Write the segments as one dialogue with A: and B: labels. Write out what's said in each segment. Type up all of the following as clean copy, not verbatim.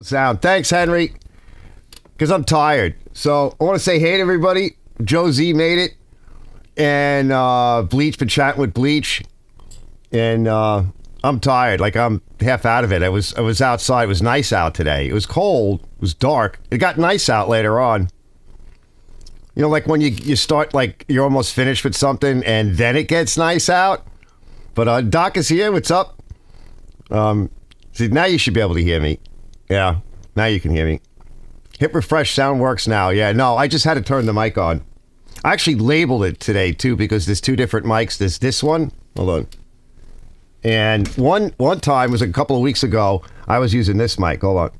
A: Sound. Thanks, Henry. Because I'm tired. So I want to say hey to everybody. JoeZ made it. And Bleach, been chatting with Bleach. And I'm tired. Like, I'm half out of it. I was outside. It was nice out today. It was cold. It was dark. It got nice out later on. You know, like when you start, like, you're almost finished with something and then it gets nice out. But Doc is here. What's up? See, now you should be able to hear me. Yeah, now you can hear me. Hit refresh, sound works now. Yeah, no, I just had to turn the mic on. I actually labeled it today, too, because there's two different mics. There's this one. Hold on. And one time, was a couple of weeks ago, I was using this mic. Hold on.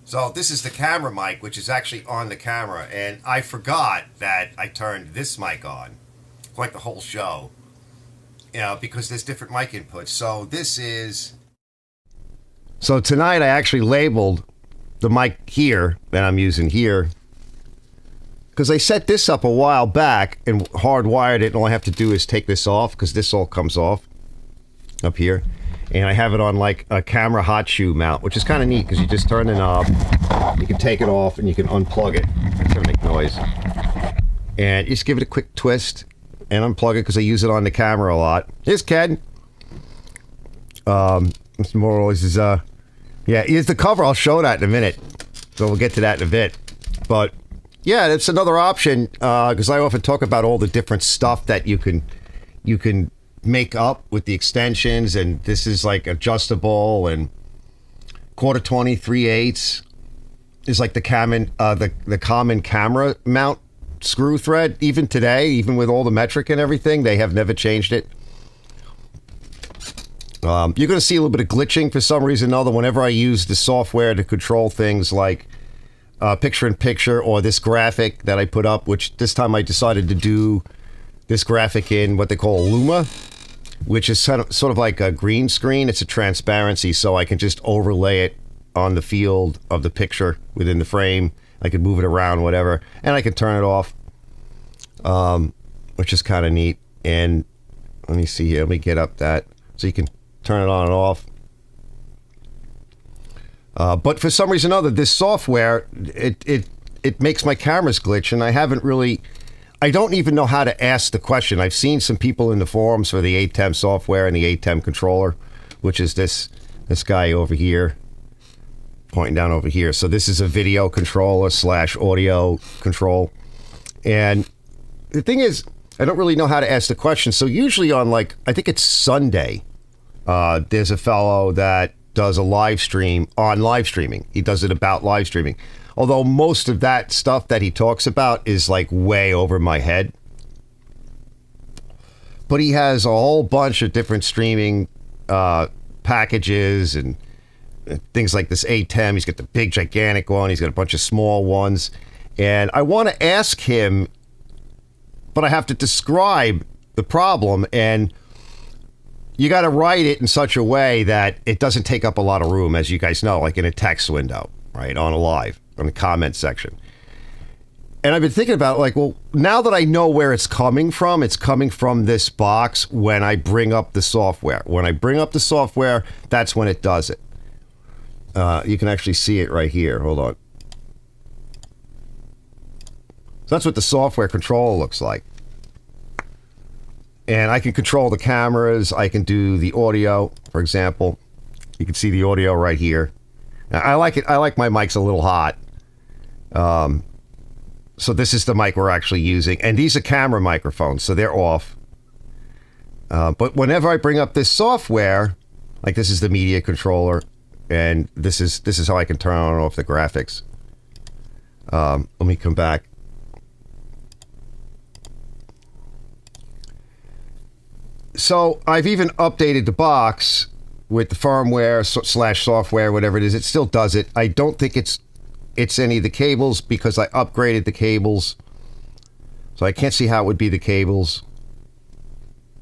A: So this is the camera mic, which is actually on the camera. And I forgot that I turned this mic on for like the whole show. You know, because there's different mic inputs. So this is... So tonight I actually labeled the mic here that I'm using here. Because I set this up a while back and hardwired it. And all I have to do is take this off because this all comes off up here. And I have it on like a camera hot shoe mount, which is kind of neat because you just turn the knob, you can take it off and you can unplug it. It's gonna make noise. And you just give it a quick twist and unplug it because I use it on the camera a lot. Here's Ken. Mr. Morales is, yeah, here's the cover. I'll show that in a minute. So we'll get to that in a bit. But yeah, that's another option because I often talk about all the different stuff that you can make up with the extensions, and this is like adjustable and 1/4 3/8 is like the common camera mount screw thread. Even today, even with all the metric and everything, they have never changed it. You're going to see a little bit of glitching for some reason or other whenever I use the software to control things like picture-in-picture or this graphic that I put up, which this time I decided to do this graphic in what they call Luma, which is sort of like a green screen. It's a transparency, so I can just overlay it on the field of the picture within the frame. I can move it around, whatever, and I can turn it off, which is kind of neat. And let me see here. Let me get up that so you can turn it on and off. But for some reason or other, this software, it makes my cameras glitch, and I don't even know how to ask the question. I've seen some people in the forums for the ATEM software and the ATEM controller, which is this guy over here, pointing down over here. So this is a video controller / audio control. And the thing is, I don't really know how to ask the question. So usually on I think it's Sunday, there's a fellow that does a live stream on live streaming. He does it about live streaming. Although most of that stuff that he talks about is like way over my head. But he has a whole bunch of different streaming packages and things like this ATEM. He's got the big gigantic one. He's got a bunch of small ones. And I want to ask him, but I have to describe the problem. And you got to write it in such a way that it doesn't take up a lot of room, as you guys know, like in a text window, right, on a live. On the comment section. And I've been thinking about well, now that I know where it's coming from this box when I bring up the software. When I bring up the software, that's when it does it. You can actually see it right here. Hold on. So that's what the software control looks like. And I can control the cameras. I can do the audio, for example. You can see the audio right here. Now, I like it. I like my mics a little hot. So this is the mic we're actually using, and these are camera microphones, so they're off. But whenever I bring up this software, like this is the media controller, and this is how I can turn on and off the graphics. Let me come back. So I've even updated the box with the firmware / software, whatever it is. It still does it. I don't think it's any of the cables because I upgraded the cables. So I can't see how it would be the cables.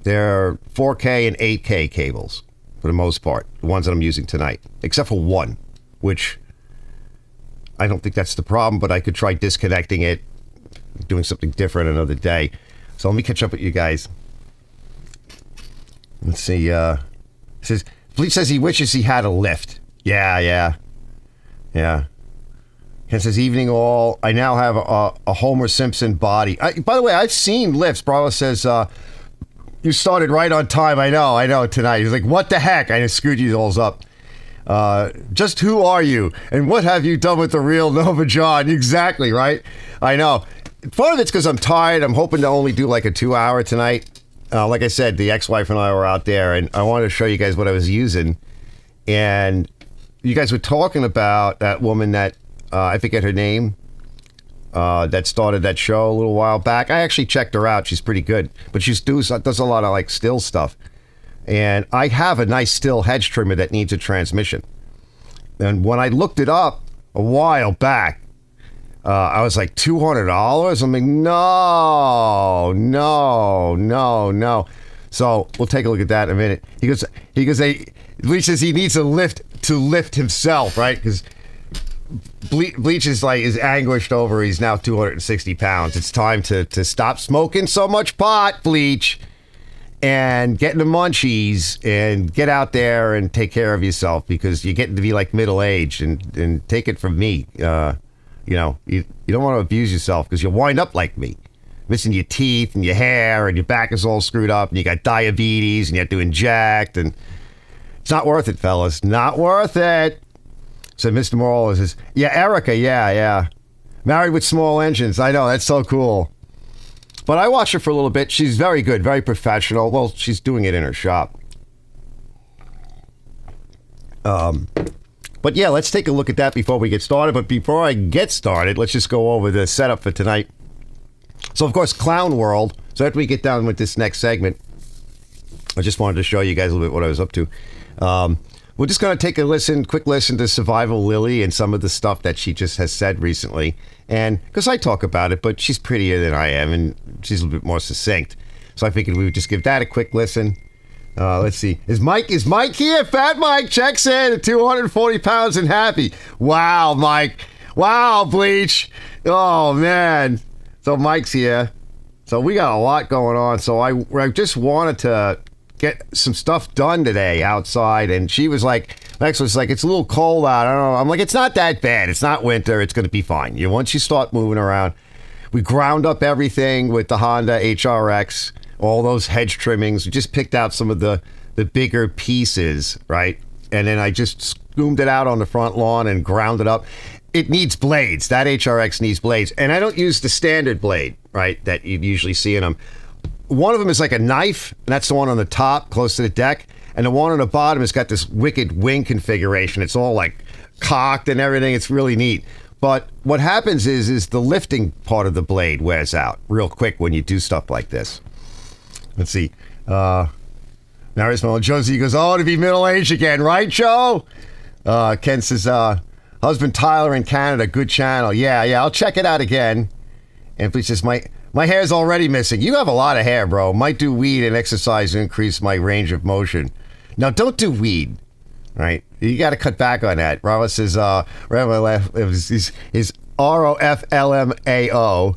A: They're 4K and 8K cables for the most part, the ones that I'm using tonight, except for one, which I don't think that's the problem, but I could try disconnecting it, doing something different another day. So let me catch up with you guys. Let's see. Bleach says he wishes he had a lift. Yeah. Yeah. Ken says, evening all. I now have a Homer Simpson body. By the way, I've seen lifts. Bravo says, you started right on time. I know, tonight. He's like, what the heck? I just screwed you all up. Just who are you? And what have you done with the real Nova John? Exactly, right? I know. Part of it's because I'm tired. I'm hoping to only do like a 2-hour tonight. Like I said, the ex-wife and I were out there, and I wanted to show you guys what I was using. And you guys were talking about that woman that, I forget her name, that started that show a little while back. I actually checked her out. She's pretty good. But she does a lot of like still stuff. And I have a nice still hedge trimmer that needs a transmission. And when I looked it up a while back, I was like, $200? I'm like, no. So we'll take a look at that in a minute. He goes, Bleach says he needs a lift to lift himself, right? Because Bleach is anguished over he's now 260 pounds. It's time to stop smoking so much pot, Bleach, and get in the munchies and get out there and take care of yourself, because you're getting to be like middle-aged, and take it from me. You don't want to abuse yourself, because you'll wind up like me, missing your teeth and your hair, and your back is all screwed up, and you got diabetes, and you have to inject, and it's not worth it, fellas. Not worth it. So Mr. Morales says, yeah, Erica, yeah. Married with small engines. I know, that's so cool. But I watched her for a little bit. She's very good, very professional. Well, she's doing it in her shop. But yeah, let's take a look at that before we get started. But before I get started, let's just go over the setup for tonight. So, of course, Clown World. So after we get down with this next segment, I just wanted to show you guys a little bit what I was up to. We're just going to take a quick listen to Survival Lilly and some of the stuff that she just has said recently. And because I talk about it, but she's prettier than I am, and she's a little bit more succinct. So I figured we would just give that a quick listen. Let's see. Is Mike here? Fat Mike checks in at 240 pounds and happy. Wow, Mike. Wow, Bleach. Oh, man. So Mike's here. So we got a lot going on. So I just wanted to get some stuff done today outside, and she was like, Max was like, it's a little cold out. I don't know. I'm like, it's not that bad. It's not winter. It's going to be fine. Once you start moving around, we ground up everything with the Honda HRX, all those hedge trimmings. We just picked out some of the bigger pieces, right? And then I just scoomed it out on the front lawn and ground it up. It needs blades. That HRX needs blades. And I don't use the standard blade, right, that you'd usually see in them. One of them is like a knife, and that's the one on the top, close to the deck. And the one on the bottom has got this wicked wing configuration. It's all like cocked and everything. It's really neat. But what happens is the lifting part of the blade wears out real quick when you do stuff like this. Let's see. Now here's my JoeZ goes, to be middle-aged again, right, Joe? Ken says, husband Tyler in Canada, good channel. Yeah, I'll check it out again. And please just my hair's already missing. You have a lot of hair, bro. Might do weed and exercise to increase my range of motion. Now, don't do weed, right? You got to cut back on that. Rama says, is ROFLMAO.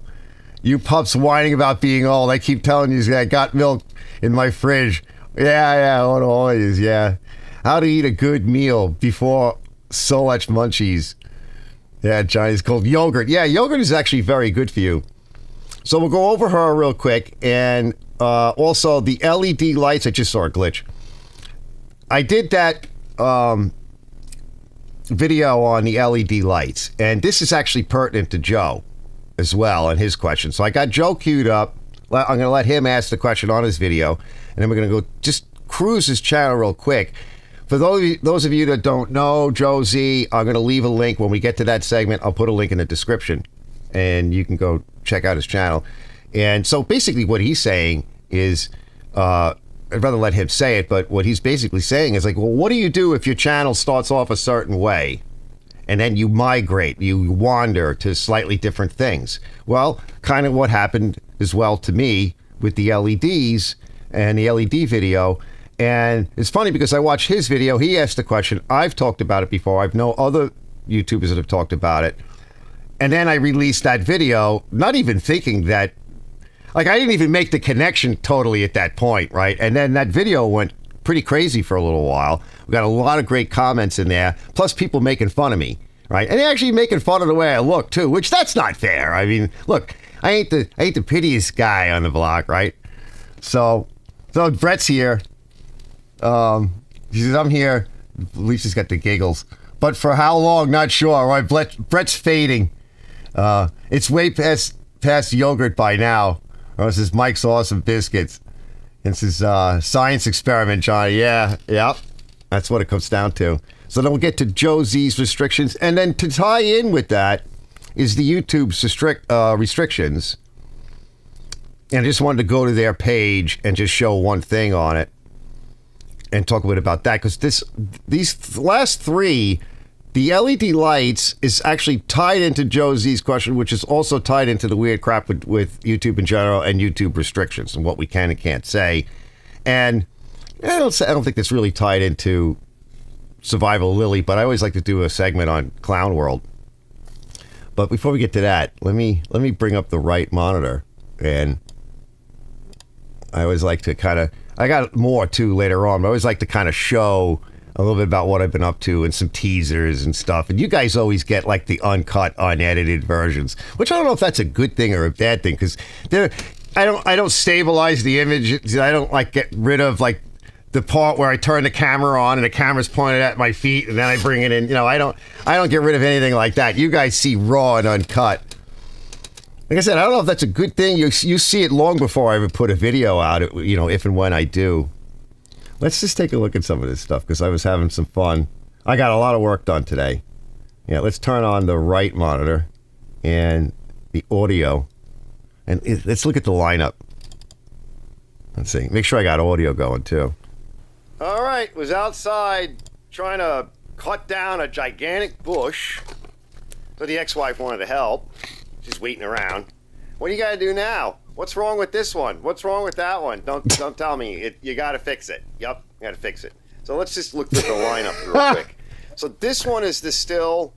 A: You pups whining about being old. I keep telling you, I got milk in my fridge. Yeah, always, yeah. How to eat a good meal before so much munchies. Yeah, Johnny's called yogurt. Yeah, yogurt is actually very good for you. So we'll go over her real quick. And also the LED lights. I just saw a glitch. I did that video on the LED lights. And this is actually pertinent to Joe as well and his question. So I got Joe queued up. I'm going to let him ask the question on his video. And then we're going to go just cruise his channel real quick. For those of you that don't know JoeZ, I'm going to leave a link when we get to that segment. I'll put a link in the description, and you can go check out his channel. And so basically what he's saying is, I'd rather let him say it, but what he's basically saying is like, well, what do you do if your channel starts off a certain way and then you migrate, you wander to slightly different things? Well, kind of what happened as well to me with the LEDs and the LED video. And it's funny because I watched his video. He asked the question. I've talked about it before. I've known other YouTubers that have talked about it. And then I released that video, not even thinking that, like, I didn't even make the connection totally at that point, right? And then that video went pretty crazy for a little while. We got a lot of great comments in there, plus people making fun of me, right? And they're actually making fun of the way I look too, which that's not fair. I mean, look, I ain't the prettiest guy on the block, right? So Brett's here. He says, I'm here. Lisa's got the giggles. But for how long, not sure, right? Brett's fading. It's way past yogurt by now. Or this is Mike's Awesome Biscuits. This is science experiment, Johnny. Yeah. That's what it comes down to. So then we'll get to JoeZ's restrictions. And then to tie in with that is the YouTube restrictions. And I just wanted to go to their page and just show one thing on it and talk a bit about that. Because these last three, the LED lights is actually tied into JoeZ's question, which is also tied into the weird crap with YouTube in general and YouTube restrictions and what we can and can't say. And I don't think that's really tied into Survival Lilly, but I always like to do a segment on Clown World. But before we get to that, let me bring up the right monitor. And I always like to kind of, I got more too later on, but I always like to kind of show a little bit about what I've been up to and some teasers and stuff. And you guys always get like the uncut, unedited versions, which I don't know if that's a good thing or a bad thing, because I don't stabilize the image. I don't like get rid of like the part where I turn the camera on and the camera's pointed at my feet and then I bring it in. You know, I don't get rid of anything like that. You guys see raw and uncut. Like I said, I don't know if that's a good thing. You see it long before I ever put a video out, you know, if and when I do. Let's just take a look at some of this stuff because I was having some fun. I got a lot of work done today. Yeah, let's turn on the right monitor and the audio. And let's look at the lineup. Let's see. Make sure I got audio going too. All right, was outside trying to cut down a gigantic bush. So the ex-wife wanted to help. She's waiting around. What do you got to do now? What's wrong with this one? What's wrong with that one? Don't tell me. You got to fix it. Yep, you got to fix it. So let's just look through the lineup real quick. So this one is the still,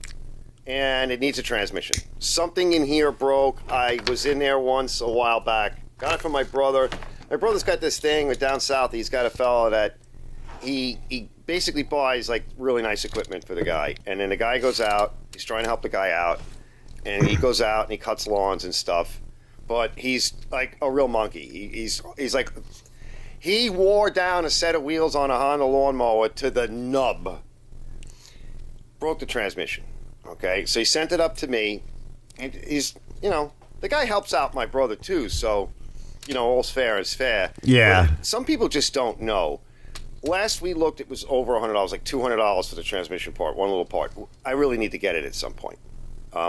A: and it needs a transmission. Something in here broke. I was in there once a while back. Got it from my brother. My brother's got this thing with down south. He's got a fellow that he basically buys like really nice equipment for the guy. And then the guy goes out. He's trying to help the guy out. And he goes out and he cuts lawns and stuff. But he's like a real monkey. He's like, he wore down a set of wheels on a Honda lawnmower to the nub. Broke the transmission. Okay, so he sent it up to me. And he's, you know, the guy helps out my brother too. So, you know, all's fair is fair. Yeah.
B: But some people just don't know. Last we looked, it was over $100, like $200 for the transmission part, one little part. I really need to get it at some point.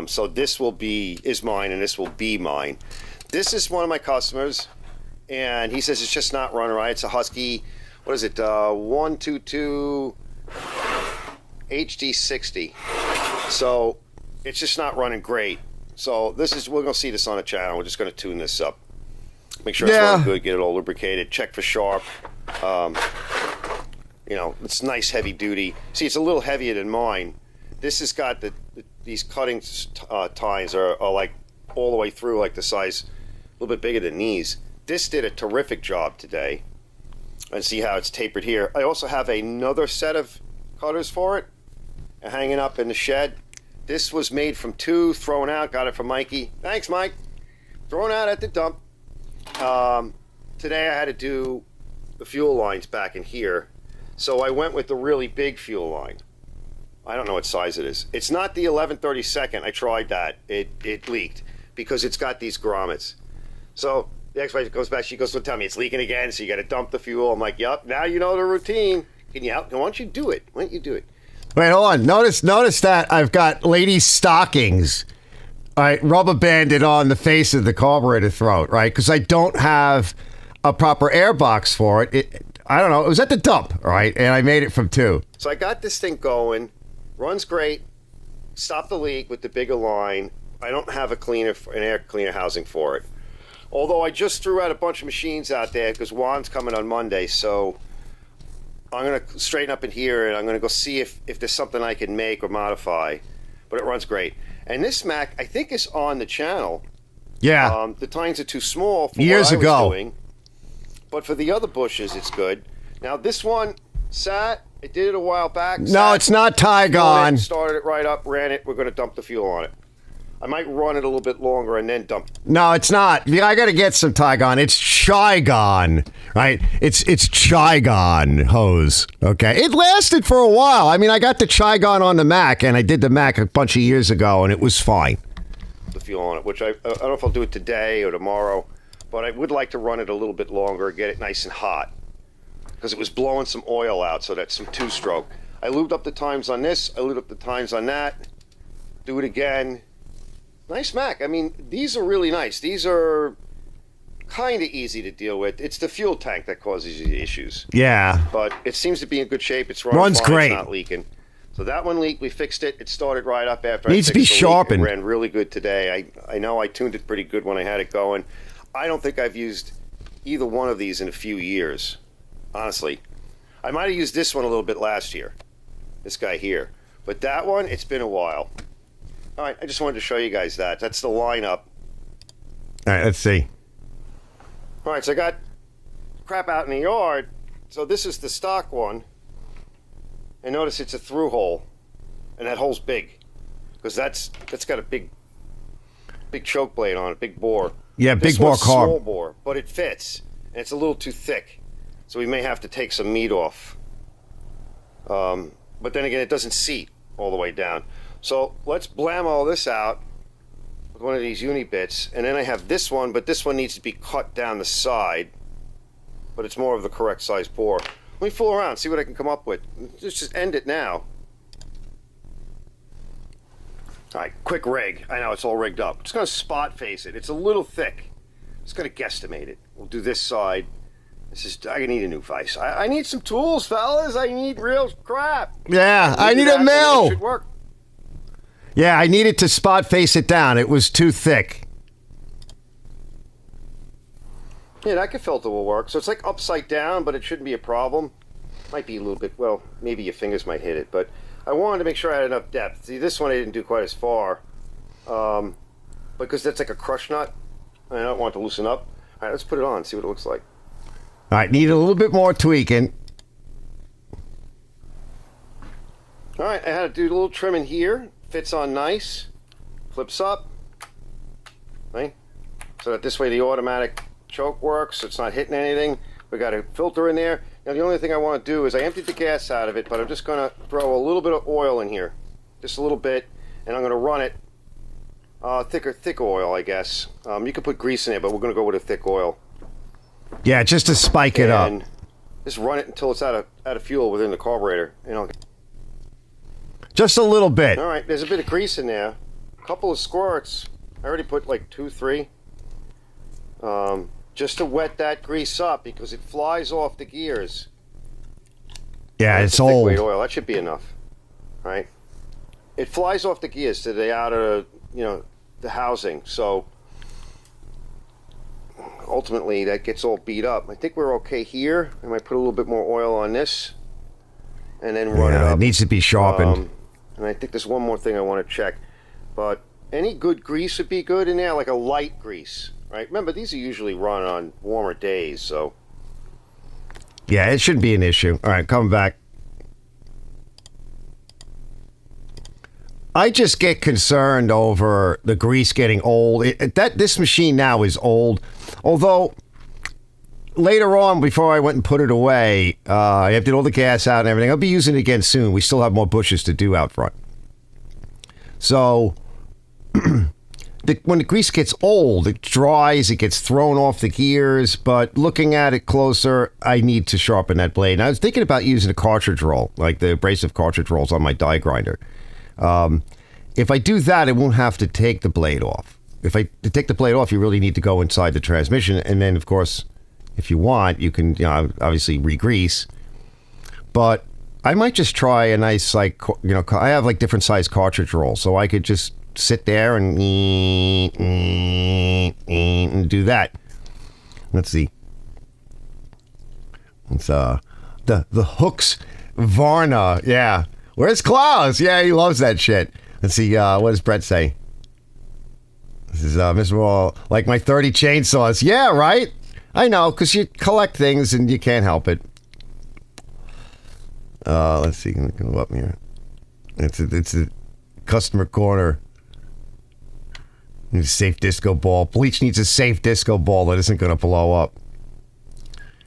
B: So this is mine, and this will be mine. This is one of my customers, and he says it's just not running right. It's a Husky, what is it, 122 HD60. So it's just not running great. So we're going to see this on the channel. We're just going to tune this up. Make sure it's running good, get it all lubricated, check for sharp. You know, it's nice heavy duty. See, it's a little heavier than mine. This has got these cutting tines are like all the way through, like the size, a little bit bigger than these. This did a terrific job today. And see how it's tapered here. I also have another set of cutters for it hanging up in the shed. This was made from two, thrown out, got it from Mikey. Thanks, Mike. Thrown out at the dump. Today I had to do the fuel lines back in here. So I went with the really big fuel line. I don't know what size it is. It's not the 11/32. I tried that. It leaked because it's got these grommets. So the ex-wife goes back. She goes to tell me it's leaking again. So you got to dump the fuel. I'm like, yep. Now you know the routine. Can you help? Why don't you do it? Why don't you do it?
A: Wait, hold on. Notice that I've got ladies' stockings. All right, rubber banded on the face of the carburetor throat, right? Because I don't have a proper air box for it. I don't know. It was at the dump, right? And I made it from two.
B: So I got this thing going. Runs great. Stopped the leak with the bigger line. I don't have an air cleaner housing for it. Although I just threw out a bunch of machines out there because Juan's coming on Monday. So I'm going to straighten up in here and I'm going to go see if there's something I can make or modify. But it runs great. And this Mac, I think, is on the channel.
A: Yeah.
B: The tines are too small for
A: years
B: what I was
A: ago.
B: doing. But for the other bushes, it's good. Now, this one sat I did it a while back.
A: No, it's not Tygon.
B: Started it right up, ran it. We're going to dump the fuel on it. I might run it a little bit longer and then dump.
A: No, it's not. I got to get some Tygon. It's Chigon, right? It's Chigon hose. Okay, it lasted for a while. I mean, I got the Chigon on the Mac, and I did the Mac a bunch of years ago, and it was fine.
B: The fuel on it, which I don't know if I'll do it today or tomorrow, but I would like to run it a little bit longer, get it nice and hot, because it was blowing some oil out. So that's some two-stroke. I lubed up the times on this. I lubed up the times on that. Do it again. Nice Mac. I mean, these are really nice. These are kind of easy to deal with. It's the fuel tank that causes you issues.
A: Yeah.
B: But it seems to be in good shape. It's running
A: Runs
B: fine.
A: great.
B: It's not leaking. So that one leaked. We fixed it. It started right up after
A: Needs
B: I
A: to be
B: fixed the
A: sharpened.
B: leak. It ran really good today. I know I tuned it pretty good when I had it going. I don't think I've used either one of these in a few years, honestly. I might have used this one a little bit last year, this guy here. But that one, it's been a while. All right, I just wanted to show you guys that. That's the lineup.
A: All right, let's see.
B: All right, so I got crap out in the yard. So this is the stock one. And notice it's a through hole. And that hole's big. Because that's got a big choke blade on it, big bore.
A: Yeah,
B: This
A: big bore
B: one's
A: carb.
B: small bore, but it fits. And it's a little too thick. So we may have to take some meat off. But then again, it doesn't seat all the way down. So let's blam all this out with one of these uni bits, and then I have this one, but this one needs to be cut down the side, but it's more of the correct size bore. Let me fool around, see what I can come up with. Let's just end it now. All right, quick rig. I know it's all rigged up. Just gonna spot face it. It's a little thick. Just gonna guesstimate it. We'll do this side. I need a new vise. I need some tools, fellas. I need real crap.
A: Yeah, I need a
B: It
A: mill.
B: should work.
A: Yeah, I needed to spot face it down. It was too thick.
B: Yeah, that filter will work. So it's like upside down, but it shouldn't be a problem. Might be a little bit, well, maybe your fingers might hit it, but I wanted to make sure I had enough depth. See, this one I didn't do quite as far, because that's like a crush nut, and I don't want it to loosen up. All right, let's put it on, see what it looks like.
A: All right, need a little bit more tweaking.
B: All right, I had to do a little trimming here. Fits on nice. Flips up. Right? So that this way the automatic choke works. So it's not hitting anything. We got a filter in there. Now the only thing I want to do is I emptied the gas out of it, but I'm just going to throw a little bit of oil in here. Just a little bit. And I'm going to run it. Thick oil, I guess. You can put grease in it, but we're going to go with a thick oil.
A: Yeah, just to spike it up.
B: And just run it until it's out of fuel within the carburetor. You know.
A: Just a little bit.
B: All right, there's a bit of grease in there. A couple of squirts. I already put like 2, 3. Just to wet that grease up because it flies off the gears.
A: Yeah,
B: That's
A: it's
B: a thick
A: old.
B: weight oil. That should be enough. All right. It flies off the gears to the outer, the housing. So ultimately that gets all beat up. I think we're okay here. I might put a little bit more oil on this and then run it
A: Yeah,
B: up.
A: it needs to be sharpened.
B: And I think there's one more thing I want to check. But any good grease would be good in there, like a light grease, right? Remember, these are usually run on warmer days, so.
A: Yeah, it shouldn't be an issue. All right, come back. I just get concerned over the grease getting old. This machine now is old. Although, later on, before I went and put it away, I emptied all the gas out and everything. I'll be using it again soon. We still have more bushes to do out front. So, when the grease gets old, it dries, it gets thrown off the gears. But looking at it closer, I need to sharpen that blade. And I was thinking about using a cartridge roll, like the abrasive cartridge rolls on my die grinder. If I do that, I won't have to take the blade off. If I take the blade off, you really need to go inside the transmission. And then, of course, if you want, you can obviously re-grease. But I might just try a nice, I have like different size cartridge rolls. So I could just sit there and do that. Let's see. It's the Hooks Varna. Yeah. Where's Klaus? Yeah, he loves that shit. Let's see, what does Brett say? This is Mr. Wall, like my 30 chainsaws. Yeah, right? I know, because you collect things and you can't help it. Let's see. Can go up here. It's a customer corner. Needs a safe disco ball. Bleach needs a safe disco ball that isn't going to blow up.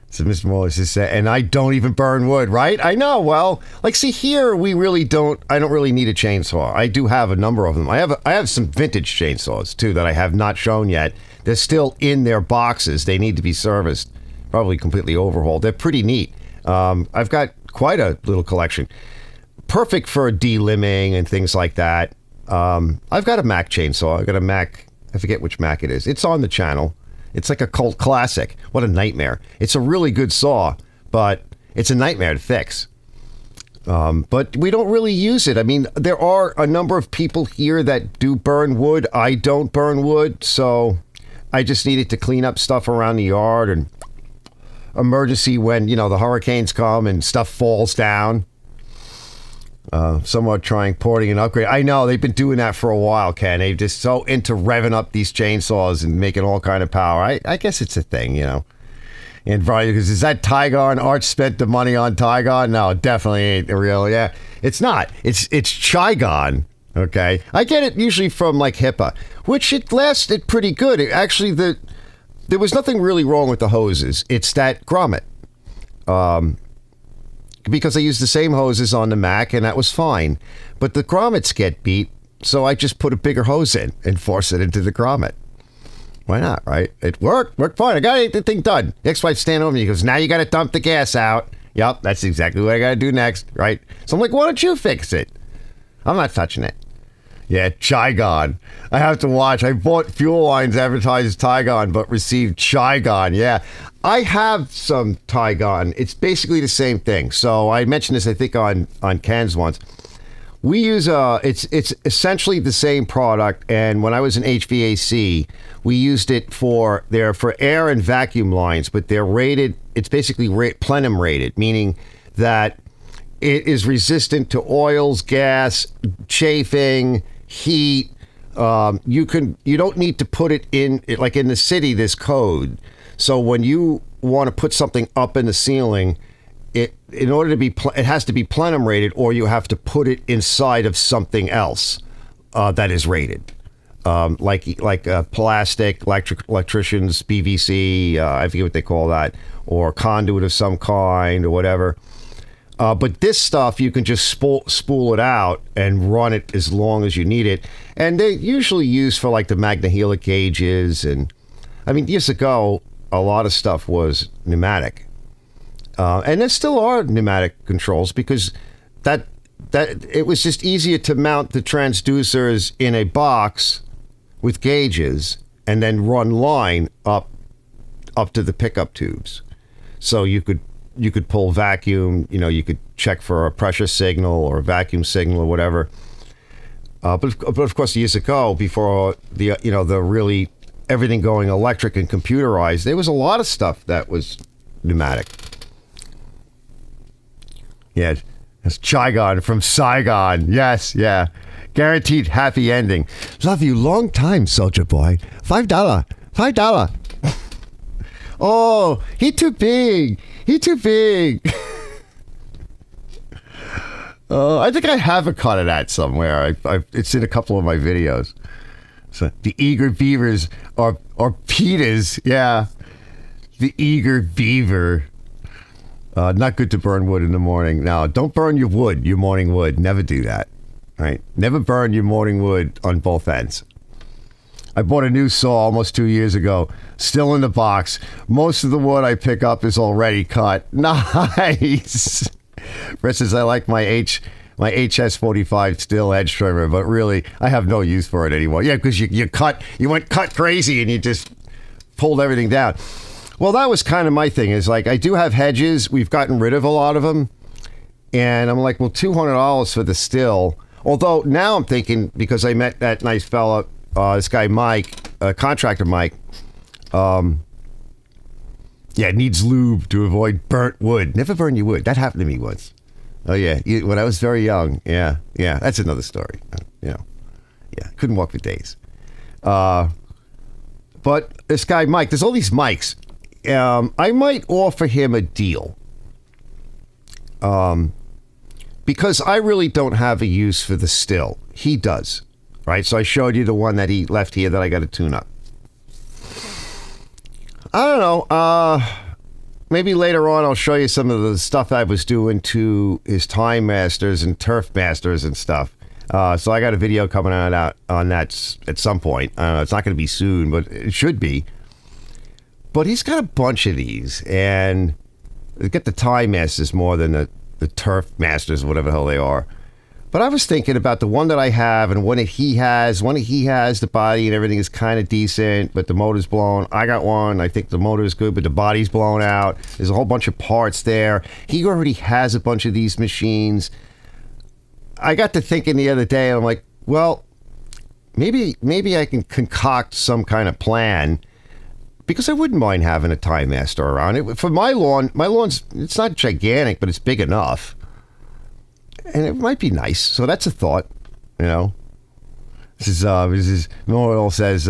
A: So Mr. Mueller just said, and I don't even burn wood, right? I know. Well, like, see here, we really don't. I don't really need a chainsaw. I do have a number of them. I have some vintage chainsaws too that I have not shown yet. They're still in their boxes. They need to be serviced, probably completely overhauled. They're pretty neat. I've got quite a little collection. Perfect for delimbing and things like that. I've got a Mac chainsaw. I've got a Mac. I forget which Mac it is. It's on the channel. It's like a cult classic. What a nightmare. It's a really good saw, but it's a nightmare to fix. But we don't really use it. I mean, there are a number of people here that do burn wood. I don't burn wood, so I just needed to clean up stuff around the yard and emergency when, the hurricanes come and stuff falls down. Somewhat trying porting and upgrade. I know they've been doing that for a while, Ken. They're just so into revving up these chainsaws and making all kind of power. I guess it's a thing, And probably because is that Tygon? Arch spent the money on Tygon? No, it definitely ain't real. Yeah, it's not. It's Chigon. Okay, I get it usually from like HIPAA, which it lasted pretty good. There was nothing really wrong with the hoses. It's that grommet. Because I used the same hoses on the Mac, and that was fine. But the grommets get beat, so I just put a bigger hose in and force it into the grommet. Why not, right? It worked fine. I got the thing done. The ex-wife stand over me. He goes, now you got to dump the gas out. Yep, that's exactly what I got to do next, right? So I'm like, why don't you fix it? I'm not touching it. Yeah, Chigon. I have to watch. I bought Fuel Lines advertised Tygon, but received Chigon. Yeah, I have some Tygon. It's basically the same thing. So I mentioned this, I think, on Ken's once. We use it's essentially the same product. And when I was in HVAC, we used it for air and vacuum lines, but they're rated. It's basically plenum rated, meaning that it is resistant to oils, gas, chafing, heat. You don't need to put it in, like in the city, this code. So when you want to put something up in the ceiling, it has to be plenum rated, or you have to put it inside of something else that is rated, like plastic, electricians, PVC, I forget what they call that, or conduit of some kind or whatever. But this stuff, you can just spool it out and run it as long as you need it. And they usually use for like the Magnahelic gauges. And I mean, years ago, a lot of stuff was pneumatic. And there still are pneumatic controls because that it was just easier to mount the transducers in a box with gauges and then run line up to the pickup tubes. So you could pull vacuum, you could check for a pressure signal or a vacuum signal or whatever. But of course, years ago, before the really everything going electric and computerized, there was a lot of stuff that was pneumatic. Yeah, that's Chigon from Saigon. Yes, yeah. Guaranteed happy ending. Love you long time, soldier boy. $5. Oh, he too big. I think I have a cut of that somewhere. It's in a couple of my videos. So the eager beavers are PETAs. Yeah, the eager beaver. Not good to burn wood in the morning. Now, don't burn your morning wood. Never do that. Right? Never burn your morning wood on both ends. I bought a new saw almost 2 years ago, still in the box. Most of the wood I pick up is already cut. Nice. For instance, I like my HS45 steel edge trimmer, but really, I have no use for it anymore. Yeah, because you went cut crazy and you just pulled everything down. Well, that was kind of my thing. Is like, I do have hedges. We've gotten rid of a lot of them. And I'm like, well, $200 for the still. Although now I'm thinking, because I met that nice fella, this guy Mike, contractor Mike, needs lube to avoid burnt wood. Never burn your wood. That happened to me once. Oh yeah, when I was very young. Yeah, that's another story. Couldn't walk for days. But this guy Mike, there's all these Mikes. I might offer him a deal. because I really don't have a use for the still. He does, right? So I showed you the one that he left here that I got to tune up. I don't know. Maybe later on I'll show you some of the stuff I was doing to his Time Masters and Turf Masters and stuff. So I got a video coming out on that at some point. It's not going to be soon, but it should be. But he's got a bunch of these, and they get the Time Masters more than the Turf Masters, whatever the hell they are. But I was thinking about the one that I have and one that he has. One that he has, the body and everything is kind of decent, but the motor's blown. I got one. I think the motor is good, but the body's blown out. There's a whole bunch of parts there. He already has a bunch of these machines. I got to thinking the other day, I'm like, well, maybe I can concoct some kind of plan, because I wouldn't mind having a Time Master around it. For my lawn's, it's not gigantic, but it's big enough. And it might be nice. So that's a thought, you know. This is Noel says,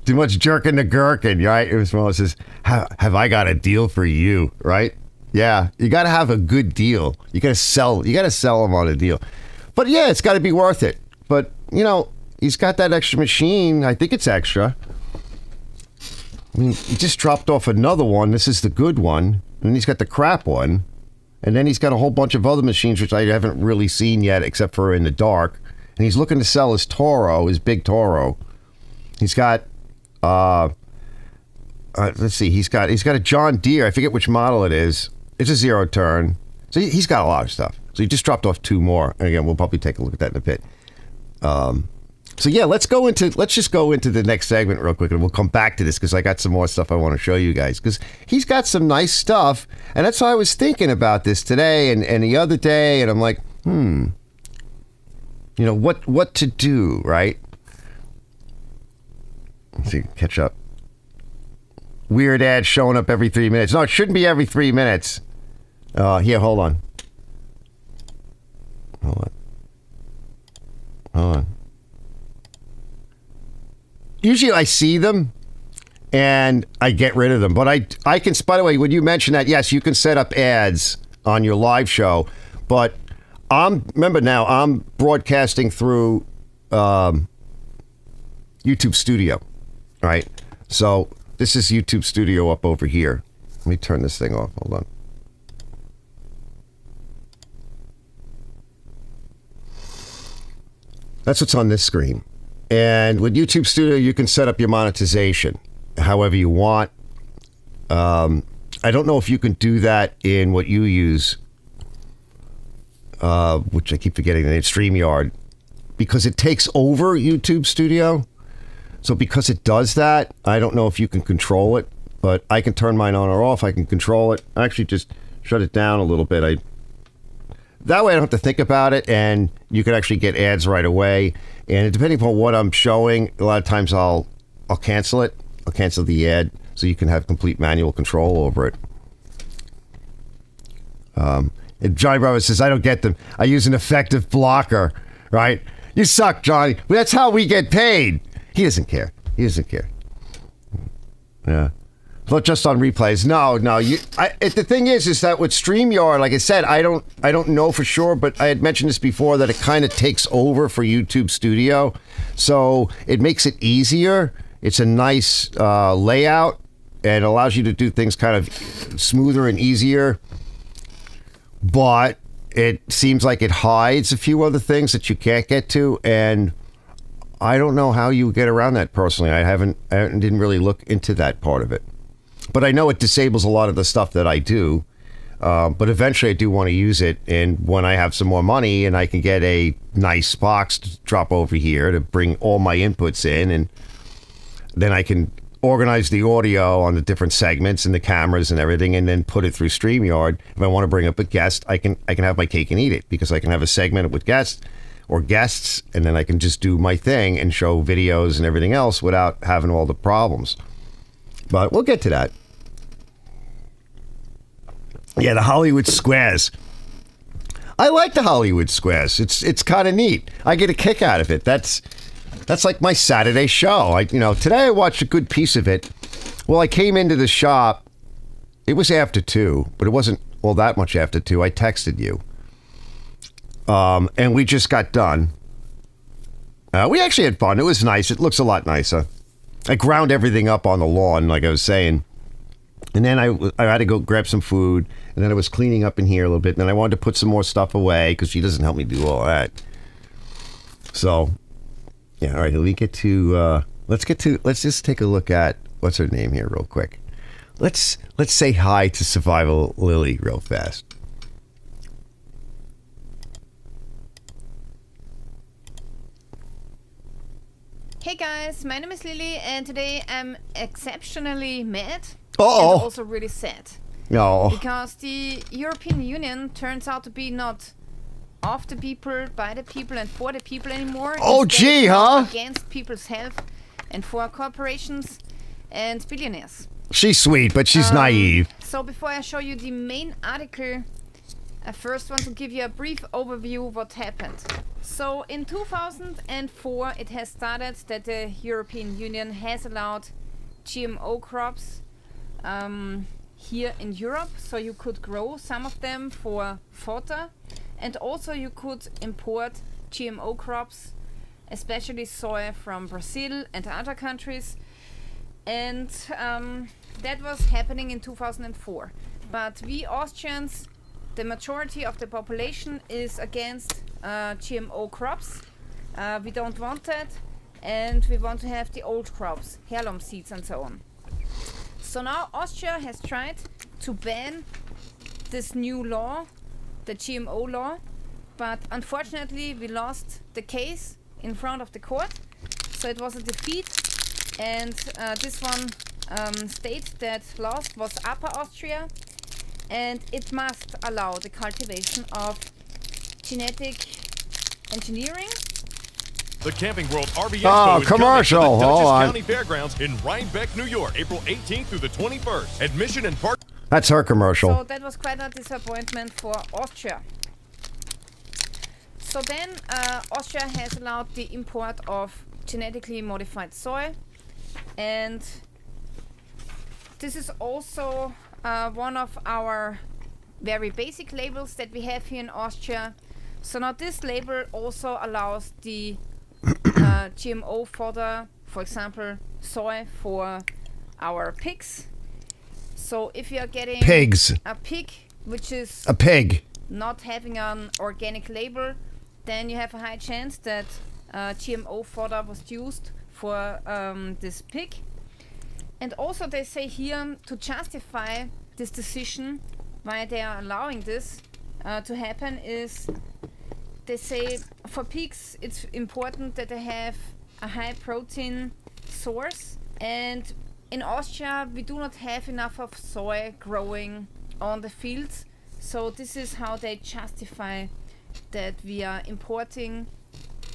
A: too much jerking the gherkin, right? It was Noel says, have I got a deal for you, right? Yeah, you got to have a good deal. You got to sell them on a deal. But yeah, it's got to be worth it. But, you know, he's got that extra machine. I think it's extra. I mean, he just dropped off another one. This is the good one. And he's got the crap one. And then he's got a whole bunch of other machines, which I haven't really seen yet, except for in the dark. And he's looking to sell his Toro, his big Toro. He's got, let's see, he's got a John Deere. I forget which model it is. It's a zero turn. So he's got a lot of stuff. So he just dropped off two more. And again, we'll probably take a look at that in a bit. So yeah, let's just go into the next segment real quick, and we'll come back to this because I got some more stuff I want to show you guys, because he's got some nice stuff, and that's why I was thinking about this today and the other day, and I'm like, you know, what to do, right? Let's see, catch up. Weird ad showing up every 3 minutes. No, it shouldn't be every 3 minutes. Here, hold on. Usually I see them and I get rid of them, but I can, by the way, when you mention that, yes, you can set up ads on your live show, but remember now, I'm broadcasting through YouTube Studio, right? So this is YouTube Studio up over here. Let me turn this thing off. Hold on. That's what's on this screen. And with YouTube Studio, you can set up your monetization however you want. I don't know if you can do that in what you use, which I keep forgetting the name, StreamYard, because it takes over YouTube Studio. So because it does that, I don't know if you can control it, but I can turn mine on or off. I can control it. I actually just shut it down a little bit. That way I don't have to think about it, and you can actually get ads right away. And depending upon what I'm showing, a lot of times I'll cancel it. I'll cancel the ad so you can have complete manual control over it. And Johnny Bravo says, I don't get them. I use an effective blocker, right? You suck, Johnny. But that's how we get paid. He doesn't care. Yeah. Not just on replays. No. The thing is that with StreamYard, like I said, I don't know for sure, but I had mentioned this before that it kind of takes over for YouTube Studio, so it makes it easier. It's a nice layout and allows you to do things kind of smoother and easier. But it seems like it hides a few other things that you can't get to, and I don't know how you get around that personally. I didn't really look into that part of it. But I know it disables a lot of the stuff that I do. But eventually I do want to use it. And when I have some more money and I can get a nice box to drop over here to bring all my inputs in, and then I can organize the audio on the different segments and the cameras and everything, and then put it through StreamYard. If I want to bring up a guest, I can have my cake and eat it, because I can have a segment with guests, and then I can just do my thing and show videos and everything else without having all the problems. But we'll get to that. Yeah, the Hollywood Squares. I like the Hollywood Squares. It's kind of neat. I get a kick out of it. That's like my Saturday show. Today I watched a good piece of it. Well, I came into the shop. It was after 2, but it wasn't all that much after 2. I texted you. And we just got done. We actually had fun. It was nice. It looks a lot nicer. I ground everything up on the lawn, like I was saying. And then I had to go grab some food. And then I was cleaning up in here a little bit. And then I wanted to put some more stuff away because she doesn't help me do all that. So, yeah, all right. Let me get to, let's just take a look at, what's her name here real quick. Let's say hi to Survival Lilly real fast.
C: Hey guys, my name is Lilly, and today I'm exceptionally mad and
A: Uh-oh.
C: also really sad.
A: No.
C: Because the European Union turns out to be not of the people, by the people, and for the people anymore.
A: Oh,
C: Instead,
A: gee,
C: it's
A: huh?
C: against people's health and for corporations and billionaires.
A: She's sweet, but she's naive.
C: So before I show you the main article, I first want to give you a brief overview of what happened. So in 2004 it has started that the European Union has allowed GMO crops here in Europe, so you could grow some of them for fodder, and also you could import GMO crops, especially soy from Brazil and other countries, and that was happening in 2004. But we Austrians, the majority of the population is against GMO crops. We don't want that, and we want to have the old crops, heirloom seeds and so on. So now Austria has tried to ban this new law, the GMO law, but unfortunately we lost the case in front of the court, so it was a defeat, and this one state that lost was Upper Austria, and it must allow the cultivation of genetic engineering.
D: The Camping World RV
A: Oh,
D: Expo is
A: commercial.
D: coming to the
A: Hold
D: Dutchess
A: on.
D: County Fairgrounds in Rhinebeck, New York, April 18th through the 21st. Admission and park.
A: That's her commercial.
C: So that was quite a disappointment for Austria. So then Austria has allowed the import of genetically modified soy, and this is also one of our very basic labels that we have here in Austria. So now this label also allows the GMO fodder, for example, soy for our pigs. So if you are getting
A: Pigs.
C: a pig which is
A: A pig.
C: not having an organic label, then you have a high chance that GMO fodder was used for this pig. And also they say here, to justify this decision, why they are allowing this to happen, is they say for pigs it's important that they have a high protein source, and in Austria we do not have enough of soy growing on the fields, so this is how they justify that we are importing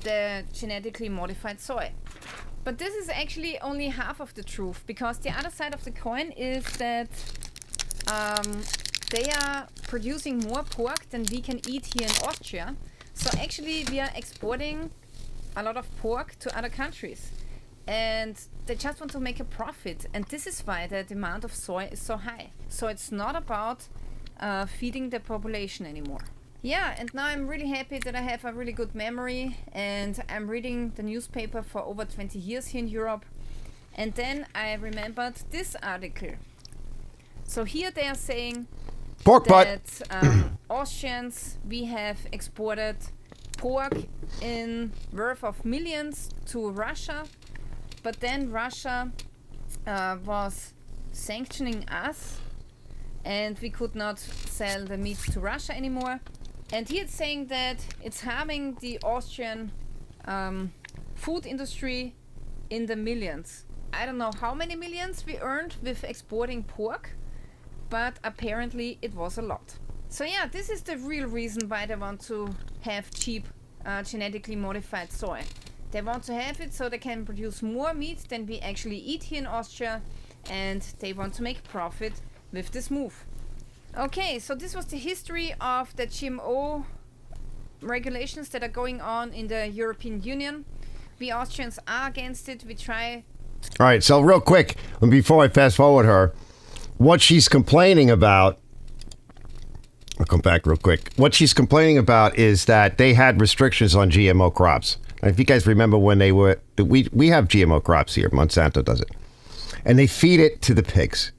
C: the genetically modified soy. But this is actually only half of the truth, because the other side of the coin is that they are producing more pork than we can eat here in Austria. So actually we are exporting a lot of pork to other countries, and they just want to make a profit, and this is why the demand of soy is so high. So it's not about feeding the population anymore. Yeah, and now I'm really happy that I have a really good memory, and I'm reading the newspaper for over 20 years here in Europe, and then I remembered this article. So here they are saying
A: Pork butt.
C: that Austrians, we have exported pork in worth of millions to Russia, but then Russia was sanctioning us, and we could not sell the meat to Russia anymore. And here it's saying that it's harming the Austrian food industry in the millions. I don't know how many millions we earned with exporting pork, but apparently it was a lot. So yeah, this is the real reason why they want to have cheap genetically modified soy. They want to have it so they can produce more meat than we actually eat here in Austria, and they want to make profit with this move. Okay, so this was the history of the GMO regulations that are going on in the European Union. We Austrians are against it. We try.
A: All right, so real quick, before I fast forward her, what she's complaining about, I'll come back real quick. What she's complaining about is that they had restrictions on GMO crops. And if you guys remember when we have GMO crops here, Monsanto does it. And they feed it to the pigs.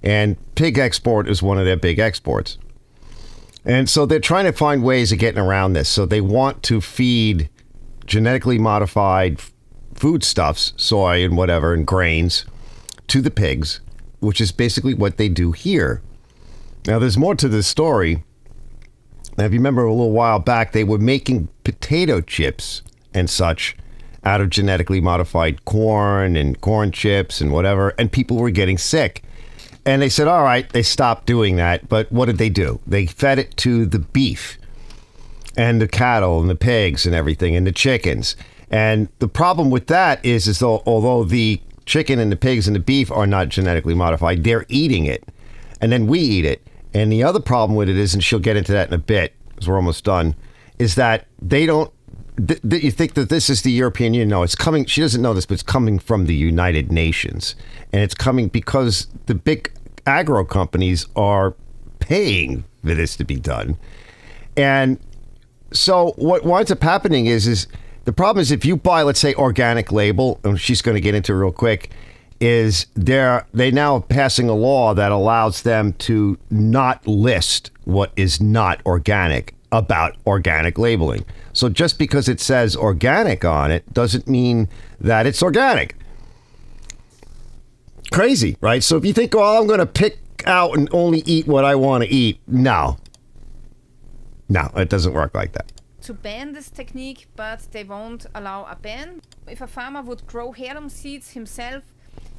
A: And pig export is one of their big exports. And so they're trying to find ways of getting around this. So they want to feed genetically modified foodstuffs, soy and whatever, and grains, to the pigs, which is basically what they do here. Now, there's more to this story. Now, if you remember a little while back, they were making potato chips and such out of genetically modified corn and corn chips and whatever, and people were getting sick. And they said, all right, they stopped doing that. But what did they do? They fed it to the beef and the cattle and the pigs and everything and the chickens. And the problem with that is though, although the chicken and the pigs and the beef are not genetically modified, they're eating it. And then we eat it. And the other problem with it is, and she'll get into that in a bit, because we're almost done, is that they don't, you think that this is the European Union. No, it's coming, she doesn't know this, but it's coming from the United Nations. And it's coming because the big agro companies are paying for this to be done. And so what winds up happening is the problem is if you buy, let's say, organic label, and she's going to get into it real quick, is they now passing a law that allows them to not list what is not organic about organic labeling. So just because it says organic on it doesn't mean that it's organic. Crazy, right? So if you think, oh, I'm going to pick out and only eat what I want to eat. No, it doesn't work like that.
C: To ban this technique, but they won't allow a ban. If a farmer would grow heirloom seeds himself,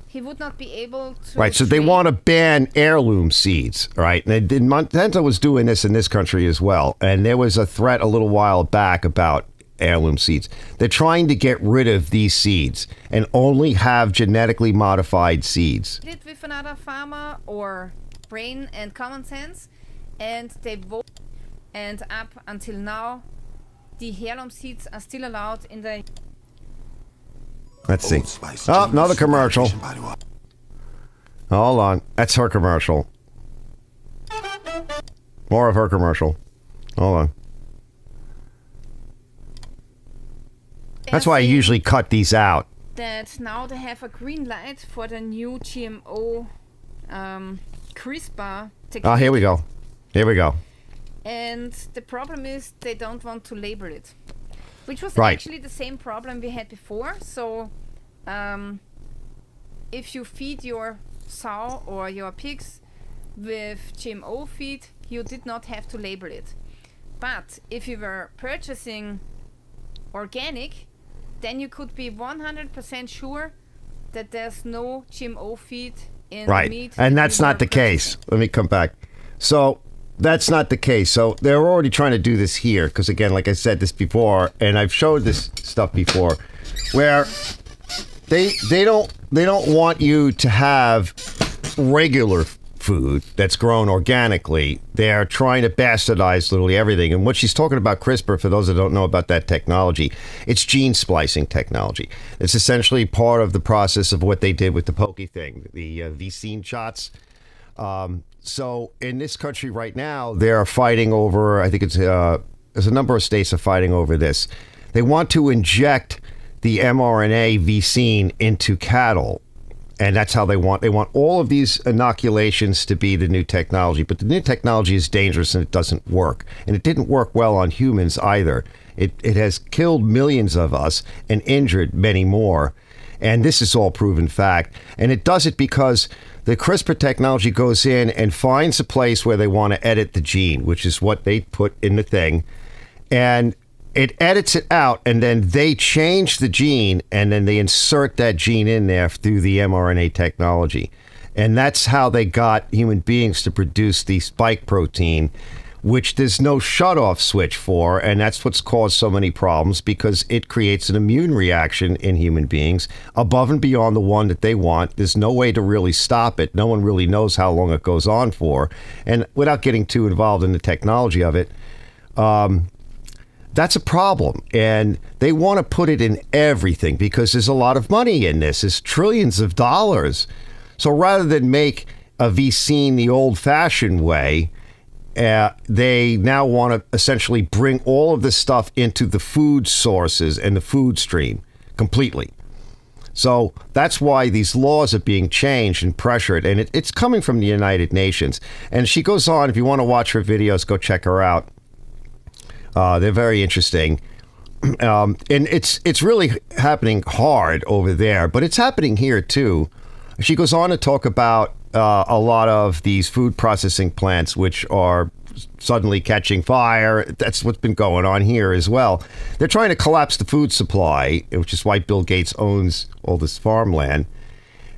C: he would not be able to.
A: Right, so they want to ban heirloom seeds, right? And Monsanto was doing this in this country as well. And there was a threat a little while back about heirloom seeds. They're trying to get rid of these seeds and only have genetically modified seeds.
C: Did with another farmer or brain and common sense, and they vote. And up until now, the heirloom seeds are still allowed in the.
A: Let's see. Oh, another commercial. Hold on. That's her commercial. More of her commercial. Hold on. That's why I usually cut these out.
C: That now they have a green light for the new GMO CRISPR technique.
A: Oh, here we go. Here we go.
C: And the problem is they don't want to label it. Which was
A: right.
C: Actually the same problem we had before. So, if you feed your sow or your pigs with GMO feed, you did not have to label it. But if you were purchasing organic, then you could be 100% sure that there's no GMO feed in the meat.
A: Right, and that's not the case. Let me come back. So that's not the case. So they're already trying to do this here because, again, like I said this before, and I've showed this stuff before, where they don't want you to have regular food that's grown organically. They're trying to bastardize literally everything. And what she's talking about CRISPR, for those that don't know about that technology, it's gene splicing technology. It's essentially part of the process of what they did with the pokey thing, the vaccine shots. So in this country right now, they're fighting over, I think there's a number of states are fighting over this. They want to inject the mRNA vaccine into cattle. And that's how they want all of these inoculations to be the new technology. But the new technology is dangerous and it doesn't work. And it didn't work well on humans either. It has killed millions of us and injured many more. And this is all proven fact. And it does it because the CRISPR technology goes in and finds a place where they want to edit the gene, which is what they put in the thing. And it edits it out, and then they change the gene, and then they insert that gene in there through the mRNA technology. And that's how they got human beings to produce the spike protein, which there's no shutoff switch for, and that's what's caused so many problems because it creates an immune reaction in human beings above and beyond the one that they want. There's no way to really stop it. No one really knows how long it goes on for. And without getting too involved in the technology of it, that's a problem. And they want to put it in everything because there's a lot of money in this. It's trillions of dollars. So rather than make a vaccine the old-fashioned way, they now want to essentially bring all of this stuff into the food sources and the food stream completely. So that's why these laws are being changed and pressured, and it's coming from the United Nations. And she goes on, if you want to watch her videos, go check her out. They're very interesting. And it's really happening hard over there, but it's happening here too. She goes on to talk about a lot of these food processing plants, which are suddenly catching fire. That's what's been going on here as well. They're trying to collapse the food supply, which is why Bill Gates owns all this farmland.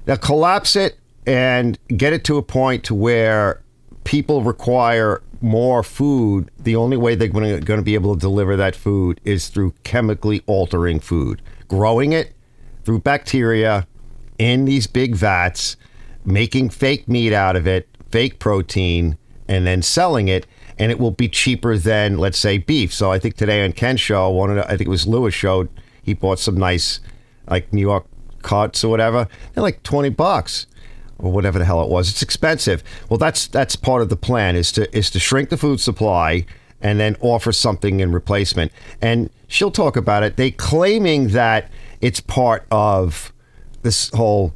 A: They'll collapse it and get it to a point to where people require more food. The only way they're going to be able to deliver that food is through chemically altering food, growing it through bacteria in these big vats, making fake meat out of it, fake protein, and then selling it, and it will be cheaper than, let's say, beef. So I think today on Ken's show, I think it was Lewis showed, he bought some nice, like, New York cuts or whatever. They're like $20 or whatever the hell it was. It's expensive. Well, that's part of the plan is to shrink the food supply and then offer something in replacement. And she'll talk about it. They claiming that it's part of this whole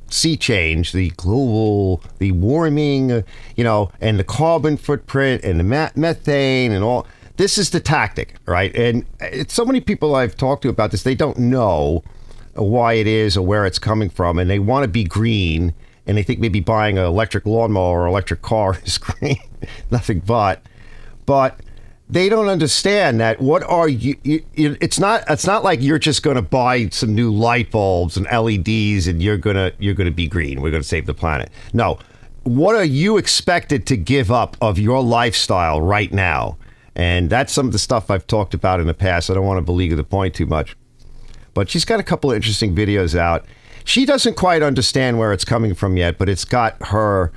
A: sea change, the warming, and the carbon footprint and the methane and all. This is the tactic, right? And it's so many people I've talked to about this, they don't know why it is or where it's coming from, and they want to be green, and they think maybe buying an electric lawnmower or electric car is green. Nothing but they don't understand that what are you it's not like you're just going to buy some new light bulbs and LEDs and you're going to be green. We're going to save the planet. No. What are you expected to give up of your lifestyle right now? And that's some of the stuff I've talked about in the past. I don't want to belabor the point too much. But she's got a couple of interesting videos out. She doesn't quite understand where it's coming from yet, but it's got her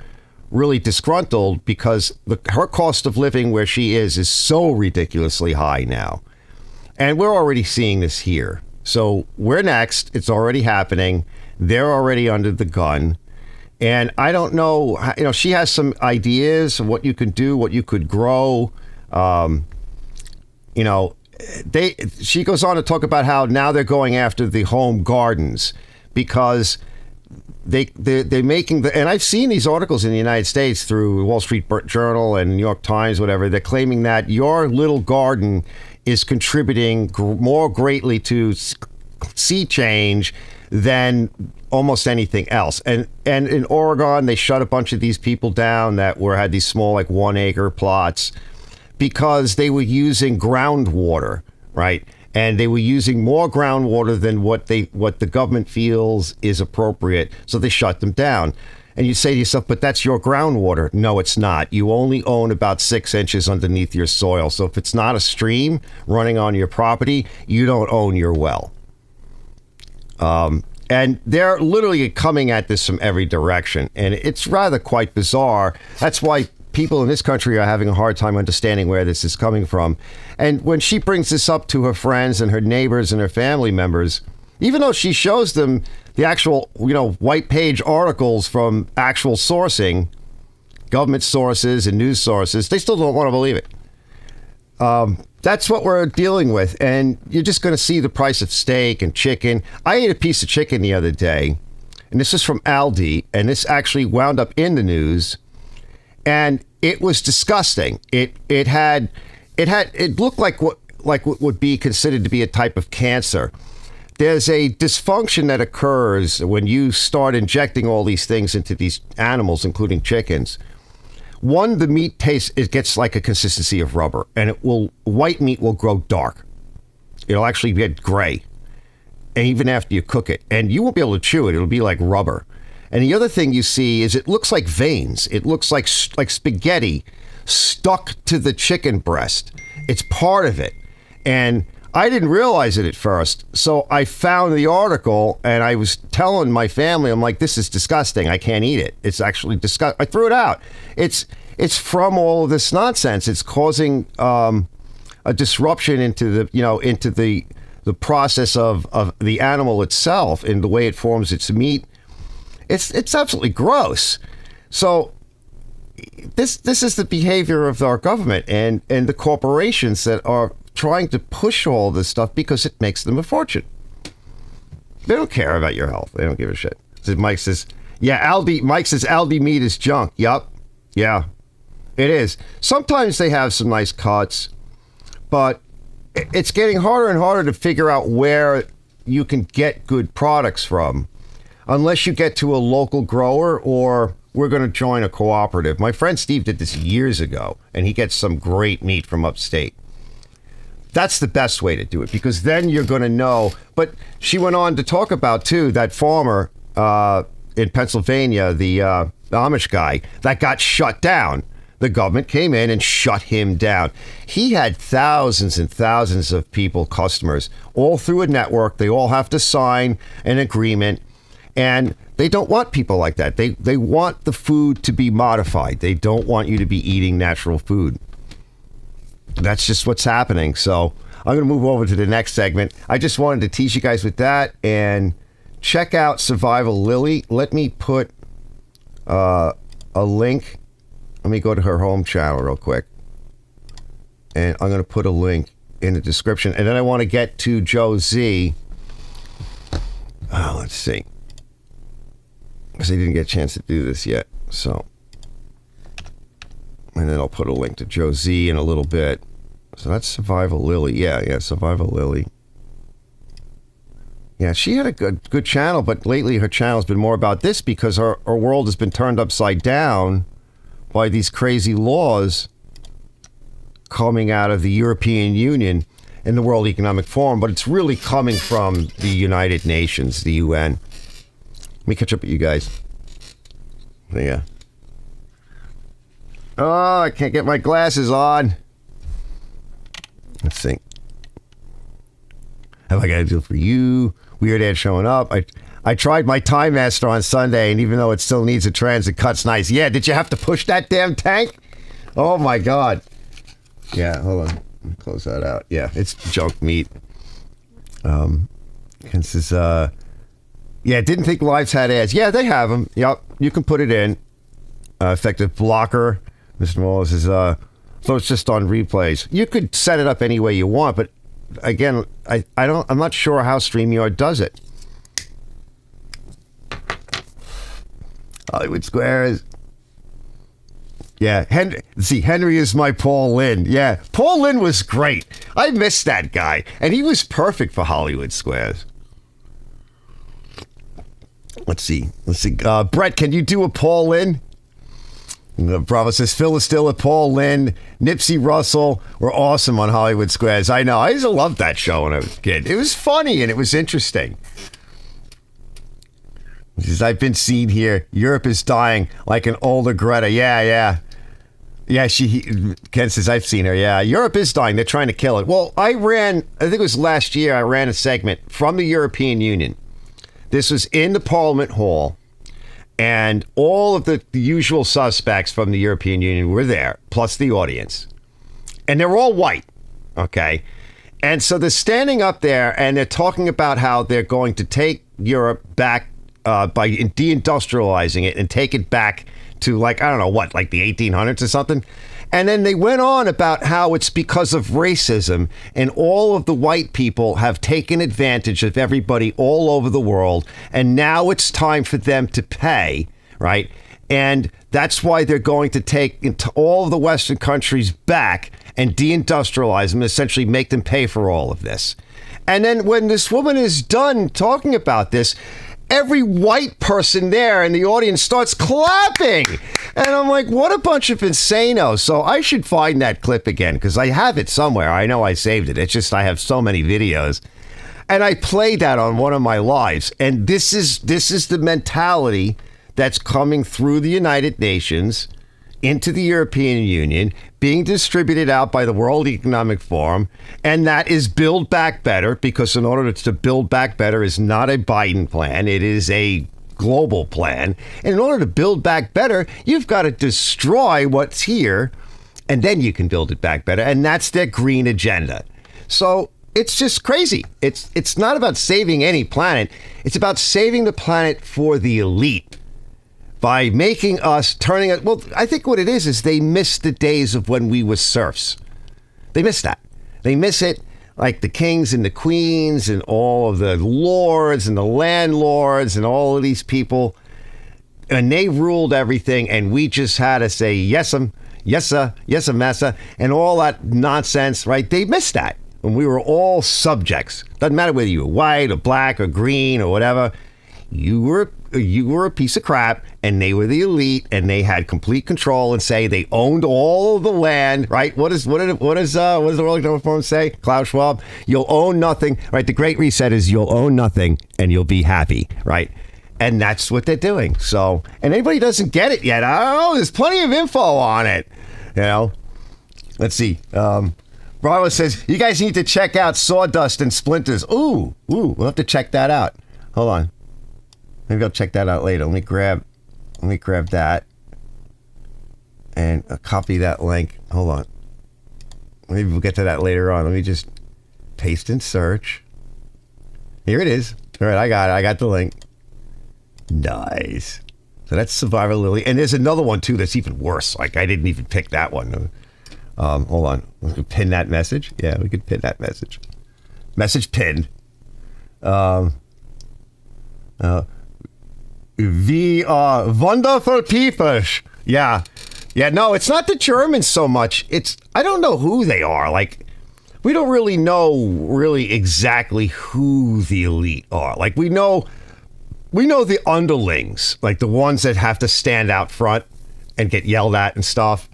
A: really disgruntled because her cost of living where she is so ridiculously high now. And we're already seeing this here. So we're next. It's already happening. They're already under the gun. And I don't know, she has some ideas of what you can do, what you could grow. She goes on to talk about how now they're going after the home gardens because they're making and I've seen these articles in the United States through Wall Street Journal and New York Times, whatever. They're claiming that your little garden is contributing more greatly to sea change than almost anything else. And in Oregon, they shut a bunch of these people down that had these small, like 1 acre plots because they were using groundwater, right? And they were using more groundwater than what the government feels is appropriate. So they shut them down. And you say to yourself, but that's your groundwater. No, it's not. You only own about 6 inches underneath your soil. So if it's not a stream running on your property, you don't own your well. And they're literally coming at this from every direction. And it's rather quite bizarre. That's why people in this country are having a hard time understanding where this is coming from. And when she brings this up to her friends and her neighbors and her family members, even though she shows them the actual, white page articles from actual sourcing, government sources and news sources, they still don't want to believe it. That's what we're dealing with. And you're just going to see the price of steak and chicken. I ate a piece of chicken the other day, and this is from Aldi, and this actually wound up in the news. And it was disgusting. It looked like what would be considered to be a type of cancer. There's a dysfunction that occurs when you start injecting all these things into these animals, including chickens. One, the meat it gets like a consistency of rubber, and white meat will grow dark. It'll actually get gray, and even after you cook it, and you won't be able to chew it. It'll be like rubber. And the other thing you see is it looks like veins. It looks like spaghetti stuck to the chicken breast. It's part of it. And I didn't realize it at first. So I found the article and I was telling my family, I'm like, this is disgusting. I can't eat it. It's actually disgusting. I threw it out. It's from all of this nonsense. It's causing a disruption into the process of the animal itself and the way it forms its meat. It's absolutely gross. So this is the behavior of our government and the corporations that are trying to push all this stuff because it makes them a fortune. They don't care about your health. They don't give a shit. So Mike says, Mike says Aldi meat is junk. Yup. Yeah, it is. Sometimes they have some nice cuts, but it's getting harder and harder to figure out where you can get good products from unless you get to a local grower or we're going to join a cooperative. My friend Steve did this years ago, and he gets some great meat from upstate. That's the best way to do it, because then you're going to know. But she went on to talk about, too, that farmer in Pennsylvania, the Amish guy, that got shut down. The government came in and shut him down. He had thousands and thousands of people, customers, all through a network. They all have to sign an agreement. And they don't want people like that. They want the food to be modified. They don't want you to be eating natural food. That's just what's happening. So I'm going to move over to the next segment. I just wanted to tease you guys with that. And check out Survival Lilly. Let me put a link. Let me go to her home channel real quick. And I'm going to put a link in the description. And then I want to get to JoeZ. Let's see. Because I didn't get a chance to do this yet. So, and then I'll put a link to JoeZ in a little bit. So that's Survival Lilly. Yeah, Survival Lilly. Yeah, she had a good channel, but lately her channel's been more about this because our world has been turned upside down by these crazy laws coming out of the European Union and the World Economic Forum, but it's really coming from the United Nations, the UN. Let me catch up with you guys. Yeah. Oh, I can't get my glasses on. Let's see. Have I got to do it for you? Weird ad showing up. I tried my Time Master on Sunday, and even though it still needs a trans, it cuts nice. Yeah, did you have to push that damn tank? Oh, my God. Yeah, hold on. Let me close that out. Yeah, it's junk meat. This is, yeah, didn't think lives had ads. Yeah, they have them. Yep, you can put it in. Effective blocker. Mr. Wallace is, so it's just on replays. You could set it up any way you want, but again, I'm not sure how StreamYard does it. Hollywood Squares. Yeah, Henry is my Paul Lynn. Yeah, Paul Lynn was great. I missed that guy, and he was perfect for Hollywood Squares. Let's see. Brett, can you do a Paul Lynn? Bravo says, Phil is still at Paul Lynn. Nipsey Russell were awesome on Hollywood Squares. I know. I used to love that show when I was a kid. It was funny and it was interesting. He says, I've been seen here. Europe is dying like an older Greta. Yeah. Yeah, Ken says, I've seen her. Yeah, Europe is dying. They're trying to kill it. Well, I think it was last year, I ran a segment from the European Union. This was in the Parliament Hall. And all of the usual suspects from the European Union were there, plus the audience. And they're all white, okay? And so they're standing up there and they're talking about how they're going to take Europe back by deindustrializing it and take it back to like the 1800s or something. And then they went on about how it's because of racism and all of the white people have taken advantage of everybody all over the world. And now it's time for them to pay, right? And that's why they're going to take into all of the Western countries back and deindustrialize them, essentially make them pay for all of this. And then when this woman is done talking about this, every white person there in the audience starts clapping. And I'm like, what a bunch of insanos. So I should find that clip again because I have it somewhere. I know I saved it. It's just I have so many videos. And I played that on one of my lives. And this is the mentality that's coming through the United Nations into the European Union, being distributed out by the World Economic Forum, and that is Build Back Better, because in order to build back better is not a Biden plan, it is a global plan. And in order to build back better, you've got to destroy what's here, and then you can build it back better, and that's their green agenda. So it's just crazy. It's not about saving any planet. It's about saving the planet for the elite. by making us, turning it. Well, I think what it is they miss the days of when we were serfs. They miss that. They miss it, like the kings and the queens and all of the lords and the landlords and all of these people. And they ruled everything, and we just had to say, yes, massa, and all that nonsense, right? They missed that when we were all subjects. Doesn't matter whether you were white or black or green or whatever. You were a piece of crap, and they were the elite, and they had complete control and say they owned all of the land, right? What does the World Economic Forum say? Klaus Schwab, you'll own nothing, right? The Great Reset is you'll own nothing and you'll be happy, right? And that's what they're doing. So, and anybody doesn't get it yet, I don't know. There's plenty of info on it. You know, let's see. Bravo says, you guys need to check out Sawdust and Splinters. Ooh, we'll have to check that out. Hold on. Maybe I'll check that out later. Let me grab that and copy that link. Hold on. Maybe we'll get to that later on. Let me just paste and search. Here it is. All right, I got it. I got the link. Nice. So that's Survivor Lilly. And there's another one, too, that's even worse. Like, I didn't even pick that one. Hold on. We could pin that message. Yeah, we could pin that message. Message pinned. We are wonderful people. Yeah. Yeah, no, it's not the Germans so much. I don't know who they are. Like, we don't really know exactly who the elite are. Like, we know the underlings, like the ones that have to stand out front and get yelled at and stuff.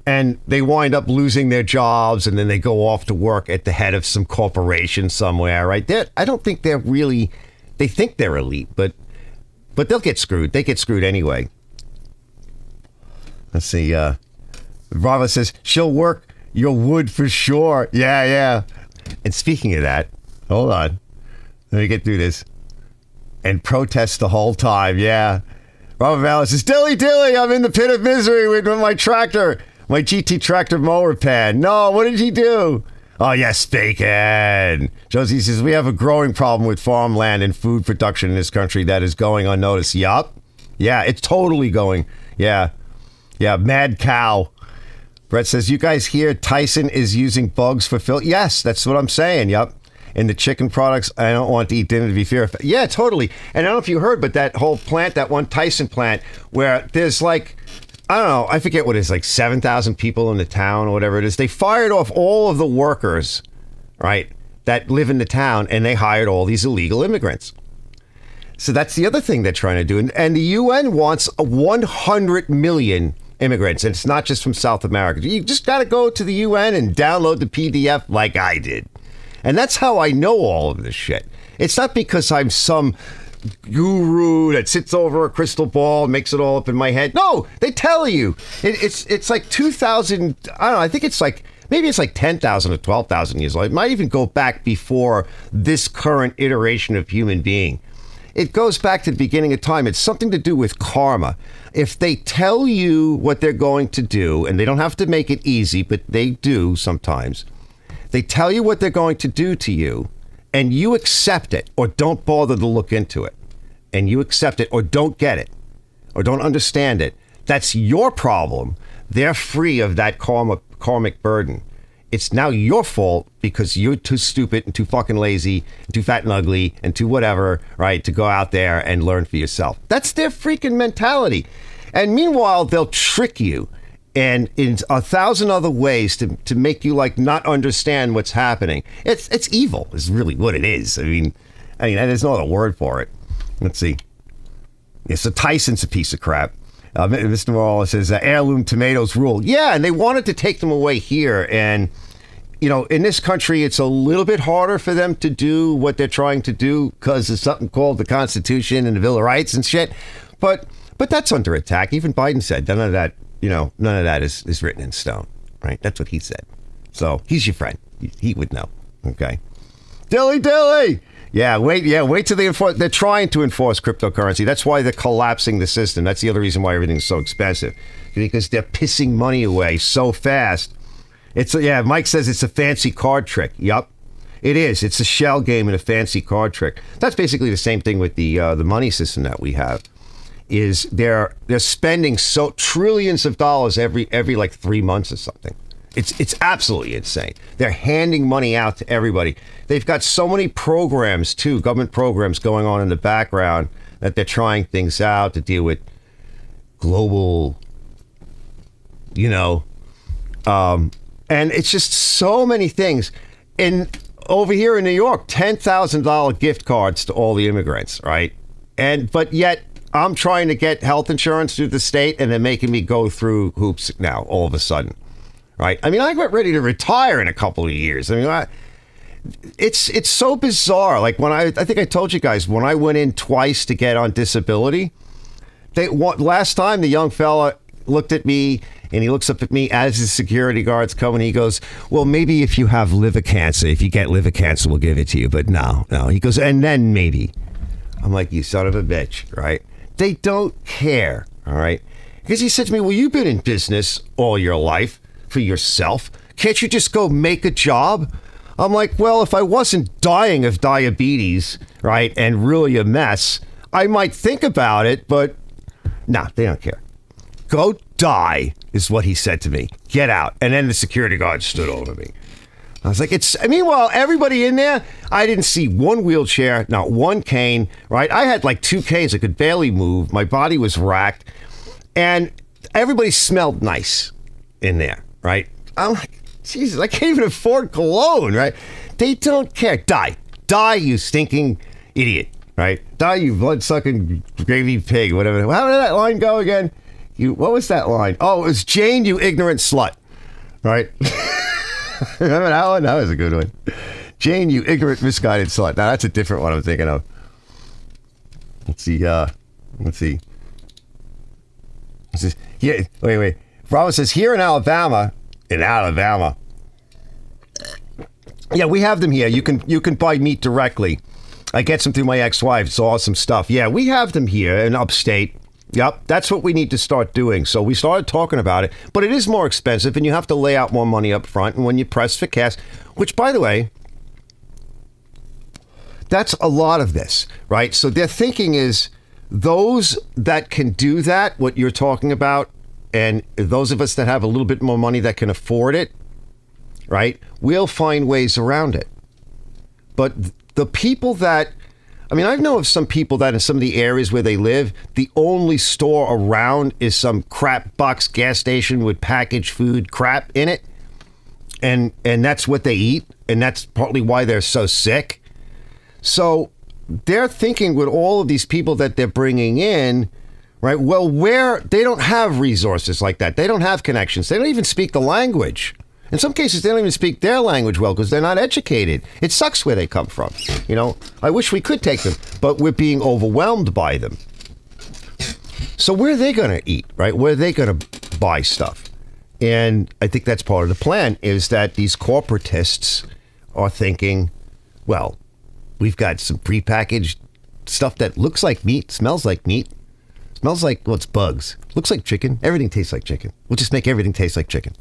A: And they wind up losing their jobs, and then they go off to work at the head of some corporation somewhere, right? I don't think they're really, they think they're elite, but they'll get screwed. They get screwed anyway. Let's see. Bravo says, she'll work your wood for sure. Yeah. And speaking of that, hold on. Let me get through this. And protest the whole time, yeah. Robert Vallis says, Dilly, I'm in the pit of misery with my tractor, my GT tractor mower pad. No, what did he do? Oh, yes, bacon. JoeZ says, we have a growing problem with farmland and food production in this country that is going unnoticed. Yup. Yeah, it's totally going. Yeah, mad cow. Brett says, you guys hear Tyson is using bugs for fill? Yes, that's what I'm saying. Yup. In the chicken products, I don't want to eat dinner to be fair. Yeah, totally. And I don't know if you heard, but that whole plant, that one Tyson plant, where there's like, I don't know, I forget what it is, like 7,000 people in the town or whatever it is. They fired off all of the workers, right, that live in the town, and they hired all these illegal immigrants. So that's the other thing they're trying to do. And the UN wants 100 million immigrants, and it's not just from South America. You just got to go to the UN and download the PDF like I did. And that's how I know all of this shit. It's not because I'm some guru that sits over a crystal ball and makes it all up in my head. No, they tell you. It's like 2,000, I don't know, I think it's like, maybe it's like 10,000 or 12,000 years old. It might even go back before this current iteration of human being. It goes back to the beginning of time. It's something to do with karma. If they tell you what they're going to do, and they don't have to make it easy, but they do sometimes. They tell you what they're going to do to you, and you accept it, or don't bother to look into it, and you accept it, or don't get it, or don't understand it. That's your problem. They're free of that karmic burden. It's now your fault because you're too stupid and too fucking lazy and too fat and ugly and too whatever, right, to go out there and learn for yourself. That's their freaking mentality. And meanwhile, they'll trick you and in 1,000 other ways to make you like not understand what's happening. It's evil is really what it is. I mean, there's no other word for it. Let's see. Yeah, so Tyson's a piece of crap. Mr. Morales says heirloom tomatoes rule. Yeah, and they wanted to take them away here. And, you know, in this country, it's a little bit harder for them to do what they're trying to do because there's something called the Constitution and the Bill of Rights and shit. But that's under attack. Even Biden said none of that. You know, none of that is written in stone, right? That's what he said. So he's your friend. He would know. Okay. Dilly. Yeah, wait till they enforce. They're trying to enforce cryptocurrency. That's why they're collapsing the system. That's the other reason why everything's so expensive, because they're pissing money away so fast. Mike says it's a fancy card trick. Yup, it is. It's a shell game and a fancy card trick. That's basically the same thing with the money system that we have. is they're spending so trillions of dollars every like 3 months or something. It's absolutely insane. They're handing money out to everybody. They've got so many programs too, government programs going on in the background that they're trying things out to deal with global, and it's just so many things. And over here in New York, $10,000 gift cards to all the immigrants, right? But yet I'm trying to get health insurance through the state, and they're making me go through hoops now all of a sudden, right? I mean, I got ready to retire in a couple of years. I mean, it's so bizarre. Like when I think I told you guys, when I went in twice to get on disability, last time the young fella looked at me, and he looks up at me as the security guards come, and he goes, well, maybe if you have liver cancer, if you get liver cancer, we'll give it to you. But no. He goes, and then maybe. I'm like, you son of a bitch, right? They don't care, all right? Because he said to me, well, you've been in business all your life for yourself. Can't you just go make a job? I'm like, well, if I wasn't dying of diabetes, right, and really a mess, I might think about it, but no, they don't care. Go die, is what he said to me. Get out. And then the security guard stood over me. I was like, meanwhile, everybody in there, I didn't see one wheelchair, not one cane, right? I had like 2 canes. I could barely move. My body was racked. And everybody smelled nice in there, right? I'm like, Jesus, I can't even afford cologne, right? They don't care. Die. Die, you stinking idiot, right? Die, you blood-sucking gravy pig, whatever. How did that line go again? What was that line? Oh, it was Jane, you ignorant slut, right? Remember that one? That was a good one. Jane, you ignorant, misguided slut. Now, that's a different one I'm thinking of. Let's see. It says, here, wait. Robert says, here in Alabama. Yeah, we have them here. You can buy meat directly. I get some through my ex-wife. It's awesome stuff. Yeah, we have them here in upstate. Yep, that's what we need to start doing. So we started talking about it, but it is more expensive, and you have to lay out more money up front. And when you press for cash, which, by the way, that's a lot of this, right? So their thinking is those that can do that, what you're talking about, and those of us that have a little bit more money that can afford it, right? We'll find ways around it. But the people that, I mean, I know of some people that in some of the areas where they live, the only store around is some crap box gas station with packaged food crap in it. And that's what they eat. And that's partly why they're so sick. So they're thinking with all of these people that they're bringing in, right? Well, where they don't have resources like that. They don't have connections. They don't even speak the language. In some cases, they don't even speak their language well because they're not educated. It sucks where they come from. I wish we could take them, but we're being overwhelmed by them. So where are they going to eat, right? Where are they going to buy stuff? And I think that's part of the plan is that these corporatists are thinking, well, we've got some prepackaged stuff that looks like meat, smells like meat, smells like, well, it's bugs. Looks like chicken. Everything tastes like chicken. We'll just make everything taste like chicken.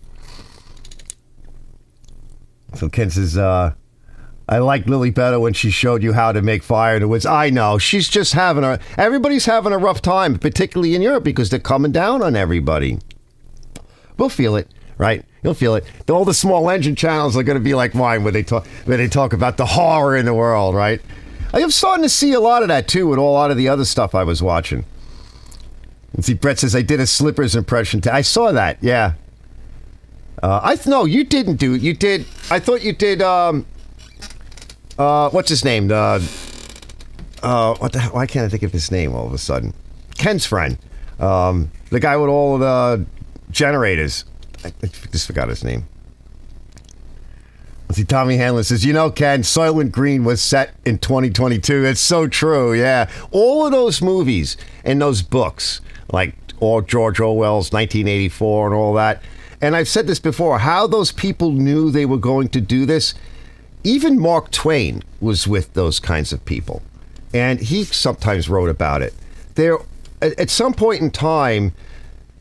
A: So Ken says, I like Lilly better when she showed you how to make fire in the woods. I know. She's just everybody's having a rough time, particularly in Europe, because they're coming down on everybody. We'll feel it, right? You'll feel it. All the small engine channels are going to be like mine where they talk about the horror in the world, right? I'm starting to see a lot of that, too, with a lot of the other stuff I was watching. And see, Brett says, I did a Slippers impression. I saw that, yeah. No, you didn't do it. You did. I thought you did. What's his name? What the hell? Why can't I think of his name all of a sudden? Ken's friend, the guy with all of the generators. I just forgot his name. Let's see. Tommy Hanlon says, Ken, Soylent Green was set in 2022. It's so true. Yeah, all of those movies and those books, like George Orwell's 1984 and all that. And I've said this before, how those people knew they were going to do this. Even Mark Twain was with those kinds of people. And he sometimes wrote about it. At some point in time,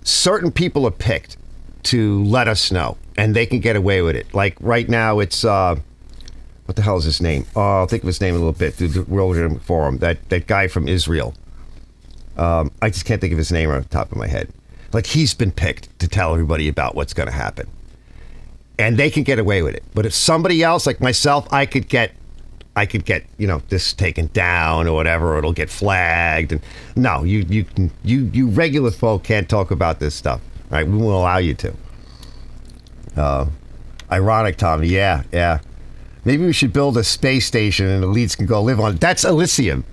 A: certain people are picked to let us know. And they can get away with it. Like right now, it's, what the hell is his name? I'll think of his name in a little bit through the World Forum. That guy from Israel. I just can't think of his name on the top of my head. Like, he's been picked to tell everybody about what's going to happen. And they can get away with it. But if somebody else, like myself, I could get, this taken down or whatever, or it'll get flagged. And no, you regular folk can't talk about this stuff. Right? We won't allow you to. Ironic, Tommy. Yeah. Maybe we should build a space station and elites can go live on it. That's Elysium.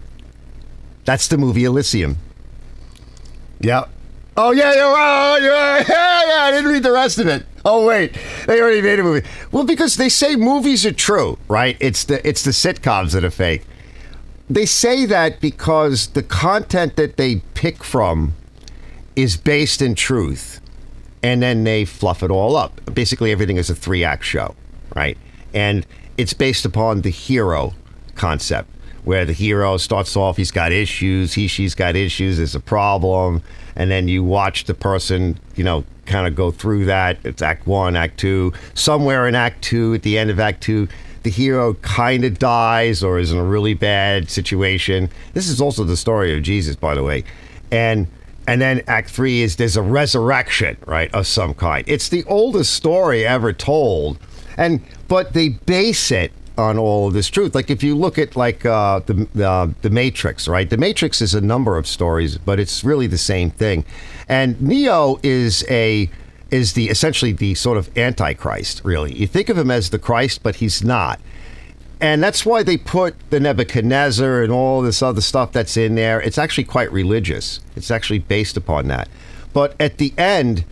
A: That's the movie Elysium. Yep. Oh, yeah, yeah, I didn't read the rest of it. Oh, wait, they already made a movie. Well, because they say movies are true, right? It's the sitcoms that are fake. They say that because the content that they pick from is based in truth, and then they fluff it all up. Basically, everything is a 3-act show, right? And it's based upon the hero concept, where the hero starts off, he's got issues, she's got issues, there's a problem, and then you watch the person, kind of go through that. It's Act 1, Act 2. Somewhere in Act 2, at the end of Act 2, the hero kind of dies or is in a really bad situation. This is also the story of Jesus, by the way. And then Act 3 is there's a resurrection, right, of some kind. It's the oldest story ever told, but they base it on all of this truth. Like if you look at the Matrix, right? The Matrix is a number of stories, but it's really the same thing. And Neo is essentially the sort of Antichrist, really. You think of him as the Christ, but he's not. And that's why they put the Nebuchadnezzar and all this other stuff that's in there. It's actually quite religious. It's actually based upon that. But at the end,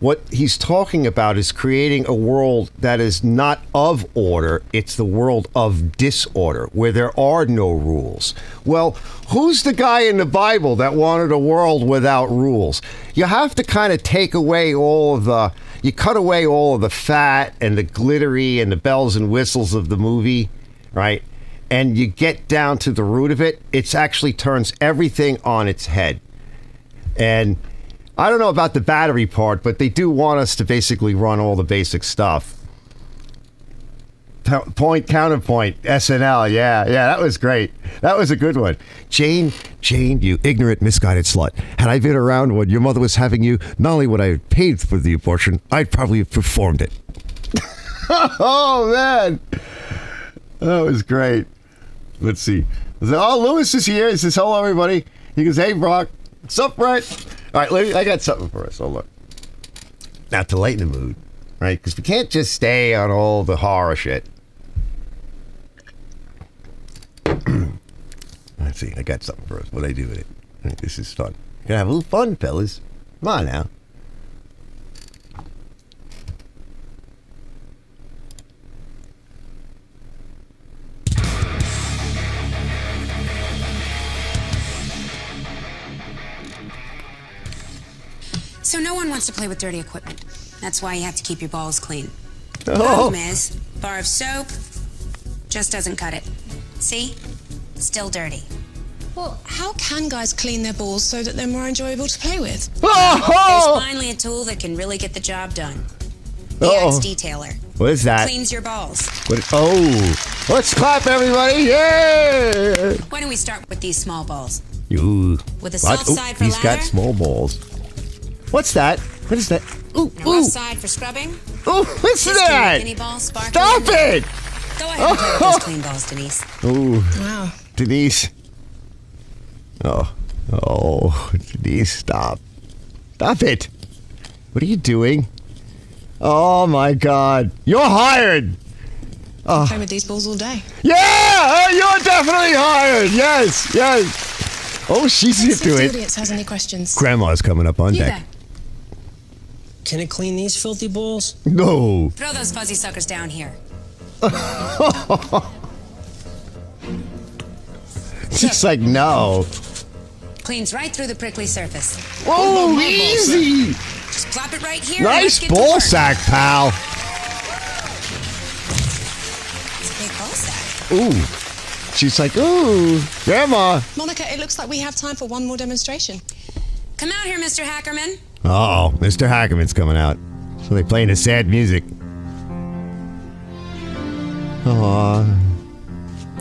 A: what he's talking about is creating a world that is not of order. It's the world of disorder, where there are no rules. Well, who's the guy in the Bible that wanted a world without rules? You have to kind of take away you cut away all of the fat and the glittery and the bells and whistles of the movie, right? And you get down to the root of it. It actually turns everything on its head. And I don't know about the battery part, but they do want us to basically run all the basic stuff. Point, counterpoint, SNL. Yeah, that was great. That was a good one. Jane, you ignorant, misguided slut. Had I been around when your mother was having you, not only would I have paid for the abortion, I'd probably have performed it. Oh, man. That was great. Let's see. Lewis is here. He says, hello, everybody. He goes, hey, Brock. What's up, Brett? All right, I got something for us. Hold on. Now, to lighten the mood, right? Because we can't just stay on all the horror shit. Let's see. I got something for us. What do I do with it? All right, this is fun. Gonna have a little fun, fellas. Come on now.
E: So no one wants to play with dirty equipment. That's why you have to keep your balls clean.
A: Oh.
E: Problem is, bar of soap just doesn't cut it. See? Still dirty.
F: Well, how can guys clean their balls so that they're more enjoyable to play with?
E: There's finally a tool that can really get the job done. The Axe Detailer.
A: What is that?
E: Cleans your balls.
A: Let's clap, everybody! Yeah!
E: Why don't we start with these small balls?
A: Ooh.
E: With a soft side for
A: he's
E: lather.
A: got small balls. What's that? What is that? Ooh,
E: And a rough side for scrubbing.
A: Ooh, listen to that!
E: Skinny ball, sparkling.
A: Stop it!
E: Go ahead and play with those clean balls, Denise.
A: Ooh.
F: Wow.
A: Denise. Oh, Denise, stop. Stop it. What are you doing? Oh, my God. You're hired.
F: Play with these balls all day.
A: Yeah! You're definitely hired. Yes. Oh, she's
F: Let's see
A: into
F: if the
A: it.
F: audience has any questions.
A: Grandma's coming up on
E: You
A: deck.
E: there.
G: Can it clean these filthy balls?
A: No.
E: Throw those fuzzy suckers down here.
A: She's like, no.
E: Cleans right through the prickly surface.
A: Oh, easy.
E: Just plop it right here.
A: Nice
E: and let's get to
A: ball
E: work.
A: sack, pal.
E: It's a big ball sack.
A: Ooh. She's like, ooh, Grandma.
F: Monica, it looks like we have time for one more demonstration.
E: Come out here, Mr. Hackerman.
A: Oh, Mr. Hackerman's coming out. So they're playing the sad music. Aww.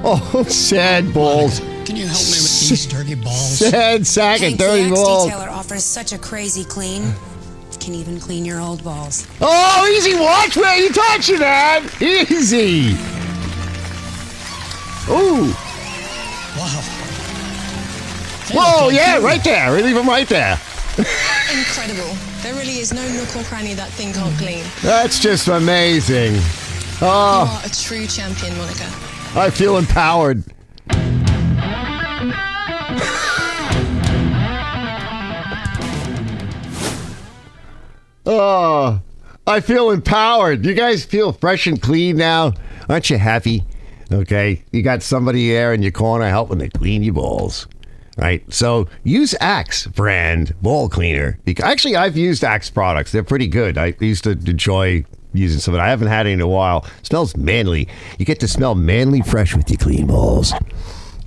A: Oh, sad balls.
G: Can you help me with these dirty balls?
A: Sad sack of
E: Hank,
A: dirty
E: the
A: balls.
E: ex-detailer offers such a crazy clean. Can even clean your old balls.
A: Oh, easy watch. Where you touching that? Easy. Ooh.
G: Wow.
A: Whoa, yeah, right there. We leave him right there.
F: Incredible. There really is no nook or cranny that thing can't clean.
A: That's just amazing.
F: You
A: Oh,
F: are a true champion, Monica.
A: I feel empowered. Oh, I feel empowered. You guys feel fresh and clean now? Aren't you happy? Okay, you got somebody there in your corner helping to clean your balls. Right? So use Axe brand ball cleaner. Actually, I've used Axe products. They're pretty good. I used to enjoy using some of it. I haven't had it in a while. Smells manly. You get to smell manly fresh with your clean balls.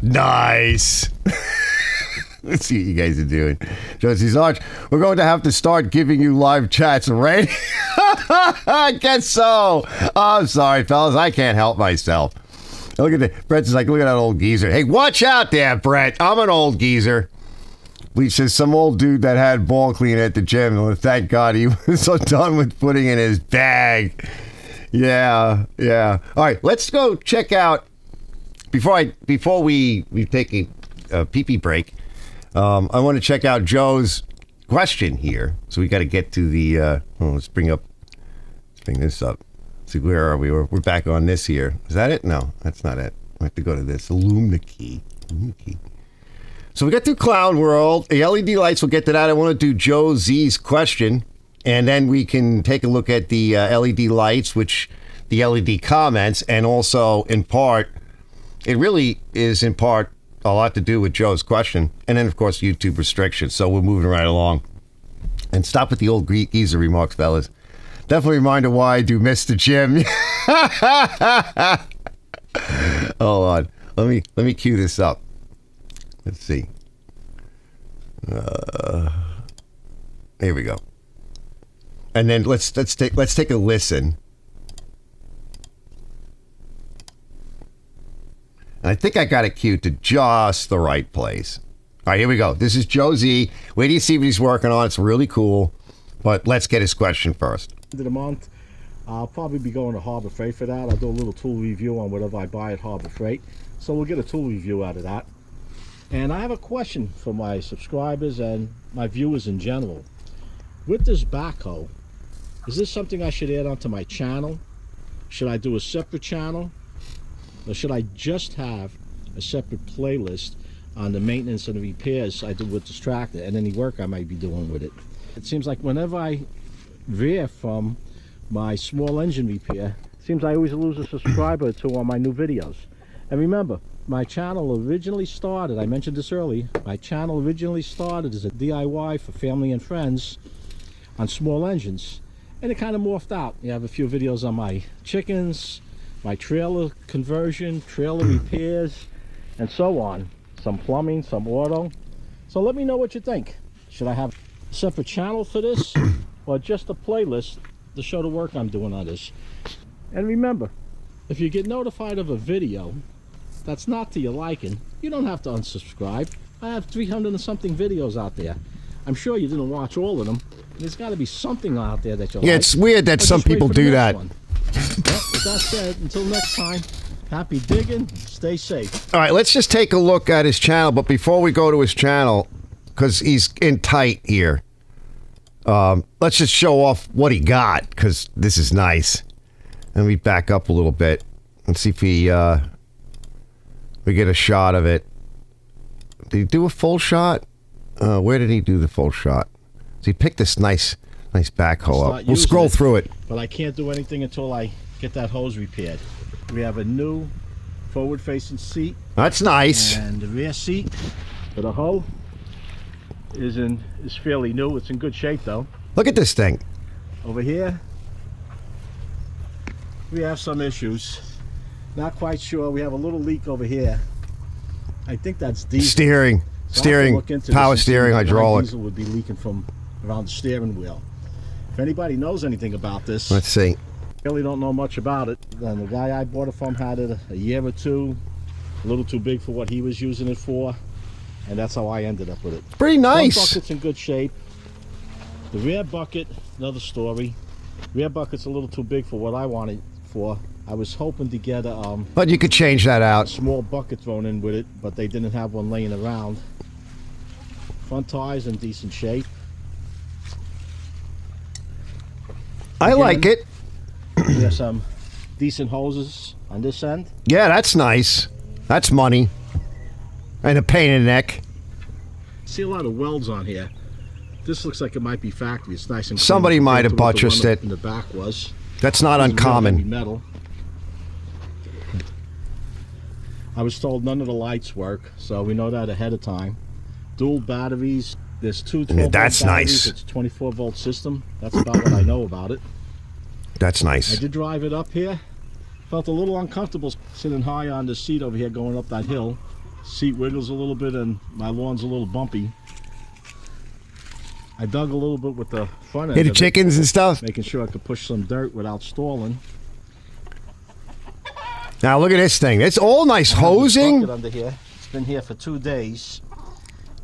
A: Nice. Let's see what you guys are doing. JoeZ Large, we're going to have to start giving you live chats, right? I guess so. Oh, I'm sorry, fellas. I can't help myself. Look at that. Brett's like, look at that old geezer. Hey, watch out there, Brett. I'm an old geezer. Bleach says some old dude that had ball cleaner at the gym. And thank God he was so done with putting in his bag. Yeah. All right, let's go check out. Before we take a pee-pee break, I want to check out Joe's question here. So we got to get to the. Let's bring this up. See, where are we? We're back on this here. Is that it? No, that's not it. I have to go to this. Illumina key. So we got through Clown World. The LED lights, we'll get to that. I want to do JoeZ's question. And then we can take a look at the LED lights, which the LED comments, and also in part, it really is in part a lot to do with Joe's question. And then, of course, YouTube restrictions. So we're moving right along. And stop with the old geezer remarks, fellas. Definitely a reminder why I do miss the gym. Hold on. Let me cue this up. Let's see. Here we go. And then let's take a listen. And I think I got it queued to just the right place. All right, here we go. This is JoeZ. Wait till you see what he's working on. It's really cool. But let's get his question first.
H: End of the month, I'll probably be going to Harbor Freight for that. I'll do a little tool review on whatever I buy at Harbor Freight. So we'll get a tool review out of that. And I have a question for my subscribers and my viewers in general. With this backhoe, is this something I should add onto my channel? Should I do a separate channel? Or should I just have a separate playlist on the maintenance and the repairs I do with this tractor and any work I might be doing with it? It seems like whenever I veer from my small engine repair, it seems I always lose a subscriber or two on my new videos. And remember, my channel originally started, I mentioned this earlier, my channel originally started as a DIY for family and friends on small engines. And it kind of morphed out. You have a few videos on my chickens, my trailer conversion, trailer repairs, and so on. Some plumbing, some auto. So let me know what you think. Should I have a separate channel for this? Or just a playlist to show the work I'm doing on this? And remember, if you get notified of a video that's not to your liking, you don't have to unsubscribe. I have 300 and something videos out there. I'm sure you didn't watch all of them. There's got to be something out there that you like.
A: Yeah, it's weird that some people do that.
H: Well, with that said, until next time, happy digging, stay safe.
A: All right, let's just take a look at his channel. But before we go to his channel, because he's in tight here, let's just show off what he got, because this is nice. Let me back up a little bit and see if we get a shot of it. Did he do a full shot? Where did he do the full shot? So he picked this nice backhoe up. We'll scroll through it.
H: But I can't do anything until I get that hose repaired. We have a new forward-facing seat.
A: That's nice.
H: And the rear seat for the hoe is fairly new. It's in good shape though.
A: Look at this thing.
H: Over here, we have some issues. Not quite sure. We have a little leak over here. I think that's diesel.
A: Steering, power steering, hydraulic.
H: Diesel would be leaking from around the steering wheel. If anybody knows anything about this,
A: Let's see.
H: really don't know much about it. And the guy I bought it from had it a year or two. A little too big for what he was using it for, and that's how I ended up with it.
A: Pretty nice.
H: Front bucket's in good shape. The rear bucket, another story. Rear bucket's a little too big for what I wanted for. I was hoping to get a
A: But you could change that out.
H: small bucket thrown in with it, but they didn't have one laying around. Front tires in decent shape.
A: I like it.
H: There's some decent hoses on this end.
A: Yeah, that's nice. That's money. And a pain in the neck.
H: See a lot of welds on here. This looks like it might be factory. It's nice and clean
A: Somebody might have
H: compared to what the
A: buttressed
H: one
A: it.
H: in the back was.
A: That's not
H: This is real heavy
A: uncommon.
H: metal. I was told none of the lights work, so we know that ahead of time. Dual batteries. There's two 12-volt
A: that's
H: batteries.
A: nice.
H: It's a 24-volt system. That's about what I know about it.
A: That's
H: I
A: nice.
H: did drive it up here. Felt a little uncomfortable sitting high on the seat over here going up that hill. Seat wiggles a little bit and my lawn's a little bumpy. I dug a little bit with the front end
A: Hey, the
H: of it,
A: chickens and stuff.
H: making sure I could push some dirt without stalling.
A: Now look at this thing. It's all nice
H: I have this
A: hosing.
H: bucket under here. It's been here for 2 days,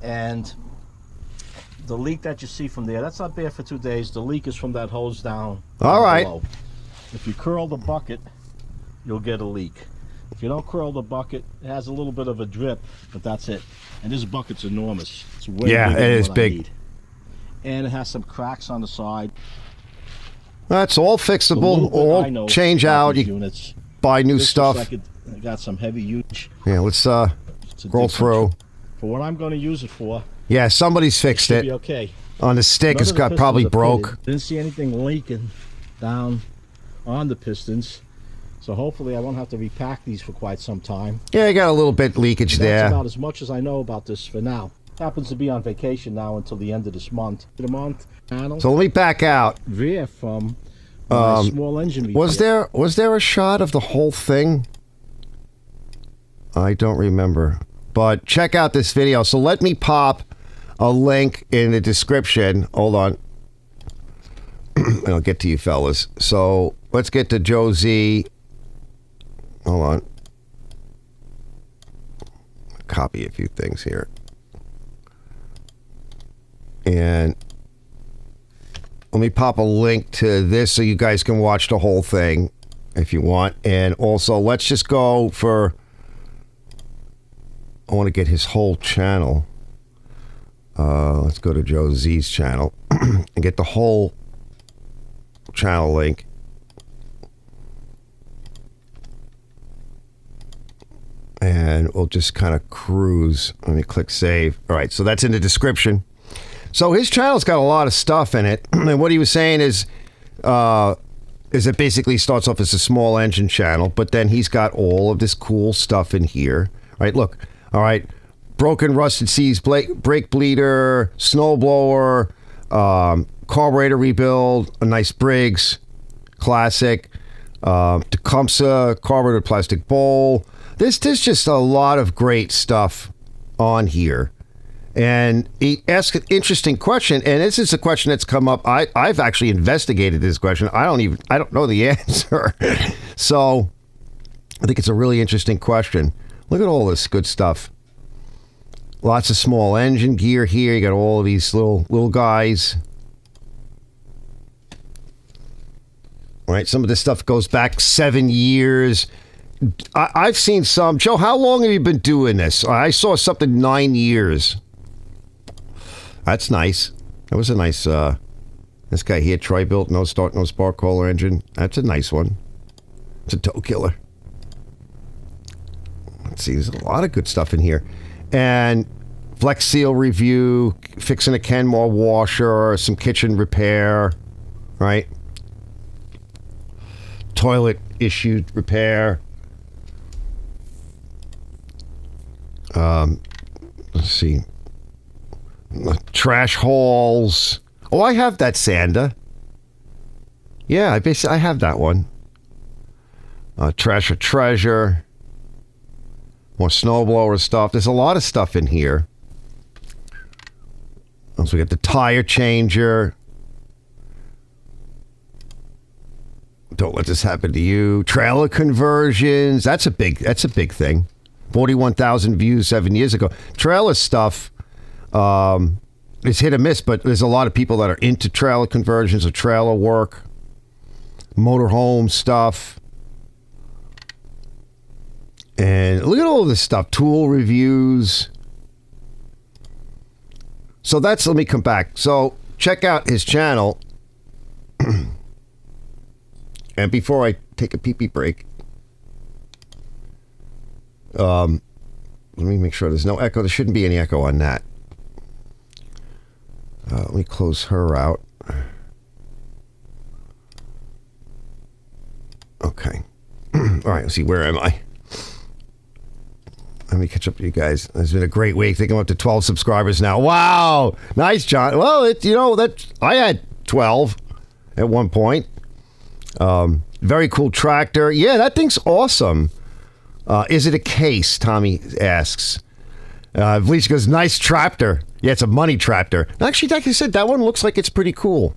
H: and the leak that you see from there, that's not there for 2 days. The leak is from that hose down.
A: All right.
H: below. If you curl the bucket, you'll get a leak. If you don't curl the bucket, it has a little bit of a drip, but that's it. And this bucket's enormous. It's way
A: Yeah,
H: bigger
A: it
H: than
A: is
H: what I
A: big.
H: need. And it has some cracks on the side.
A: That's all
H: The little
A: fixable.
H: bit I
A: All
H: know
A: change
H: about
A: out.
H: these
A: You
H: units.
A: buy new
H: This
A: stuff.
H: looks like it got some heavy usage.
A: Yeah, let's
H: It's a
A: roll
H: different-
A: through.
H: For what I'm going to use it for,
A: Yeah, somebody's fixed
H: should
A: it.
H: be okay.
A: On the stick,
H: None
A: it's
H: of the
A: got
H: pistons
A: probably
H: are
A: broke.
H: pitted. Didn't see anything leaking down on the pistons, so hopefully I won't have to repack these for quite some time.
A: Yeah, you got a little bit leakage
H: That's
A: there.
H: about as much as I know about this for now. Happens to be on vacation now until the end of this month. The month panel
A: So let me back out.
H: rear from my small engine repair.
A: Was there a shot of the whole thing? I don't remember. But check out this video. So let me pop a link in the description. Hold on. I'll get to you fellas. So let's get to JoeZ. Hold on. Copy a few things here. And let me pop a link to this so you guys can watch the whole thing if you want. And also, let's just go for... I want to get his whole channel. Let's go to JoeZ's channel and get the whole channel link. And we'll just kind of cruise. Let me click save. All right, so that's in the description. So his channel's got a lot of stuff in it. And what he was saying is it basically starts off as a small engine channel, but then he's got all of this cool stuff in here. Right, look. All right, broken rusted C's brake bleeder, snowblower, carburetor rebuild, a nice Briggs classic, Tecumseh carburetor plastic bowl. There's just a lot of great stuff on here. And he asked an interesting question, and this is a question that's come up. I've actually investigated this question. I don't know the answer. So I think it's a really interesting question. Look at all this good stuff. Lots of small engine gear here. You got all of these little guys. All right, some of this stuff goes back 7 years. I've seen some. Joe, how long have you been doing this? I saw something 9 years. That's nice. That was a nice, this guy here, Tri-Built, no start, no spark Kohler engine. That's a nice one. It's a toe killer. Let's see, there's a lot of good stuff in here. And Flex Seal review, fixing a Kenmore washer, some kitchen repair, right? Toilet issue repair. Let's see. Trash hauls. Oh, I have that sander. Yeah, I have that one. Trash or treasure. More snowblower stuff. There's a lot of stuff in here. Also, we got the tire changer. Don't let this happen to you. Trailer conversions. That's a big thing. 41,000 views 7 years ago. Trailer stuff is hit or miss, but there's a lot of people that are into trailer conversions or trailer work, motorhome stuff. And look at all this stuff, tool reviews. So let me come back. So check out his channel. And before I take a pee-pee break, let me make sure there's no echo. There shouldn't be any echo on that. Let me close her out. Okay. All right, let's see. Where am I? Let me catch up to you guys. It's been a great week. I think I'm up to 12 subscribers now. Wow. Nice, John. Well, I had 12 at one point. Very cool tractor. Yeah, that thing's awesome. Is it a case? Tommy asks. Bleach goes, nice tractor. Yeah, it's a money tractor. Actually, like I said, that one looks like it's pretty cool.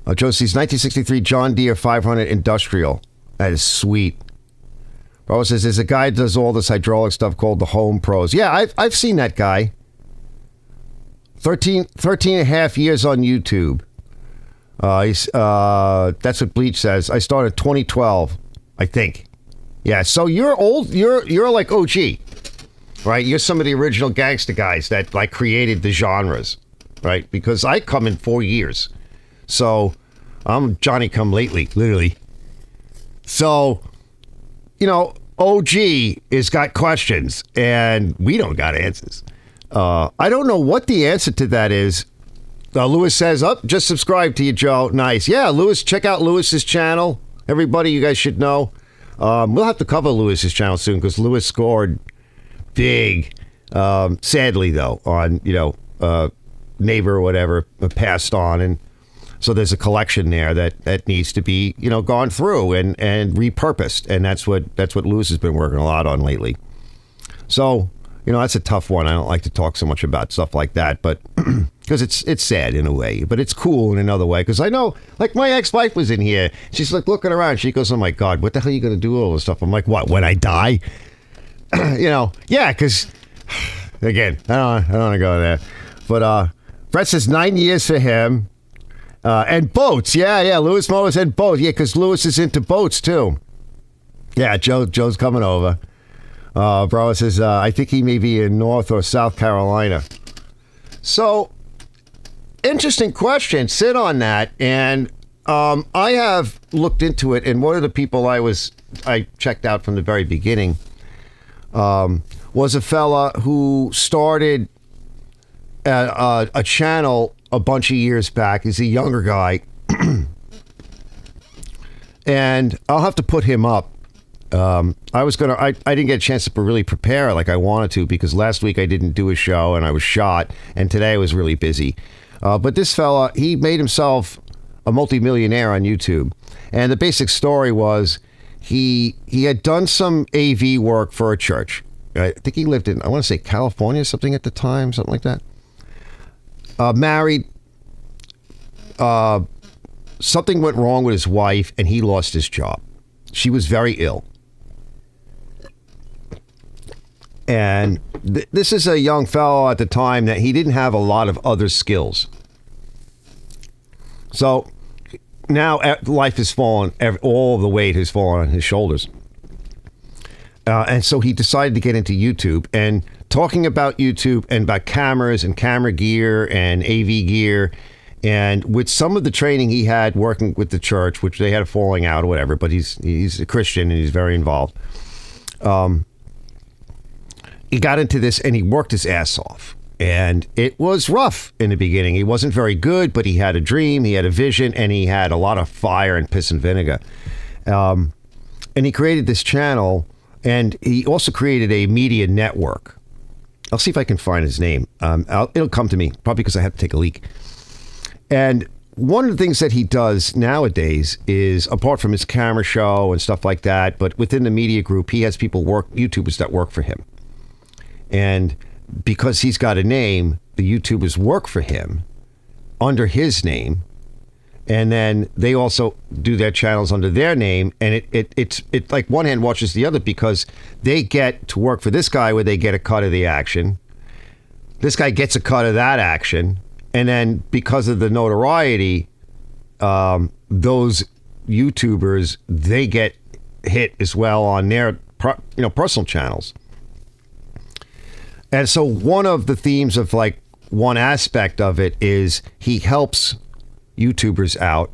A: JoeZ's 1963 John Deere 500 Industrial. That is sweet. Bro says, there's a guy that does all this hydraulic stuff called the Home Pros. Yeah, I've seen that guy. 13 and a half years on YouTube. That's what Bleach says. I started 2012, I think. Yeah, so you're old. You're like OG, right? You're some of the original gangster guys that like created the genres, right? Because I come in 4 years, so I'm Johnny come lately, literally. So, OG has got questions, and we don't got answers. I don't know what the answer to that is. Lewis says, just subscribe to you, Joe. Nice. Yeah, Lewis, check out Lewis's channel. Everybody, you guys should know. We'll have to cover Lewis's channel soon because Lewis scored big. Sadly, though, on, neighbor or whatever passed on. And so there's a collection there that needs to be, gone through and repurposed. And that's what Lewis has been working a lot on lately. So, that's a tough one. I don't like to talk so much about stuff like that, but because it's sad in a way, but it's cool in another way. Because I know, like, my ex-wife was in here. She's like looking around. She goes, "Oh my God, what the hell are you going to do with all this stuff?" I'm like, "What? When I die?" Yeah. Because again, I don't want to go there. But Brett says 9 years for him, and boats. Yeah. Lewis Motors and boats. Yeah, because Lewis is into boats too. Yeah, Joe's coming over. Bro says, I think he may be in North or South Carolina. So, interesting question. Sit on that. And I have looked into it. And one of the people I checked out from the very beginning was a fella who started a channel a bunch of years back. He's a younger guy. And I'll have to put him up. I didn't get a chance to really prepare like I wanted to because last week I didn't do a show and I was shot, and today I was really busy. But this fella, he made himself a multimillionaire on YouTube. And the basic story was he had done some AV work for a church. I think he lived in, I want to say California or something at the time, something like that. Married. Something went wrong with his wife and he lost his job. She was very ill. And this is a young fellow at the time that he didn't have a lot of other skills. So now life has fallen, all of the weight has fallen on his shoulders. And so he decided to get into YouTube and talking about YouTube and about cameras and camera gear and AV gear. And with some of the training he had working with the church, which they had a falling out or whatever, but he's a Christian and he's very involved. He got into this and he worked his ass off. And it was rough in the beginning. He wasn't very good, but he had a dream, he had a vision, and he had a lot of fire and piss and vinegar. And he created this channel, and he also created a media network. I'll see if I can find his name. It'll come to me, probably because I have to take a leak. And one of the things that he does nowadays is, apart from his camera show and stuff like that, but within the media group, he has YouTubers that work for him. And because he's got a name, the YouTubers work for him under his name. And then they also do their channels under their name, and it's like one hand watches the other because they get to work for this guy where they get a cut of the action. This guy gets a cut of that action, and then because of the notoriety, those YouTubers, they get hit as well on their personal channels. And so one of the themes of like one aspect of it is he helps YouTubers out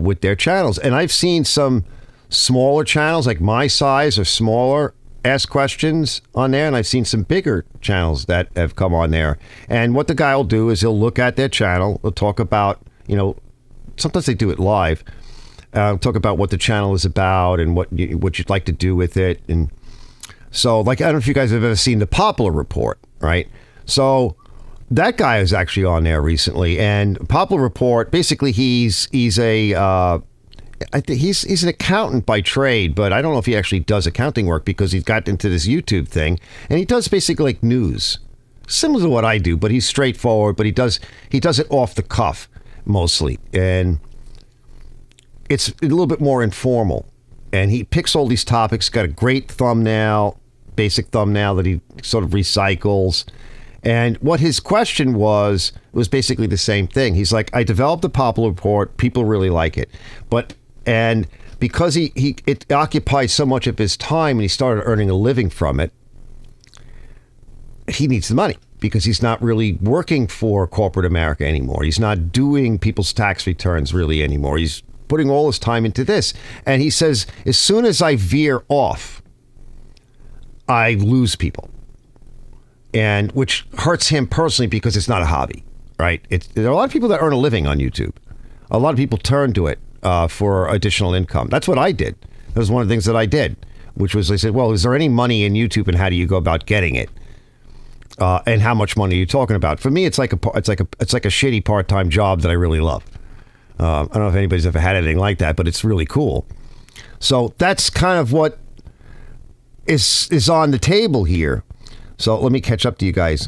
A: with their channels. And I've seen some smaller channels like my size or smaller ask questions on there, and I've seen some bigger channels that have come on there. And what the guy will do is he'll look at their channel, he'll talk about, sometimes they do it live, talk about what the channel is about and what you'd like to do with it. And so, like, I don't know if you guys have ever seen the Popular Report, right? So that guy is actually on there recently, and Popular Report, basically he's an accountant by trade, but I don't know if he actually does accounting work because he's got into this YouTube thing, and he does basically like news, similar to what I do, but he's straightforward, but he does it off the cuff mostly, and it's a little bit more informal, and he picks all these topics, got a great thumbnail, basic thumbnail that he sort of recycles. And what his question was basically the same thing. He's like, I developed the Popular Report, people really like it, and because it occupies so much of his time and he started earning a living from it, he needs the money because he's not really working for corporate America anymore. He's not doing people's tax returns really anymore. He's putting all his time into this. And he says, as soon as I veer off, I lose people. And which hurts him personally because it's not a hobby, right? There are a lot of people that earn a living on YouTube. A lot of people turn to it for additional income. That's what I did. That was one of the things that I did, which was I said, well, is there any money in YouTube and how do you go about getting it? And how much money are you talking about? For me, it's like a shitty part-time job that I really love. I don't know if anybody's ever had anything like that, but it's really cool. So that's kind of what is on the table here. So let me catch up to you guys.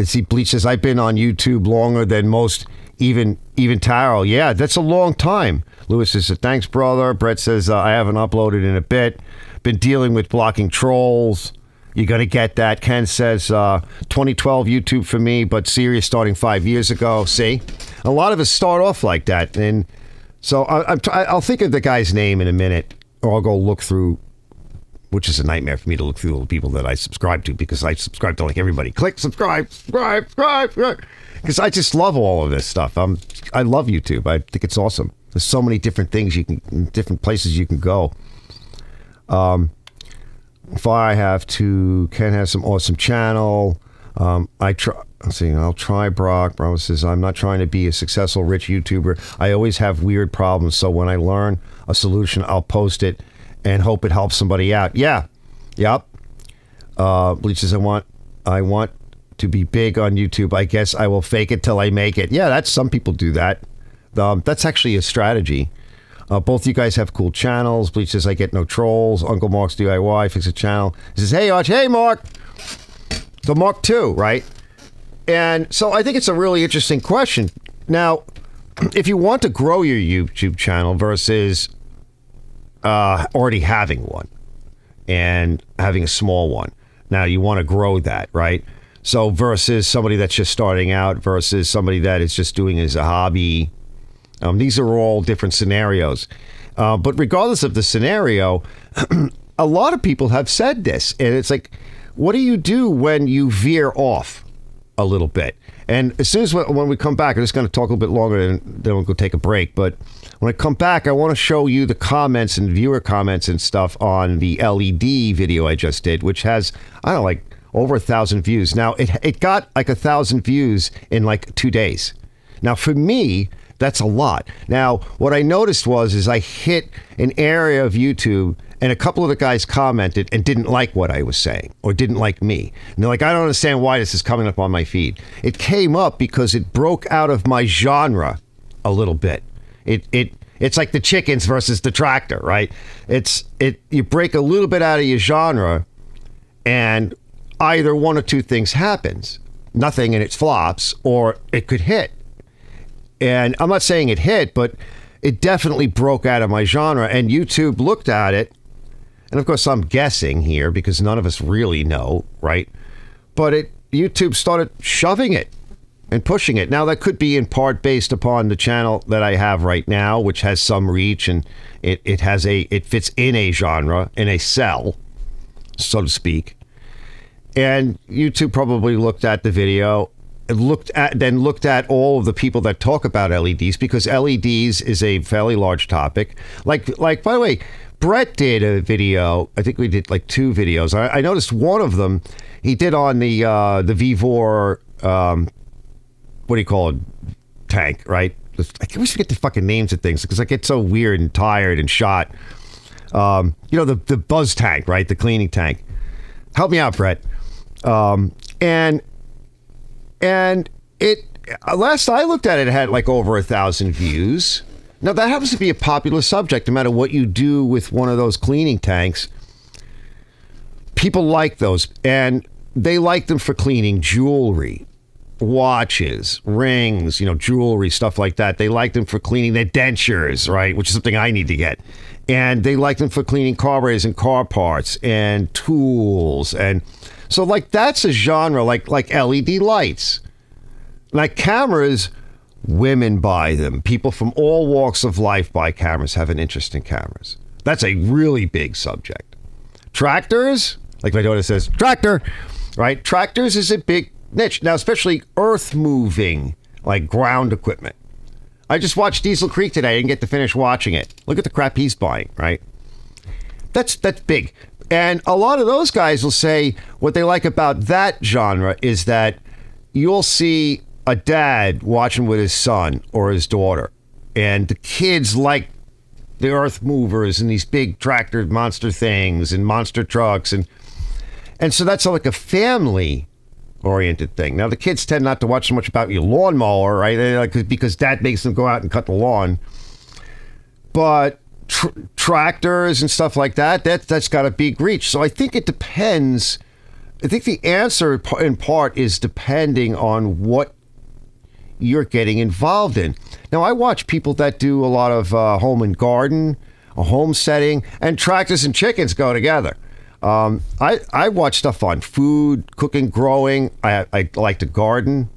A: See, Bleach says, I've been on YouTube longer than most, even Taro. Yeah, that's a long time. Lewis says, thanks, brother. Brett says, I haven't uploaded in a bit. Been dealing with blocking trolls. You're going to get that. Ken says, 2012 YouTube for me, but serious starting 5 years ago. See? A lot of us start off like that. And so I'll think of the guy's name in a minute, or I'll go look through, which is a nightmare for me to look through all the people that I subscribe to because I subscribe to like everybody. Click, subscribe. Because I just love all of this stuff. I love YouTube. I think it's awesome. There's so many different things different places you can go. If I have to, Ken has some awesome channel. I'll try Brock. Brock says, I'm not trying to be a successful rich YouTuber. I always have weird problems. So when I learn a solution, I'll post it and hope it helps somebody out. Yeah. Yep. Bleach says, I want to be big on YouTube. I guess I will fake it till I make it. Yeah, some people do that. That's actually a strategy. Both you guys have cool channels. Bleach says, I get no trolls. Uncle Mark's DIY, fix a channel. He says, hey, Arch, hey, Mark. So Mark 2, right? And so I think it's a really interesting question. Now, if you want to grow your YouTube channel versus already having one and having a small one, now you want to grow that, right? So versus somebody that's just starting out versus somebody that is just doing it as a hobby. These are all different scenarios. But regardless of the scenario, a lot of people have said this. And it's like, what do you do when you veer off a little bit? And as soon as when we come back, I'm just going to talk a little bit longer and then we'll go take a break. But when I come back, I want to show you the comments and viewer comments and stuff on the LED video I just did, which has, I don't know, like over 1,000 views. Now, it got like 1,000 views in like 2 days. Now, for me, that's a lot. Now, what I noticed is I hit an area of YouTube and a couple of the guys commented and didn't like what I was saying or didn't like me. And they're like, I don't understand why this is coming up on my feed. It came up because it broke out of my genre a little bit. It's like the chickens versus the tractor, right? You break a little bit out of your genre and either one or two things happens. nothing and it flops, or it could hit. And I'm not saying it hit, but it definitely broke out of my genre. And YouTube looked at it. And of course, I'm guessing here because none of us really know, right? But YouTube started shoving it and pushing it. Now, that could be in part based upon the channel that I have right now, which has some reach, and it fits in a genre, in a cell, so to speak. And YouTube probably looked at the video, looked at all of the people that talk about LEDs, because LEDs is a fairly large topic. Like by the way, Brett did a video. I think we did like 2 videos. I noticed one of them he did on the Vivor, what do you call it, tank, right? I always forget the fucking names of things because I get so weird and tired and shot. The buzz tank, right? The cleaning tank. Help me out, Brett. And it, last I looked at it, it had like over 1,000 views. Now, that happens to be a popular subject. No matter what you do with one of those cleaning tanks, people like those. And they like them for cleaning jewelry, watches, rings, jewelry, stuff like that. They like them for cleaning their dentures, right? Which is something I need to get. And they like them for cleaning carburetors and car parts and tools. And so, like, that's a genre, like LED lights. Like cameras, women buy them. People from all walks of life buy cameras, have an interest in cameras. That's a really big subject. Tractors, like my daughter says, tractor, right? Tractors is a big niche. Now, especially earth moving, like ground equipment. I just watched Diesel Creek today. I didn't get to finish watching it. Look at the crap he's buying, right? That's big. And a lot of those guys will say what they like about that genre is that you'll see a dad watching with his son or his daughter, and the kids like the earth movers and these big tractor monster things and monster trucks, and so that's like a family oriented thing. Now, the kids tend not to watch so much about your lawnmower, right? Because dad makes them go out and cut the lawn. But tractors and stuff like that's got a big reach. So I think it depends. I think the answer in part is depending on what you're getting involved in. Now, I watch people that do a lot of home and garden, homesteading, and tractors and chickens go together. I watch stuff on food, cooking, growing. I like to garden.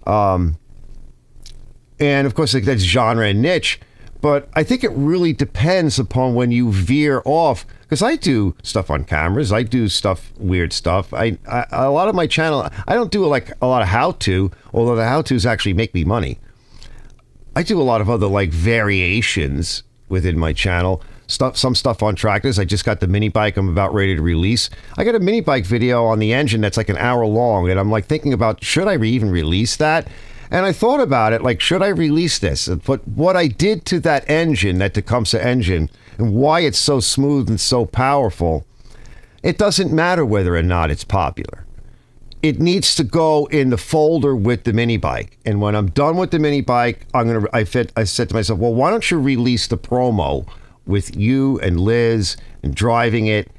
A: And of course, that's genre and niche. But I think it really depends upon when you veer off. Because I do stuff on cameras. I do weird stuff. A lot of my channel, I don't do like a lot of how-to, although the how-tos actually make me money. I do a lot of other like variations within my channel. Some stuff on tractors. I just got the mini bike I'm about ready to release. I got a mini bike video on the engine that's like an hour long, and I'm like thinking about, should I even release that? And I thought about it, like, should I release this? But what I did to that engine, that Tecumseh engine, and why it's so smooth and so powerful, it doesn't matter whether or not it's popular. It needs to go in the folder with the mini bike. And when I'm done with the mini bike, I said to myself, well, why don't you release the promo with you and Liz and driving it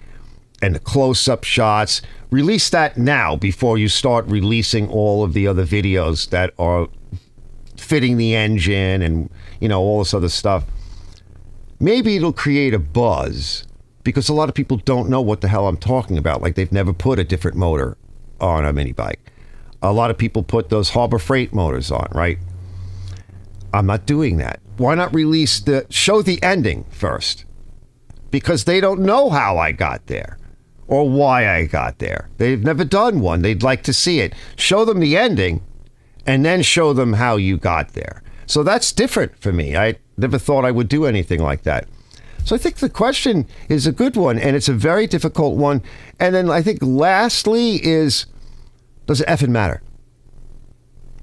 A: and the close-up shots. Release that now before you start releasing all of the other videos that are fitting the engine and, all this other stuff. Maybe it'll create a buzz because a lot of people don't know what the hell I'm talking about. Like, they've never put a different motor on a mini bike. A lot of people put those Harbor Freight motors on, right? I'm not doing that. Why not show the ending first? Because they don't know how I got there or why I got there. They've never done one. They'd like to see it. Show them the ending and then show them how you got there. So that's different for me. I never thought I would do anything like that. So I think the question is a good one, and it's a very difficult one. And then I think lastly is, does it effing matter?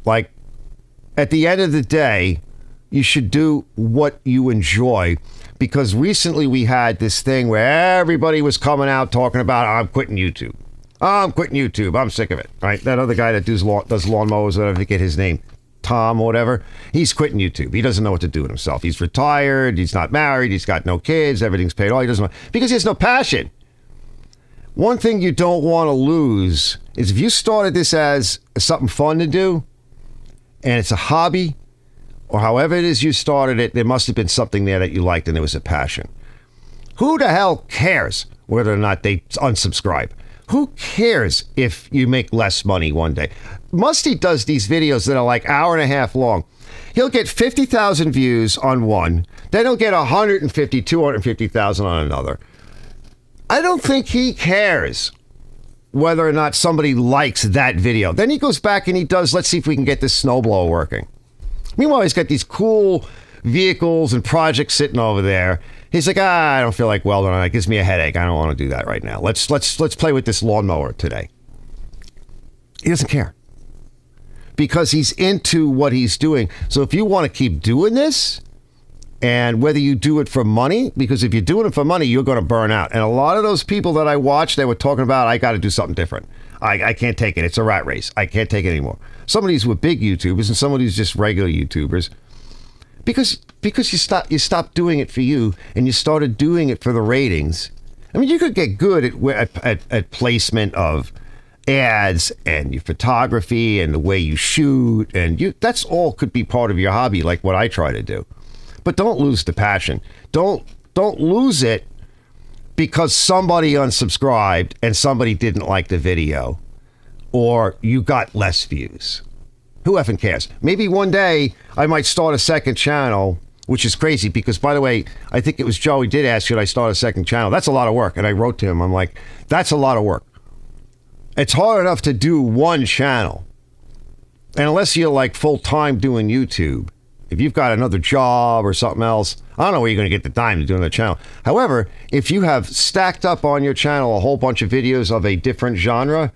A: Like, at the end of the day, you should do what you enjoy, because recently we had this thing where everybody was coming out talking about, I'm quitting YouTube. I'm quitting YouTube. I'm sick of it. Right? That other guy that does lawnmowers, I forget his name, Tom or whatever, he's quitting YouTube. He doesn't know what to do with himself. He's retired. He's not married. He's got no kids. Everything's paid off. He doesn't know, because he has no passion. one thing you don't want to lose is if you started this as something fun to do and it's a hobby or however it is you started it, there must have been something there that you liked and there was a passion. Who the hell cares whether or not they unsubscribe? Who cares if you make less money one day? Musty does these videos that are like hour and a half long. He'll get 50,000 views on one, then he'll get 150, 250,000 on another. I don't think he cares whether or not somebody likes that video. Then he goes back and he does, let's see if we can get this snowblower working. Meanwhile, he's got these cool vehicles and projects sitting over there. He's like, I don't feel like welding on it. It gives me a headache. I don't want to do that right now. Let's play with this lawnmower today. He doesn't care because he's into what he's doing. So if you want to keep doing this, and whether you do it for money, because if you're doing it for money, you're going to burn out. And a lot of those people that I watched, they were talking about, I got to do something different. I can't take it. It's a rat race. I can't take it anymore. Some of these were big YouTubers and some of these just regular YouTubers. Because you stopped doing it for you and you started doing it for the ratings. I mean, you could get good at placement of ads and your photography and the way you shoot, and that's all could be part of your hobby, like what I try to do. But don't lose the passion. Don't lose it because somebody unsubscribed and somebody didn't like the video or you got less views. Who effing cares? Maybe one day I might start a second channel, which is crazy because, by the way, I think it was Joe, he did ask, should I start a second channel? That's a lot of work. And I wrote to him, I'm like, that's a lot of work. It's hard enough to do one channel. And unless you're like full-time doing YouTube, if you've got another job or something else, I don't know where you're going to get the time to do another channel. However, if you have stacked up on your channel a whole bunch of videos of a different genre,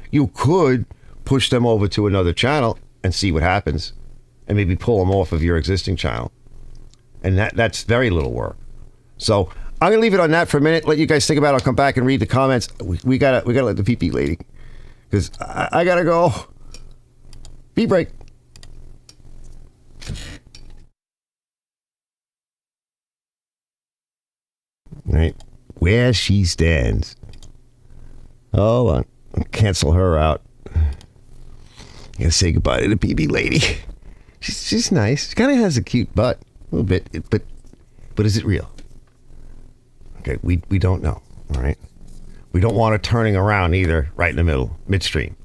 A: you could push them over to another channel and see what happens and maybe pull them off of your existing channel. And that's very little work. So I'm going to leave it on that for a minute. Let you guys think about it. I'll come back and read the comments. We gotta let the pee-pee lady, because I got to go. Pee break. Right where she stands. Hold on, I'll cancel her out. I gotta say goodbye to the BB lady. She's nice. She kind of has a cute butt, a little bit, but is it real? Okay, we don't know. All right, we don't want her turning around either, right in the middle, midstream.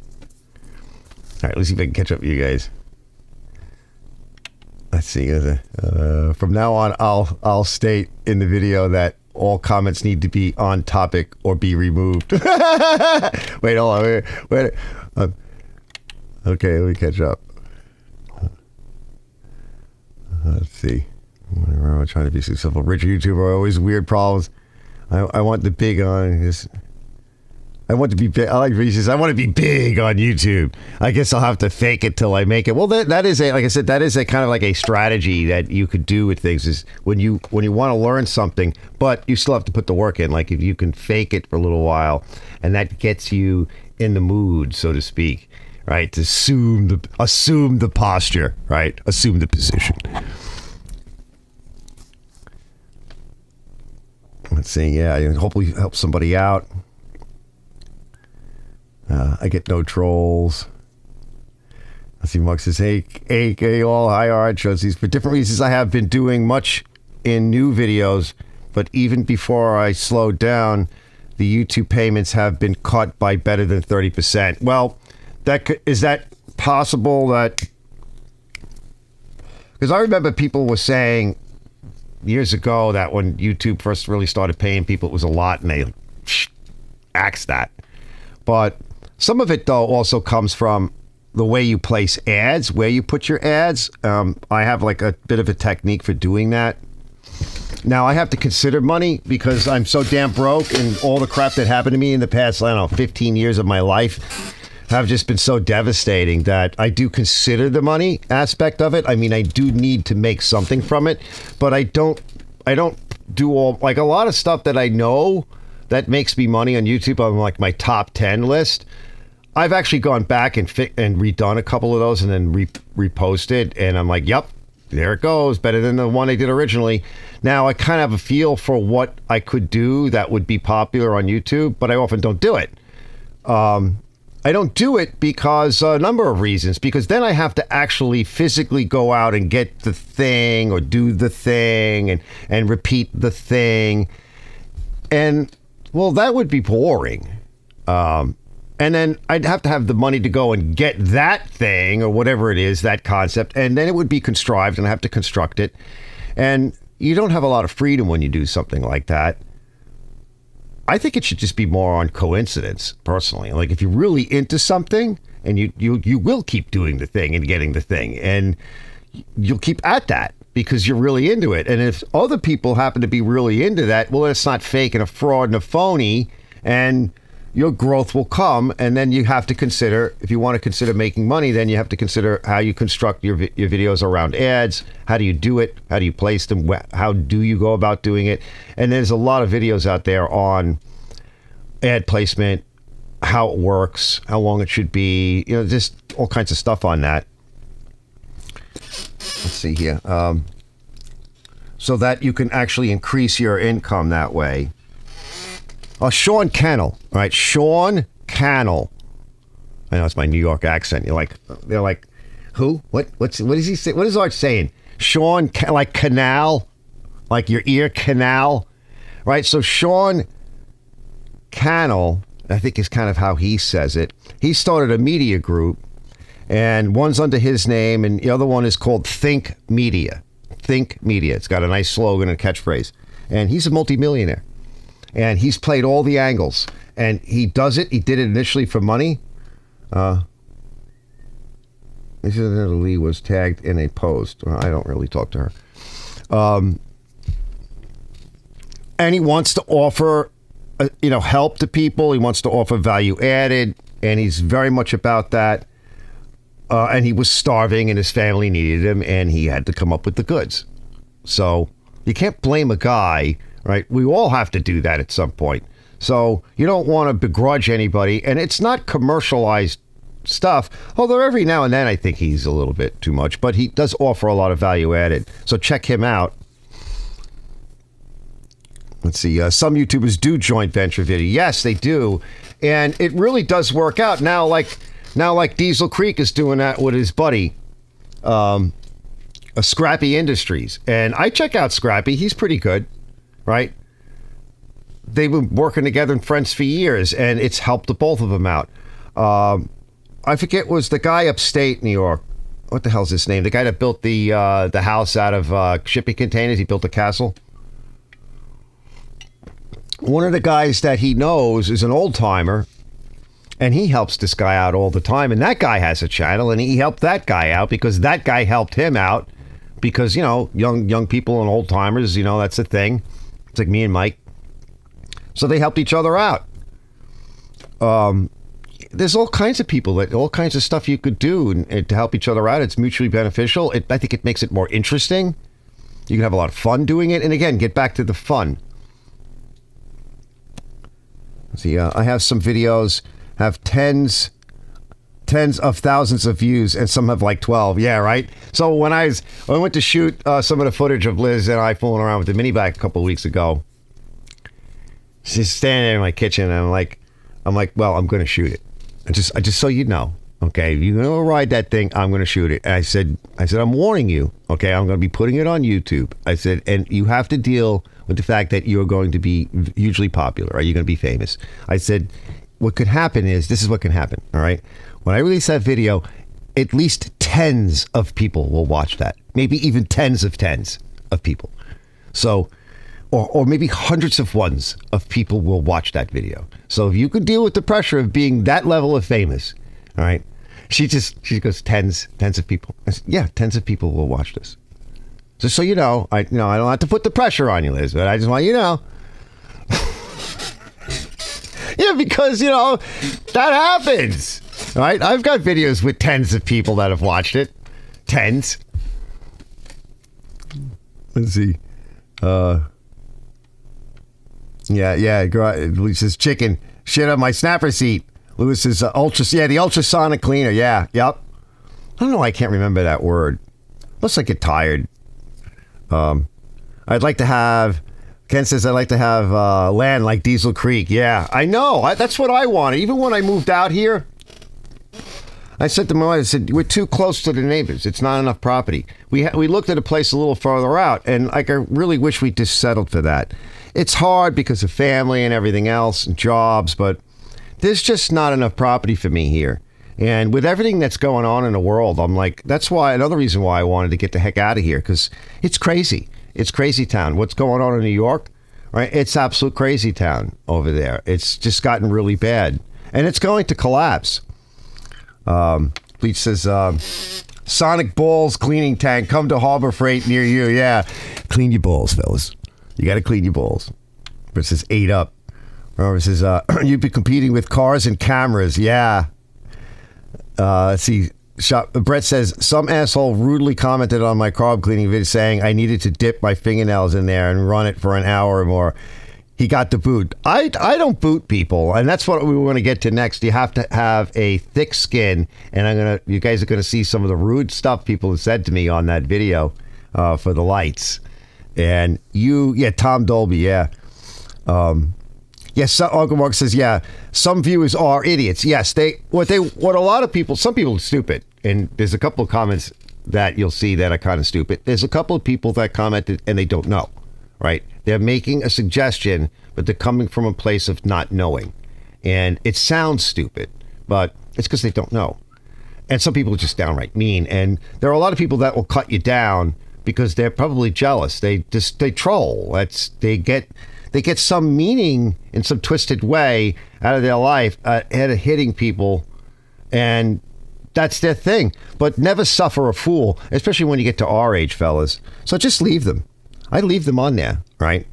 A: All right, let's see if I can catch up with you guys. Let's see. From now on, I'll state in the video that all comments need to be on topic or be removed. Wait, hold on. Wait. Okay, let me catch up. Let's see. I'm trying to be successful. Rich YouTuber, always weird problems. I want the big on this. I want to be big. I like Reese's. I want to be big on YouTube. I guess I'll have to fake it till I make it. Well, that is like I said, that is a kind of like a strategy that you could do with things. Is when you want to learn something, but you still have to put the work in. Like if you can fake it for a little while, and that gets you in the mood, so to speak, right? To assume the posture, right? Assume the position. Let's see. Yeah, hopefully help somebody out. I get no trolls. Let's see, Mark says, hey, all, hi, art JoeZ. For different reasons, I have been doing much in new videos, but even before I slowed down, the YouTube payments have been cut by better than 30%. Well, is that possible that... Because I remember people were saying years ago that when YouTube first really started paying people, it was a lot, and they axed that. But some of it, though, also comes from the way you place ads, where you put your ads. I have like a bit of a technique for doing that. Now, I have to consider money because I'm so damn broke, and all the crap that happened to me in the past, 15 years of my life have just been so devastating that I do consider the money aspect of it. I mean, I do need to make something from it, but I don't do all, like a lot of stuff that I know that makes me money on YouTube on like my top 10 list. I've actually gone back and redone a couple of those and then reposted, and I'm like, yep, there it goes, better than the one I did originally. Now, I kind of have a feel for what I could do that would be popular on YouTube, but I often don't do it. I don't do it because a number of reasons. Because then I have to actually physically go out and get the thing or do the thing and repeat the thing. And, well, that would be boring. And then I'd have to have the money to go and get that thing or whatever it is, that concept. And then it would be contrived and I have to construct it. And you don't have a lot of freedom when you do something like that. I think it should just be more on coincidence, personally. Like, if you're really into something, and you will keep doing the thing and getting the thing, and you'll keep at that because you're really into it. And if other people happen to be really into that, well, it's not fake and a fraud and a phony, and your growth will come. And then you have to consider, if you want to consider making money, then you have to consider how you construct your videos around ads. How do you do it? How do you place them? How do you go about doing it? And there's a lot of videos out there on ad placement, how it works, how long it should be, just all kinds of stuff on that. Let's see here. So that you can actually increase your income that way. Sean Cannell, all right? Sean Cannell. I know it's my New York accent. They're like, who? What does he say? What is Art saying? Sean, like canal, like your ear canal, right? So Sean Cannell, I think is kind of how he says it. He started a media group, and one's under his name, and the other one is called Think Media. Think Media. It's got a nice slogan and catchphrase, and he's a multimillionaire. And he's played all the angles. And he does it. He did it initially for money. Lilly was tagged in a post. Well, I don't really talk to her. And he wants to offer, help to people. He wants to offer value added. And he's very much about that. And he was starving and his family needed him. And he had to come up with the goods. So you can't blame a guy. Right? We all have to do that at some point. So you don't want to begrudge anybody. And it's not commercialized stuff. Although every now and then I think he's a little bit too much. But he does offer a lot of value added. So check him out. Let's see. Some YouTubers do joint venture video. Yes, they do. And it really does work out. Now like Diesel Creek is doing that with his buddy. Scrappy Industries. And I check out Scrappy. He's pretty good. Right? They've been working together and friends for years, and it's helped the both of them out. I forget, was the guy upstate New York. What the hell's his name? The guy that built the house out of shipping containers. He built a castle. One of the guys that he knows is an old timer, and he helps this guy out all the time. And that guy has a channel, and he helped that guy out because that guy helped him out. Because young people and old timers, that's the thing. It's like me and Mike. So they helped each other out. There's all kinds of people, all kinds of stuff you could do and to help each other out. It's mutually beneficial. I think it makes it more interesting. You can have a lot of fun doing it. And again, get back to the fun. Let's see, I have some videos, have tens of thousands of views, and some have like 12. Yeah, right? So when I went to shoot some of the footage of Liz and I fooling around with the mini bike a couple of weeks ago, she's standing there in my kitchen, and I'm like, well, I'm going to shoot it. I just so you know, okay, if you're going to ride that thing, I'm going to shoot it. And I said, I'm warning you, okay, I'm going to be putting it on YouTube. I said, and you have to deal with the fact that you're going to be hugely popular, right? You're going to be famous. I said, what could happen is, this is what can happen, all right? When I release that video, at least tens of people will watch that. Maybe even tens of people. So, or maybe hundreds of ones of people will watch that video. So if you could deal with the pressure of being that level of famous, all right? She goes, tens of people. I said, yeah, tens of people will watch this. Just so you know, I don't have to put the pressure on you, Liz, but I just want you to know. Yeah, because, that happens. Right? I've got videos with tens of people that have watched it. Tens. Let's see. Lewis says chicken. Shit on my snapper seat. Lewis is the ultrasonic cleaner. Yeah, yep. I don't know. I can't remember that word. Plus, I get tired. I'd like to have. Ken says I'd like to have land like Diesel Creek. Yeah, I know. That's what I wanted. Even when I moved out here, I said to my wife, I said, we're too close to the neighbors. It's not enough property. We looked at a place a little further out, and like I really wish we just settled for that. It's hard because of family and everything else and jobs, but there's just not enough property for me here. And with everything that's going on in the world, I'm like, that's why, another reason why I wanted to get the heck out of here, because it's crazy. It's crazy town. What's going on in New York, right? It's absolute crazy town over there. It's just gotten really bad. And it's going to collapse. Bleach says, Sonic Balls cleaning tank, come to Harbor Freight near you. Yeah, clean your balls, fellas. You got to clean your balls. It says 8 up. It says, you'd be competing with cars and cameras. Yeah. Let's see. Brett says, some asshole rudely commented on my carb cleaning video saying I needed to dip my fingernails in there and run it for an hour or more. He got the boot. I don't boot people, and that's what we want to get to next. You have to have a thick skin, and you guys are gonna see some of the rude stuff people have said to me on that video for the lights. And Tom Dolby, yeah. Yes, Uncle Mark says, yeah, some viewers are idiots. Yes, some people are stupid. And there's a couple of comments that you'll see that are kind of stupid. There's a couple of people that commented and they don't know, right? They're making a suggestion, but they're coming from a place of not knowing. And it sounds stupid, but it's because they don't know. And some people are just downright mean. And there are a lot of people that will cut you down because they're probably jealous. They troll. They get some meaning in some twisted way out of their life at hitting people, and that's their thing. But never suffer a fool, especially when you get to our age, fellas. So just leave them. I leave them on there, right?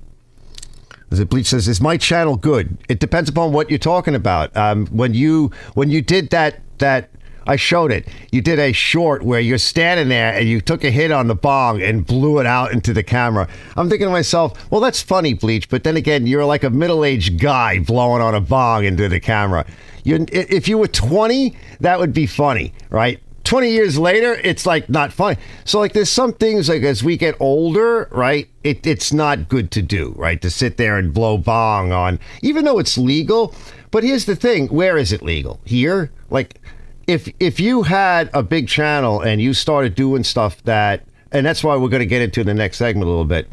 A: As it Bleach says, is my channel good? It depends upon what you're talking about. When you did that. I showed it. You did a short where you're standing there and you took a hit on the bong and blew it out into the camera. I'm thinking to myself, well, that's funny, Bleach, but then again, you're like a middle-aged guy blowing on a bong into the camera. If you were 20, that would be funny, right? 20 years later, it's like not funny. So like there's some things like as we get older, right, it's not good to do, right, to sit there and blow bong on, even though it's legal. But here's the thing, where is it legal? Here? Like, if you had a big channel and you started doing stuff that, and that's why we're going to get into the next segment a little bit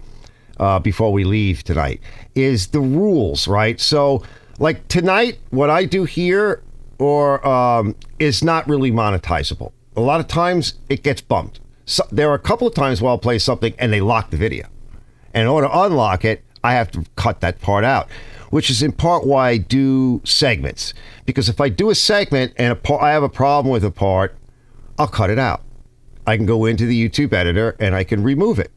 A: before we leave tonight, is the rules, right? So like tonight, what I do here is not really monetizable. A lot of times it gets bumped. So there are a couple of times where I'll play something and they lock the video. And in order to unlock it, I have to cut that part out, which is in part why I do segments. Because if I do a segment and I have a problem with a part, I'll cut it out. I can go into the YouTube editor and I can remove it.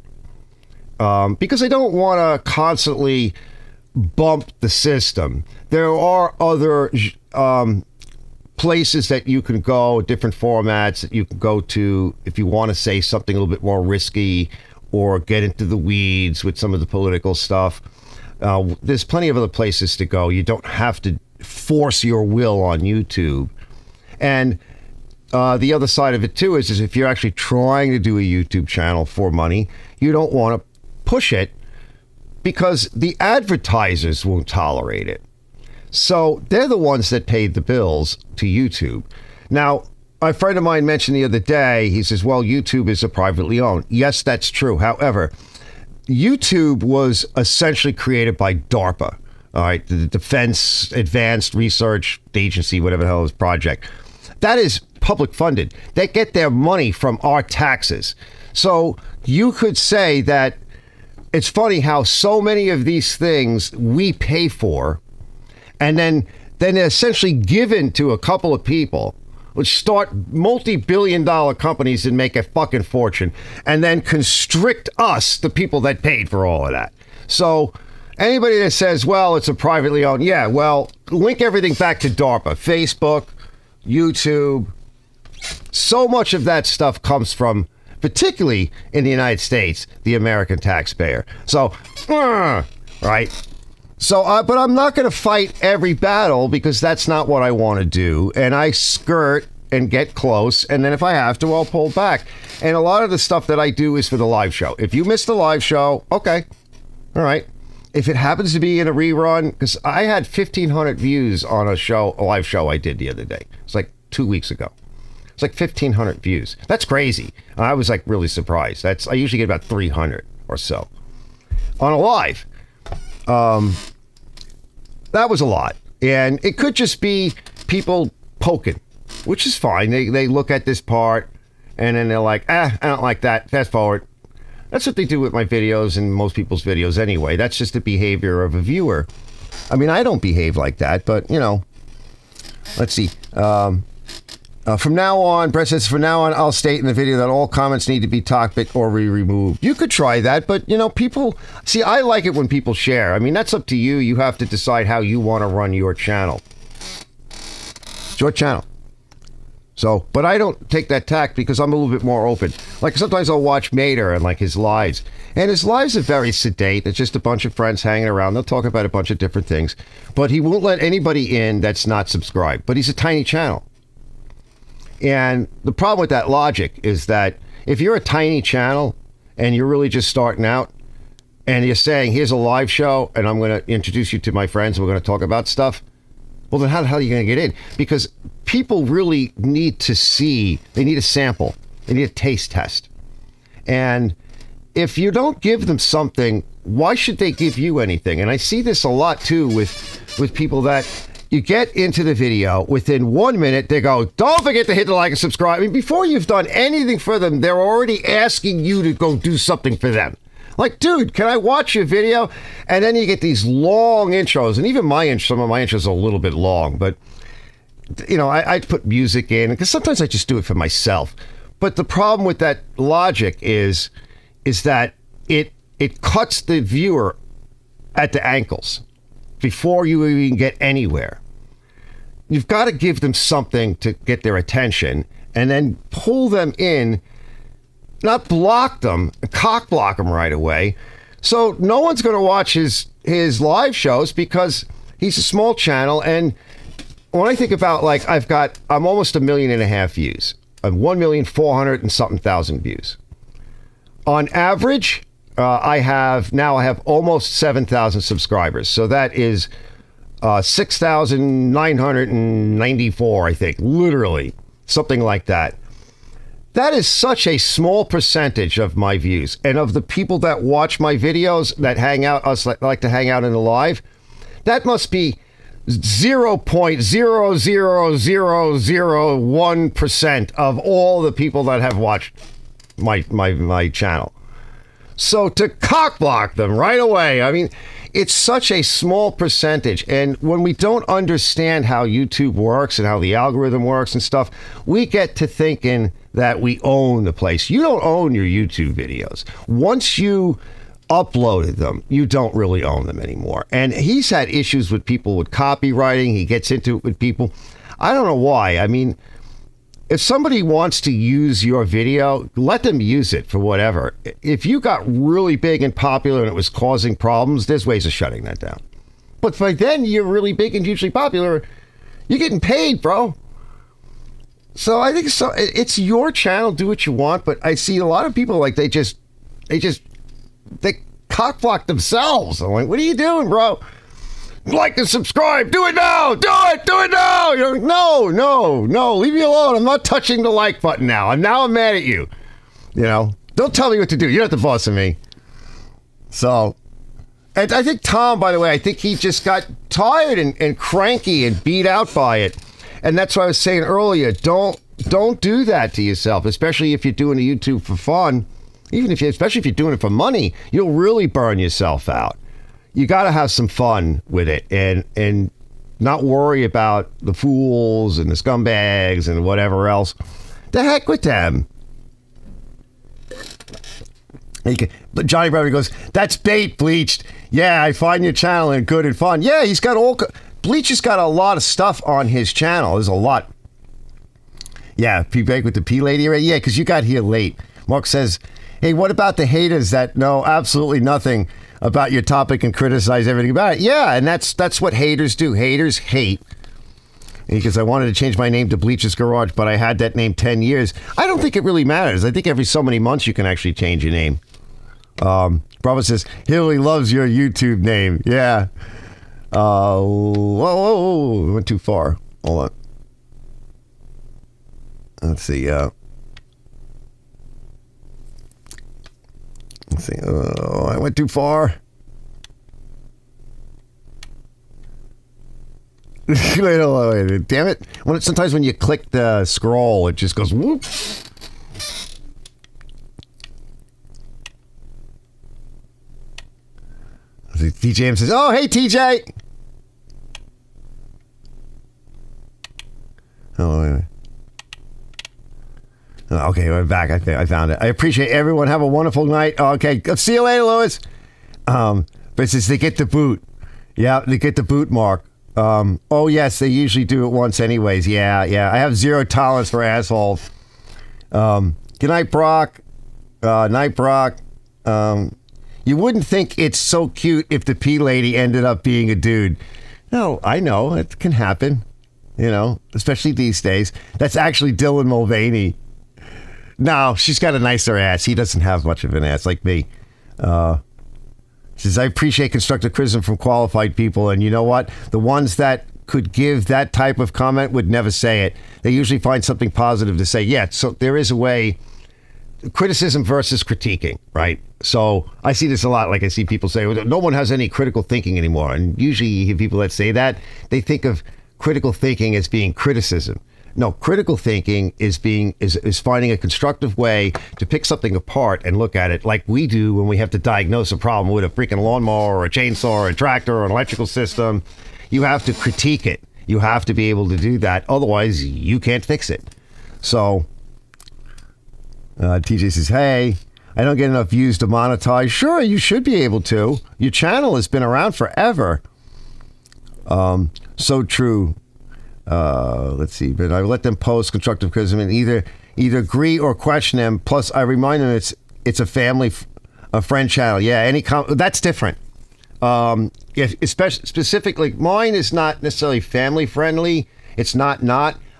A: Because I don't want to constantly bump the system. There are other places that you can go, different formats that you can go to if you want to say something a little bit more risky or get into the weeds with some of the political stuff. There's plenty of other places to go. You don't have to force your will on YouTube. And the other side of it too is if you're actually trying to do a YouTube channel for money, you don't want to push it because the advertisers won't tolerate it. So they're the ones that paid the bills to YouTube. Now, a friend of mine mentioned the other day, he says, well, YouTube is a privately owned. Yes, that's true. However, YouTube was essentially created by DARPA, all right, the Defense Advanced Research Agency, whatever the hell is project. That is public funded. They get their money from our taxes. So you could say that it's funny how so many of these things we pay for and then they're essentially given to a couple of people which start multi-billion-dollar companies and make a fucking fortune, and then constrict us, the people that paid for all of that. So anybody that says, well, it's a privately owned, yeah, well, link everything back to DARPA, Facebook, YouTube. So much of that stuff comes from, particularly in the United States, the American taxpayer. So, right? So, but I'm not going to fight every battle because that's not what I want to do. And I skirt and get close, and then if I have to, I'll pull back. And a lot of the stuff that I do is for the live show. If you missed the live show, okay, all right. If it happens to be in a rerun, because I had 1,500 views on a live show I did the other day. It's like 2 weeks ago. It's like 1,500 views. That's crazy. I was like really surprised. I usually get about 300 or so on a live. That was a lot. And it could just be people poking, which is fine. They look at this part and then they're like, I don't like that. Fast forward. That's what they do with my videos and most people's videos anyway. That's just the behavior of a viewer. I mean, I don't behave like that, but, you know, let's see. From now on, Brett says, from now on, I'll state in the video that all comments need to be topic or removed. You could try that, but, you know, people... See, I like it when people share. I mean, that's up to you. You have to decide how you want to run your channel. It's your channel. So, but I don't take that tack because I'm a little bit more open. Like, sometimes I'll watch Mater and, like, his lives. And his lives are very sedate. It's just a bunch of friends hanging around. They'll talk about a bunch of different things. But he won't let anybody in that's not subscribed. But he's a tiny channel. And the problem with that logic is that if you're a tiny channel and you're really just starting out and you're saying, here's a live show and I'm going to introduce you to my friends and we're going to talk about stuff, well, then how the hell are you going to get in? Because people really need to see, they need a sample, they need a taste test. And if you don't give them something, why should they give you anything? And I see this a lot too with people that you get into the video, within 1 minute, they go, don't forget to hit the like and subscribe. I mean, before you've done anything for them, they're already asking you to go do something for them. Like, dude, can I watch your video? And then you get these long intros, and even some of my intros are a little bit long, but, you know, I put music in, because sometimes I just do it for myself. But the problem with that logic is that it cuts the viewer at the ankles before you even get anywhere. You've got to give them something to get their attention and then pull them in, not block them, cock block them right away. So no one's going to watch his live shows because he's a small channel. And when I think about, like, I'm almost 1.5 million views. I'm 1,400,000 and something thousand views. On average, I have almost 7,000 subscribers. So that is 6,994, I think, literally, something like that. That is such a small percentage of my views. And of the people that watch my videos that hang out, like to hang out in the live, that must be 0.00001% of all the people that have watched my channel. So to cock block them right away, I mean, it's such a small percentage. And when we don't understand how YouTube works and how the algorithm works and stuff, we get to thinking that we own the place. You don't own your YouTube videos. Once you uploaded them, you don't really own them anymore. And he's had issues with people with copywriting. He gets into it with people. I don't know why. I mean, if somebody wants to use your video, let them use it for whatever. If you got really big and popular and it was causing problems, there's ways of shutting that down. But by then you're really big and hugely popular, you're getting paid, bro. So I think it's your channel, do what you want. But I see a lot of people, like, they cock block themselves. I'm like, what are you doing, bro? Like and subscribe. Do it now. Do it now. You're like, no. Leave me alone. I'm not touching the like button now. I'm mad at you. You know, don't tell me what to do. You're not the boss of me. So, and I think Tom, by the way, I think he just got tired and cranky and beat out by it. And that's what I was saying earlier. Don't do that to yourself, especially if you're doing a YouTube for fun. Especially if you're doing it for money, you'll really burn yourself out. You got to have some fun with it and not worry about the fools and the scumbags and whatever else. The heck with them. But Johnny Brother goes, that's bait, Bleached. Yeah, I find your channel and good and fun. Yeah, Bleach has got a lot of stuff on his channel. There's a lot. Yeah, P-Bake with the P-Lady, right? Yeah, because you got here late. Mark says, hey, what about the haters that know absolutely nothing about your topic and criticize everything about it? Yeah, and that's what haters do. Haters hate. Because I wanted to change my name to Bleach's Garage, but I had that name 10 years. I don't think it really matters. I think every so many months you can actually change your name. Bravo says, Hillary loves your YouTube name. Yeah. Whoa, we went too far. Hold on. Let's see. Let's see. Oh, I went too far. Wait, damn it. Sometimes when you click the scroll, it just goes whoop. TJ says, oh, hey, TJ. Oh, wait. Okay, we're back. I found it. I appreciate everyone. Have a wonderful night. Okay, see you later, Louis. But it says they get the boot. Yeah, they get the boot mark. Oh, yes, they usually do it once anyways. Yeah. I have zero tolerance for assholes. Good night, Brock. Night, Brock. You wouldn't think it's so cute if the P lady ended up being a dude. No, I know. It can happen. Especially these days. That's actually Dylan Mulvaney. No, she's got a nicer ass. He doesn't have much of an ass like me. Says, I appreciate constructive criticism from qualified people, and you know what? The ones that could give that type of comment would never say it. They usually find something positive to say. Yeah, so there is a way, criticism versus critiquing, right? So I see this a lot. Like I see people say, well, no one has any critical thinking anymore. And usually you hear people that say that, they think of critical thinking as being criticism. No, critical thinking is finding a constructive way to pick something apart and look at it like we do when we have to diagnose a problem with a freaking lawnmower or a chainsaw or a tractor or an electrical system. You have to critique it. You have to be able to do that. Otherwise, you can't fix it. So, TJ says, hey, I don't get enough views to monetize. Sure, you should be able to. Your channel has been around forever. So true. Let's see, but I let them post constructive criticism and either agree or question them. Plus, I remind them it's a friend channel. Yeah, that's different. Especially specifically, mine is not necessarily family friendly. It's not.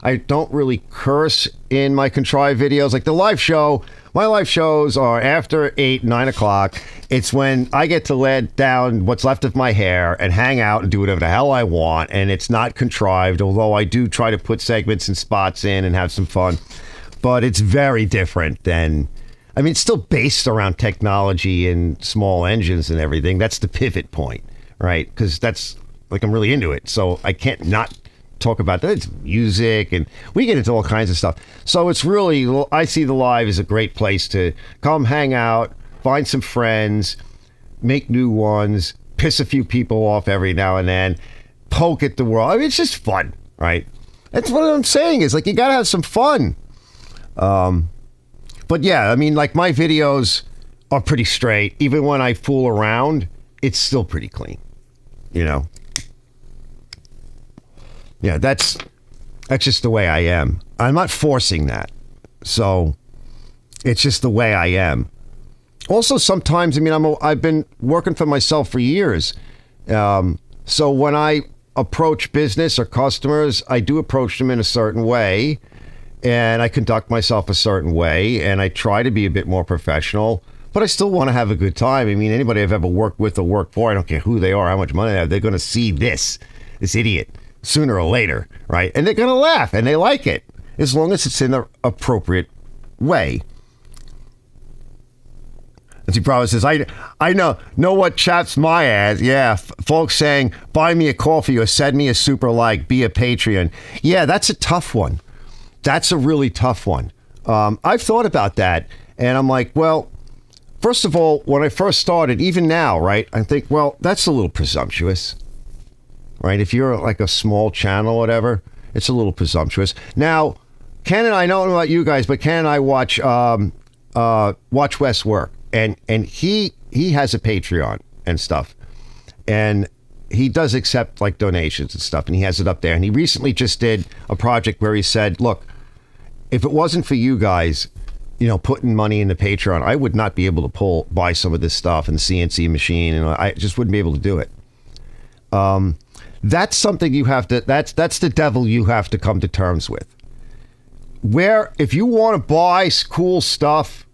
A: I don't really curse in my contrived videos. Like the live show, my live shows are after 8, 9 o'clock. It's when I get to let down what's left of my hair and hang out and do whatever the hell I want. And it's not contrived, although I do try to put segments and spots in and have some fun. But it's very different than, it's still based around technology and small engines and everything. That's the pivot point, right? Because that's, I'm really into it. So I can't not talk about that. It's music and we get into all kinds of stuff. So it's really, I see the live as a great place to come hang out, find some friends, make new ones, piss a few people off every now and then, poke at the world. It's just fun, right? That's what I'm saying is you gotta have some fun. But yeah, my videos are pretty straight. Even when I fool around, it's still pretty clean, Yeah, that's just the way I am. I'm not forcing that. So it's just the way I am. Also, sometimes, I've been working for myself for years. So when I approach business or customers, I do approach them in a certain way, and I conduct myself a certain way, and I try to be a bit more professional, but I still want to have a good time. Anybody I've ever worked with or worked for, I don't care who they are, how much money they have, they're going to see this idiot sooner or later, right? And they're going to laugh, and they like it, as long as it's in the appropriate way. As he probably says, I know what chaps my ass. Yeah, folks saying, buy me a coffee or send me a super like, be a Patreon. Yeah, that's a tough one. That's a really tough one. I've thought about that, and I'm like, well, first of all, when I first started, even now, right, I think, well, that's a little presumptuous, right? If you're a small channel or whatever, it's a little presumptuous. Now, Ken and I don't know about you guys, but Ken and I watch Wes work. And he has a Patreon and stuff, and he does accept donations and stuff, and he has it up there. And he recently just did a project where he said, look, if it wasn't for you guys, putting money into Patreon, I would not be able to buy some of this stuff and the CNC machine, and I just wouldn't be able to do it. That's something you have to, that's the devil you have to come to terms with. Where, if you want to buy cool stuff,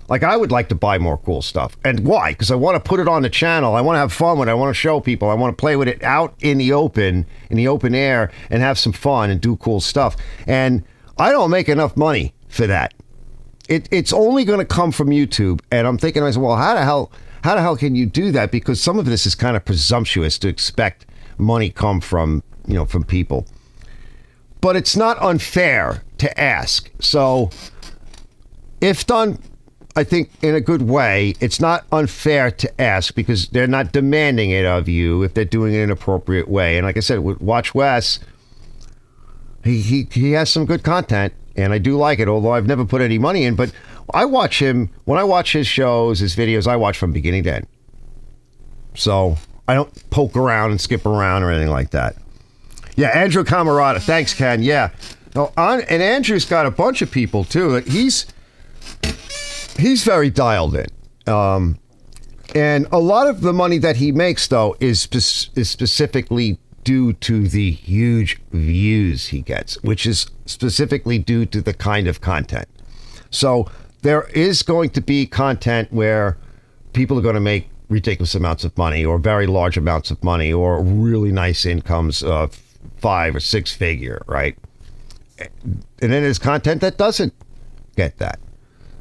A: like I would like to buy more cool stuff. And why? Because I want to put it on the channel. I want to have fun with it. I want to show people. I want to play with it out in the open air, and have some fun and do cool stuff. And I don't make enough money for that. It's only going to come from YouTube. And I'm thinking to myself, well, how the hell can you do that? Because some of this is kind of presumptuous to expect money come from, from people. But it's not unfair to ask. So if done, I think, in a good way, it's not unfair to ask, because they're not demanding it of you if they're doing it in an appropriate way. And like I said, watch Wes. He has some good content, and I do like it, although I've never put any money in. But I watch him, when I watch his shows, his videos, I watch from beginning to end. So I don't poke around and skip around or anything like that. Yeah, Andrew Camarada. Thanks, Ken. Yeah. And Andrew's got a bunch of people, too. He's very dialed in. And a lot of the money that he makes, though, is specifically due to the huge views he gets, which is specifically due to the kind of content. So there is going to be content where people are going to make ridiculous amounts of money, or very large amounts of money, or really nice incomes of 5 or 6 figure, right? And then there's content that doesn't get that.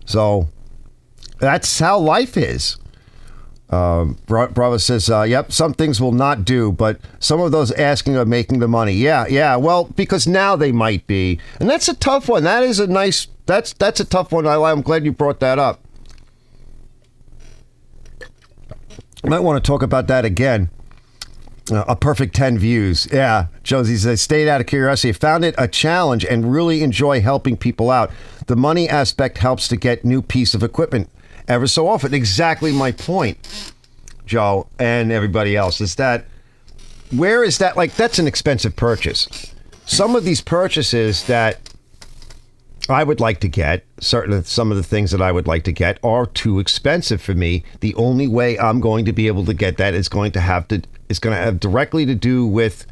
A: So that's how life is. Bravo says, yep, some things will not do, but some of those asking are making the money. Yeah. Well, because now they might be. And that's a tough one. That is that's a tough one. I'm glad you brought that up. I might want to talk about that again. A perfect 10 views. Yeah, JoeZ says, stayed out of curiosity. Found it a challenge and really enjoy helping people out. The money aspect helps to get new piece of equipment ever so often. Exactly my point, Joe, and everybody else, is that where is that? Like, that's an expensive purchase. Some of these purchases that I would like to get, certainly some of the things that I would like to get, are too expensive for me. The only way I'm going to be able to get that is going to have directly to do with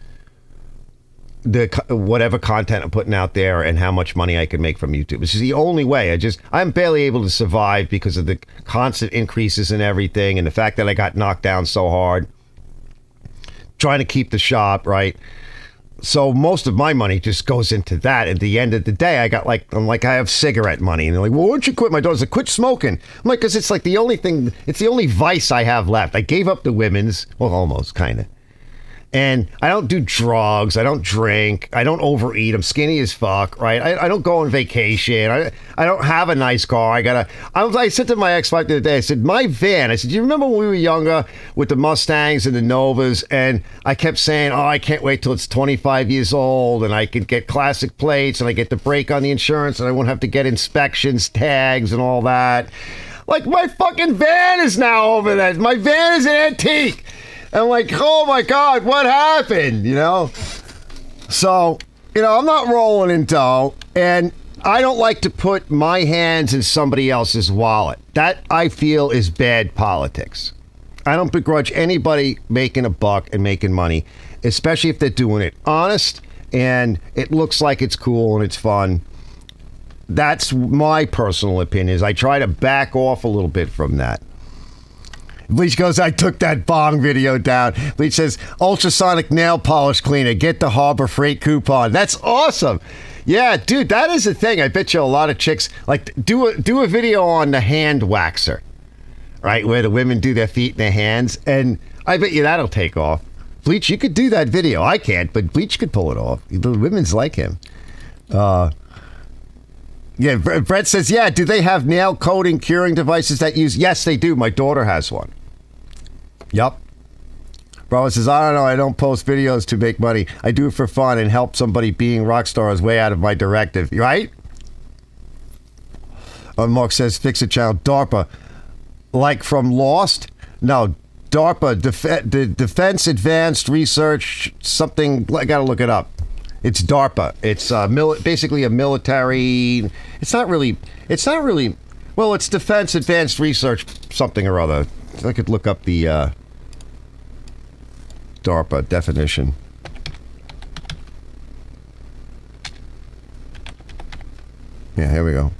A: the whatever content I'm putting out there and how much money I can make from YouTube. This is the only way. I'm barely able to survive because of the constant increases in everything, and the fact that I got knocked down so hard trying to keep the shop, right? So most of my money just goes into that. At the end of the day, I have cigarette money, and they're like, well, why don't you quit? My daughter's like, quit smoking. I'm like, because it's like the only thing, it's the only vice I have left. I gave up the women's, well, almost, kind of. And I don't do drugs. I don't drink. I don't overeat. I'm skinny as fuck, right? I don't go on vacation. I don't have a nice car. I said to my ex-wife the other day, I said, my van, do you remember when we were younger with the Mustangs and the Novas? And I kept saying, I can't wait till it's 25 years old and I can get classic plates and I get the break on the insurance and I won't have to get inspections, tags, and all that. Like, my fucking van is now over that. My van is an antique. And I'm like, oh my God, what happened? So, I'm not rolling in dough, and I don't like to put my hands in somebody else's wallet. That, I feel, is bad politics. I don't begrudge anybody making a buck and making money, especially if they're doing it honest and it looks like it's cool and it's fun. That's my personal opinion. I try to back off a little bit from that. Bleach goes, I took that bong video down. Bleach says, ultrasonic nail polish cleaner. Get the Harbor Freight coupon. That's awesome. Yeah, dude, that is the thing. I bet you a lot of chicks, like, do a video on the hand waxer, right, where the women do their feet and their hands, and I bet you that'll take off. Bleach, you could do that video. I can't, but Bleach could pull it off. The women's like him. Yeah, Brett says, yeah, do they have nail coating curing devices that use... Yes, they do. My daughter has one. Yup. Bravo says, I don't know. I don't post videos to make money. I do it for fun and help somebody. Being rock star is way out of my directive. Right? Mark says, fix it channel. DARPA. Like from Lost? No. DARPA. Defense Advanced Research. Something. I got to look it up. It's DARPA. It's basically a military... It's not really... Well, it's Defense Advanced Research something or other. I could look up the DARPA definition. Yeah, here we go.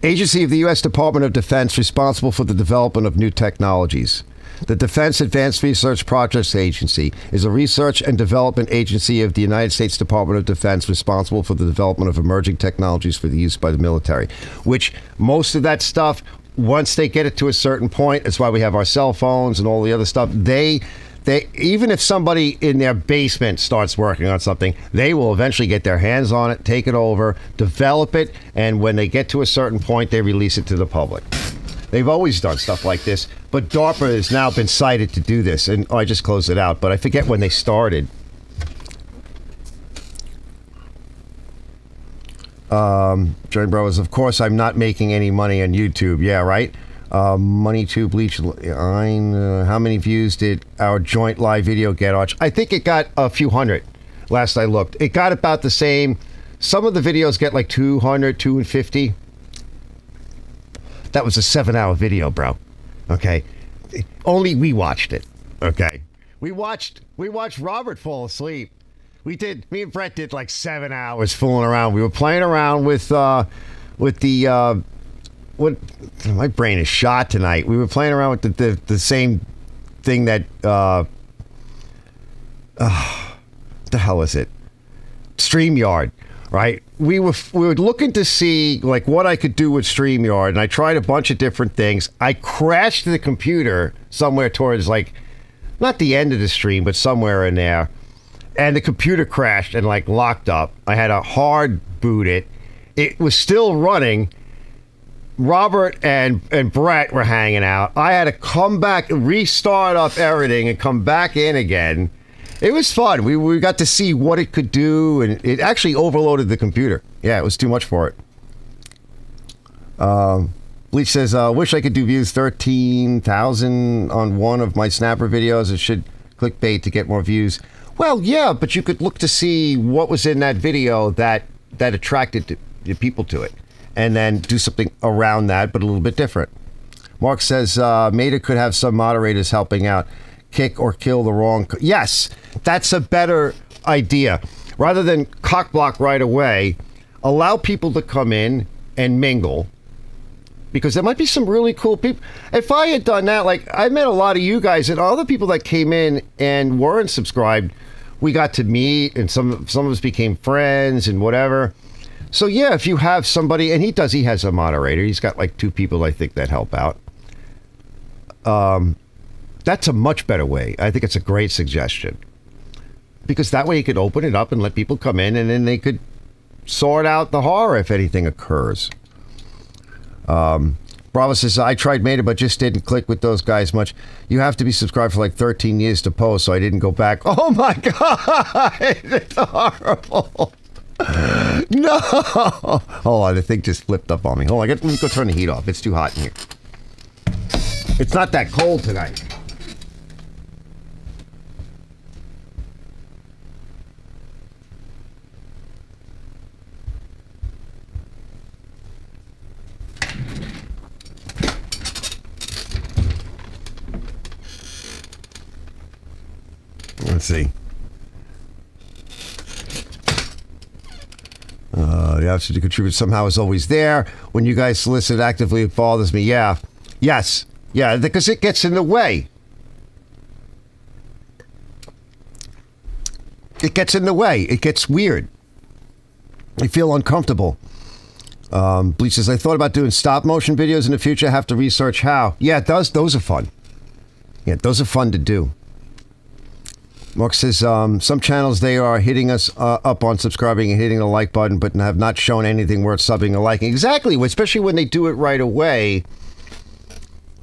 A: Agency of the U.S. Department of Defense responsible for the development of new technologies. The Defense Advanced Research Projects Agency is a research and development agency of the United States Department of Defense responsible for the development of emerging technologies for the use by the military, which most of that stuff, once they get it to a certain point, that's why we have our cell phones and all the other stuff, they even if somebody in their basement starts working on something, they will eventually get their hands on it, take it over, develop it, and when they get to a certain point, they release it to the public. They've always done stuff like this, but DARPA has now been cited to do this, and I just closed it out, but I forget when they started. Join Brothers, of course, I'm not making any money on YouTube. Yeah, right? Money to Bleach. How many views did our joint live video get, Arch? I think it got a few hundred last I looked. It got about the same. Some of the videos get like 200, 250. That was a 7-hour video, bro. Okay? Only we watched it. Okay? We watched Robert fall asleep. Me and Brett did like 7 hours fooling around. We were playing around with the what, my brain is shot tonight. We were playing around with the same thing that the hell is it? StreamYard, right? We were looking to see like what I could do with StreamYard, and I tried a bunch of different things. I crashed the computer somewhere towards like not the end of the stream, but somewhere in there. And the computer crashed and like locked up. I had to hard boot it. It was still running. Robert and Brett were hanging out. I had to come back, restart up everything, and come back in again. It was fun. We got to see what it could do, and it actually overloaded the computer. Yeah, it was too much for it. Bleach says, wish I could do views 13,000 on one of my Snapper videos. It should clickbait to get more views. Well, yeah, but you could look to see what was in that video that attracted people to it, and then do something around that, but a little bit different. Mark says, Mater could have some moderators helping out. Kick or kill the wrong... Yes, that's a better idea. Rather than cockblock right away, allow people to come in and mingle, because there might be some really cool people. If I had done that, like, I met a lot of you guys and other people that came in and weren't subscribed. We got to meet, and some of us became friends and whatever. So yeah, if you have somebody, and he has a moderator. He's got like 2 people, I think, that help out. That's a much better way. I think it's a great suggestion, because that way you could open it up and let people come in, and then they could sort out the horror if anything occurs. Bravo says, I tried Mater, but just didn't click with those guys much. You have to be subscribed for like 13 years to post, so I didn't go back. Oh my God, it's horrible. No. Hold on, the thing just flipped up on me. Hold on, let me go turn the heat off. It's too hot in here. It's not that cold tonight. Let's see. The option to contribute somehow is always there. When you guys solicit actively, it bothers me. Yeah. Yes. Yeah, because it gets in the way. It gets in the way. It gets weird. I feel uncomfortable. Bleach says, I thought about doing stop motion videos in the future. I have to research how. Yeah, it does. Those are fun. Yeah, those are fun to do. Mark says, some channels, they are hitting us up on subscribing and hitting the like button, but have not shown anything worth subbing or liking. Exactly, especially when they do it right away.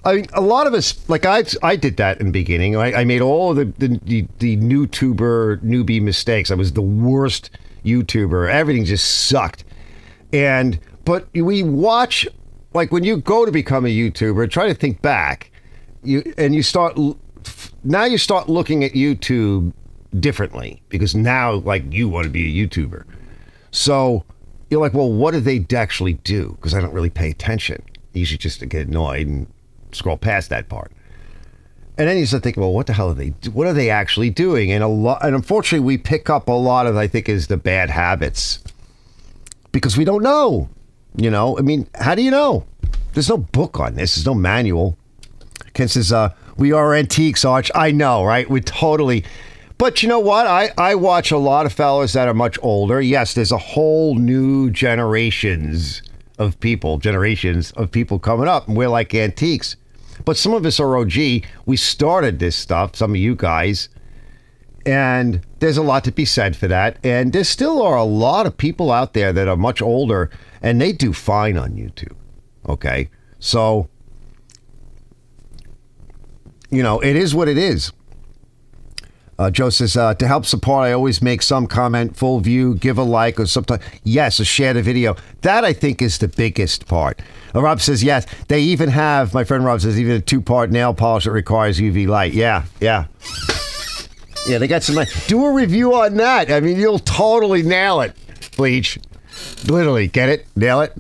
A: I mean, a lot of us, like I did that in the beginning. I made all of the YouTuber newbie mistakes. I was the worst YouTuber. Everything just sucked. But we watch, like when you go to become a YouTuber, try to think back. You start looking at YouTube differently, because now, like, you want to be a YouTuber. So you're like, well, what do they actually do? Because I don't really pay attention. I usually just get annoyed and scroll past that part. And then you start thinking, well, what the hell are they? What are they actually doing? And unfortunately, we pick up a lot of, I think, is the bad habits because we don't know. You know, I mean, how do you know? There's no book on this. There's no manual. Ken says, "We are antiques, Arch." I know, right? We totally. But you know what? I watch a lot of fellas that are much older. Yes, there's a whole new generations of people coming up, and we're like antiques. But some of us are OG. We started this stuff, some of you guys. And there's a lot to be said for that. And there still are a lot of people out there that are much older, and they do fine on YouTube. Okay? So, you know, it is what it is. Joe says, to help support, I always make some comment, full view, give a like, or sometimes, yes, or share the video. That, I think, is the biggest part. Rob says, yes, they even have, my friend Rob says, even a 2-part nail polish that requires UV light. Yeah. Yeah, they got some, do a review on that. I mean, you'll totally nail it, Bleach. Literally, get it? Nail it?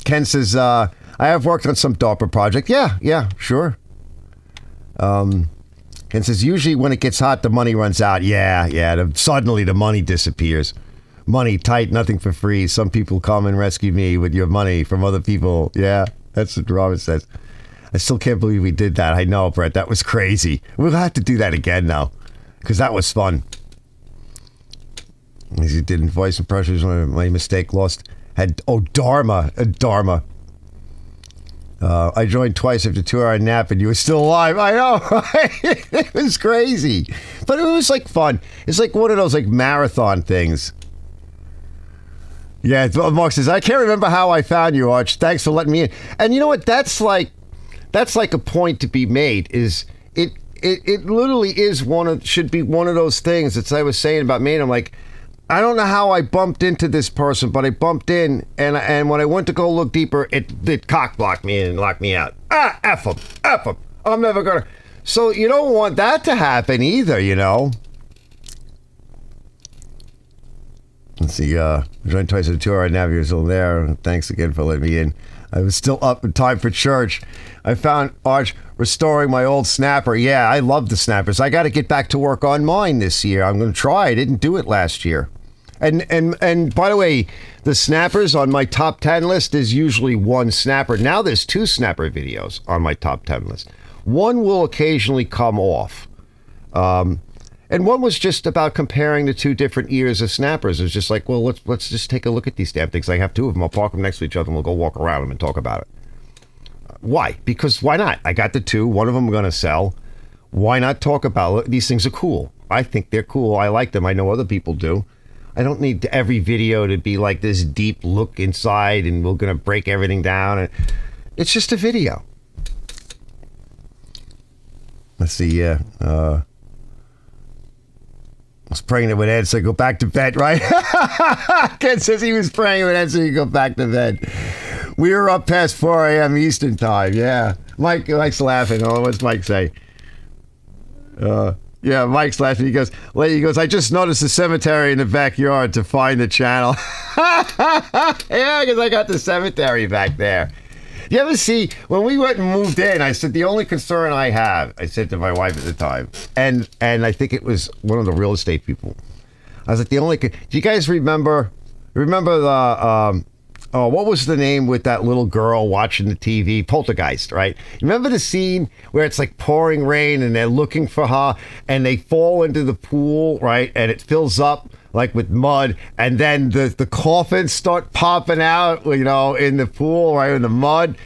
A: Ken says, I have worked on some DARPA project. Yeah, sure. And says, usually when it gets hot, the money runs out. Yeah. Suddenly the money disappears. Money tight, nothing for free. Some people come and rescue me with your money from other people. Yeah, that's what Robert says. I still can't believe we did that. I know, Brett. That was crazy. We'll have to do that again now because that was fun. As he did in voice impressions, my mistake lost. Dharma. I joined twice after 2-hour nap and you were still alive. I know, right? It was crazy. But it was like fun. It's like one of those like marathon things. Yeah, Mark says, I can't remember how I found you, Arch. Thanks for letting me in. And you know what? That's like a point to be made. Is it literally is should be one of those things. It's I was saying about me, and I'm like, I don't know how I bumped into this person, but I bumped in, and when I went to go look deeper, it cock blocked me and locked me out. F them. I'm never gonna. So you don't want that to happen either, you know. Let's see. Joined twice at 2-hour nap. You're still there. Thanks again for letting me in. I was still up in time for church. I found Arch restoring my old snapper. Yeah, I love the snappers. I got to get back to work on mine this year. I'm going to try. I didn't do it last year. And by the way, the snappers on my top 10 list is usually one snapper. Now there's 2 snapper videos on my top 10 list. One will occasionally come off. And one was just about comparing the 2 different ears of snappers. It was just like, well, let's just take a look at these damn things. I have 2 of them. I'll park them next to each other and we'll go walk around them and talk about it. Why? Because why not? I got the 2. One of them I'm going to sell. Why not talk about it? These things are cool. I think they're cool. I like them. I know other people do. I don't need every video to be like this deep look inside and we're going to break everything down. It's just a video. Let's see. I was pregnant with Ed, so go back to bed, right? Ken says he was praying with Ed, so you go back to bed. We were up past 4 a.m. Eastern time. Yeah. Mike's laughing. Oh, what's Mike say? Yeah, Mike's laughing. He goes, I just noticed the cemetery in the backyard to find the channel. Yeah, because I got the cemetery back there. You ever see, when we went and moved in, I said, the only concern I have, I said to my wife at the time, and I think it was one of the real estate people. I was like, do you guys remember the, what was the name with that little girl watching the TV? Poltergeist, right? Remember the scene where it's like pouring rain and they're looking for her and they fall into the pool, right? And it fills up like with mud and then the coffins start popping out, you know, in the pool, right? In the mud.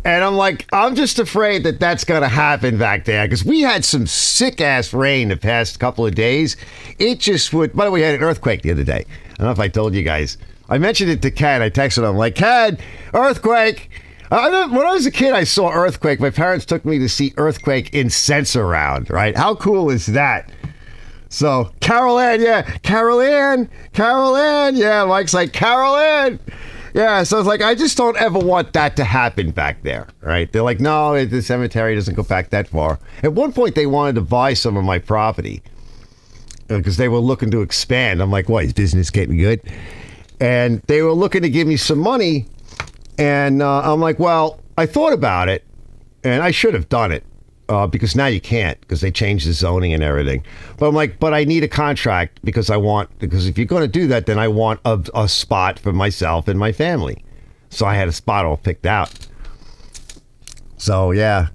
A: And I'm like, I'm just afraid that that's going to happen back there because we had some sick ass rain the past couple of days. It just would, by the way, we had an earthquake the other day. I don't know if I told you guys. I mentioned it to Ken. I texted him like, Ken, earthquake. When I was a kid, I saw earthquake. My parents took me to see earthquake in Sense-Around, right? How cool is that? So, Carol Ann, yeah. Carol Ann, yeah. Mike's like, Carol Ann. Yeah, so it's like, I just don't ever want that to happen back there, right? They're like, no, the cemetery doesn't go back that far. At one point, they wanted to buy some of my property because they were looking to expand. I'm like, what, is business getting good? And they were looking to give me some money. And I'm like, well, I thought about it, and I should have done it. because now you can't because they changed the zoning and everything. But I'm like, but I need a contract because if you're going to do that, then I want a spot for myself and my family. So I had a spot all picked out. So yeah.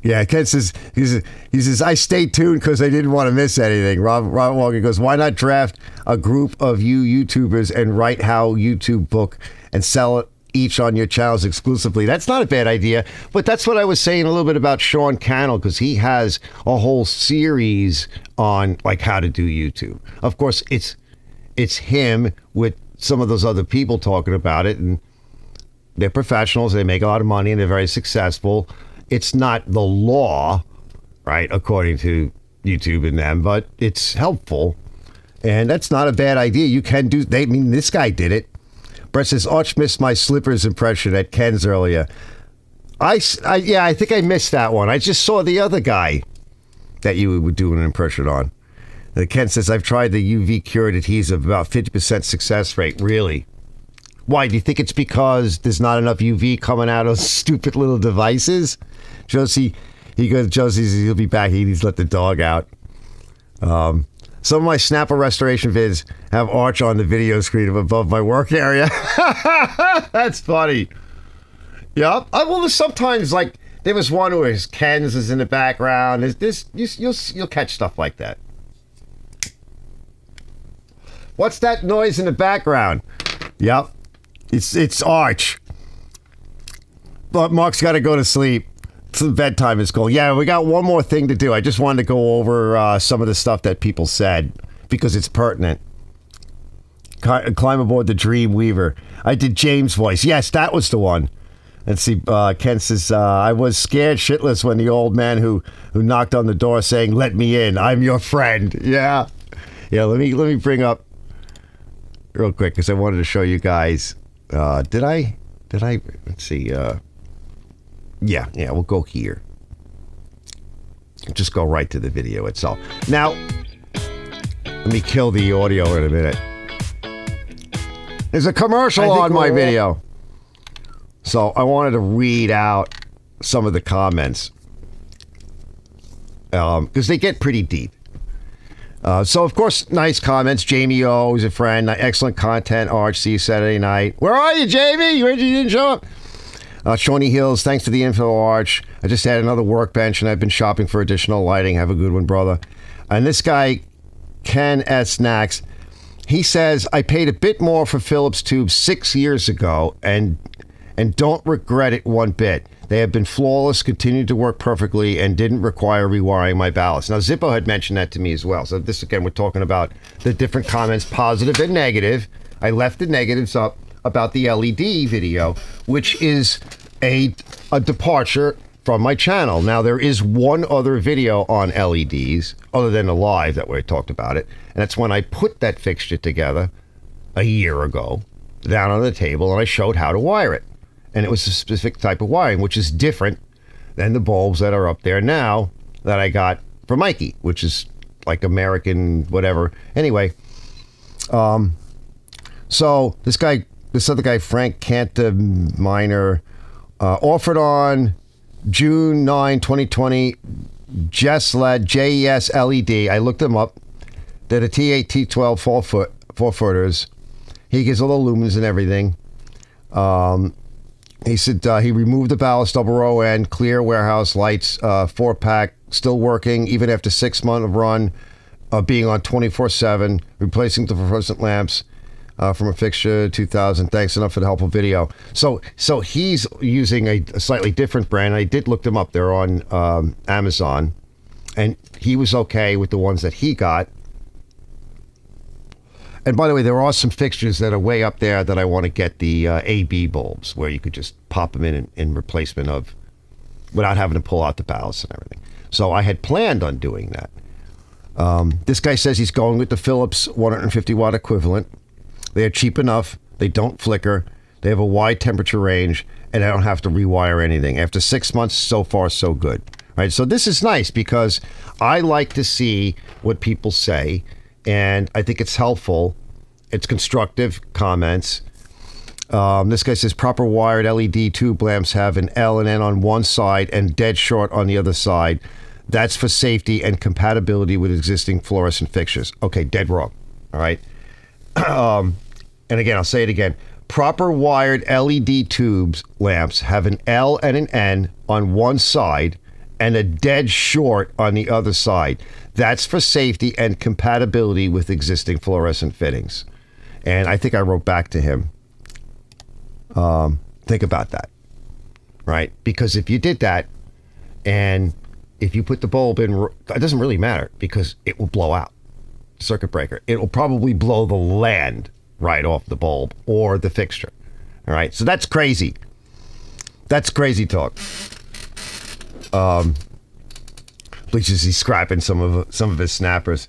A: Yeah, Ken says, he says, I stayed tuned because I didn't want to miss anything. Rob Walker goes, why not draft a group of you YouTubers and write how YouTube book and sell it each on your channels exclusively? That's not a bad idea, but that's what I was saying a little bit about Sean Cannell, because he has a whole series on like how to do YouTube. Of course, it's him with some of those other people talking about it, and they're professionals, they make a lot of money, and they're very successful. It's not the law, right, according to YouTube and them, but it's helpful. And that's not a bad idea. You can do, this guy did it. Brett says, Arch missed my slippers impression at Ken's earlier. I think I missed that one. I just saw the other guy that you would do an impression on. And Ken says, I've tried the UV cured adhesive, about 50% success rate. Really? Why? Do you think it's because there's not enough UV coming out of stupid little devices? JoeZ, he'll be back. He needs to let the dog out. Some of my Snapper restoration vids have Arch on the video screen above my work area. That's funny. Yep. Well, sometimes, like, there was one where his Ken's is in the background. You'll catch stuff like that. What's that noise in the background? Yep. It's Arch. But Mark's got to go to sleep. It's bedtime is cool. Yeah, we got one more thing to do. I just wanted to go over some of the stuff that people said because it's pertinent. Climb aboard the Dream Weaver. I did James' voice. Yes, that was the one. Let's see. Ken says, I was scared shitless when the old man who knocked on the door saying, let me in. I'm your friend. Yeah. Yeah, let me bring up real quick because I wanted to show you guys. Did I? Let's see. Yeah, we'll go here. Just go right to the video itself. Now, let me kill the audio in a minute. There's a commercial on my video. So I wanted to read out some of the comments. Because they get pretty deep. So, of course, nice comments. Jamie O is a friend. Excellent content. Arch, see you Saturday night. Where are you, Jamie? You didn't show up. Shawnee Hills, thanks for the info, Arch. I just had another workbench, and I've been shopping for additional lighting. Have a good one, brother. And this guy, Ken S. Snacks, he says, I paid a bit more for Philips tubes 6 years ago, and don't regret it one bit. They have been flawless, continued to work perfectly, and didn't require rewiring my ballast. Now, Zippo had mentioned that to me as well. So this, again, we're talking about the different comments, positive and negative. I left the negatives up about the LED video, which is a departure from my channel. Now, there is one other video on LEDs, other than the live that we talked about it, and that's when I put that fixture together a year ago, down on the table, and I showed how to wire it. And it was a specific type of wiring, which is different than the bulbs that are up there now that I got from Mikey, which is like American whatever. Anyway, so this other guy, Frank Canta Minor, offered on June 9, 2020, JESLED, JES LED. I looked them up. They're the T8, T12 4-footers. He gives all the lumens and everything. He said he removed the ballast, double row end, clear warehouse lights, 4-pack, still working even after 6 months of run, being on 24/7, replacing the fluorescent lamps from a fixture 2000. Thanks enough for the helpful video. So he's using a slightly different brand. I did look them up. They're on Amazon, and he was okay with the ones that he got. And by the way, there are some fixtures that are way up there that I want to get the AB bulbs, where you could just pop them in replacement of, without having to pull out the ballast and everything. So I had planned on doing that. This guy says he's going with the Philips 150 watt equivalent. They are cheap enough. They don't flicker. They have a wide temperature range, and I don't have to rewire anything. After 6 months, so far, so good. Right? So this is nice because I like to see what people say, and I think it's helpful. It's constructive comments. This guy says proper wired LED tube lamps have an L and N on one side and dead short on the other side. That's for safety and compatibility with existing fluorescent fixtures. Okay, dead wrong. All right. And again, I'll say it again. Proper wired LED tubes lamps have an L and an N on one side and a dead short on the other side. That's for safety and compatibility with existing fluorescent fittings. And I think I wrote back to him. Think about that, right? Because if you did that, and if you put the bulb in, it doesn't really matter because it will blow out. Circuit breaker. It will probably blow the land right off the bulb or the fixture. All right, so that's crazy. That's crazy talk. Bleach is he's scrapping some of his snappers.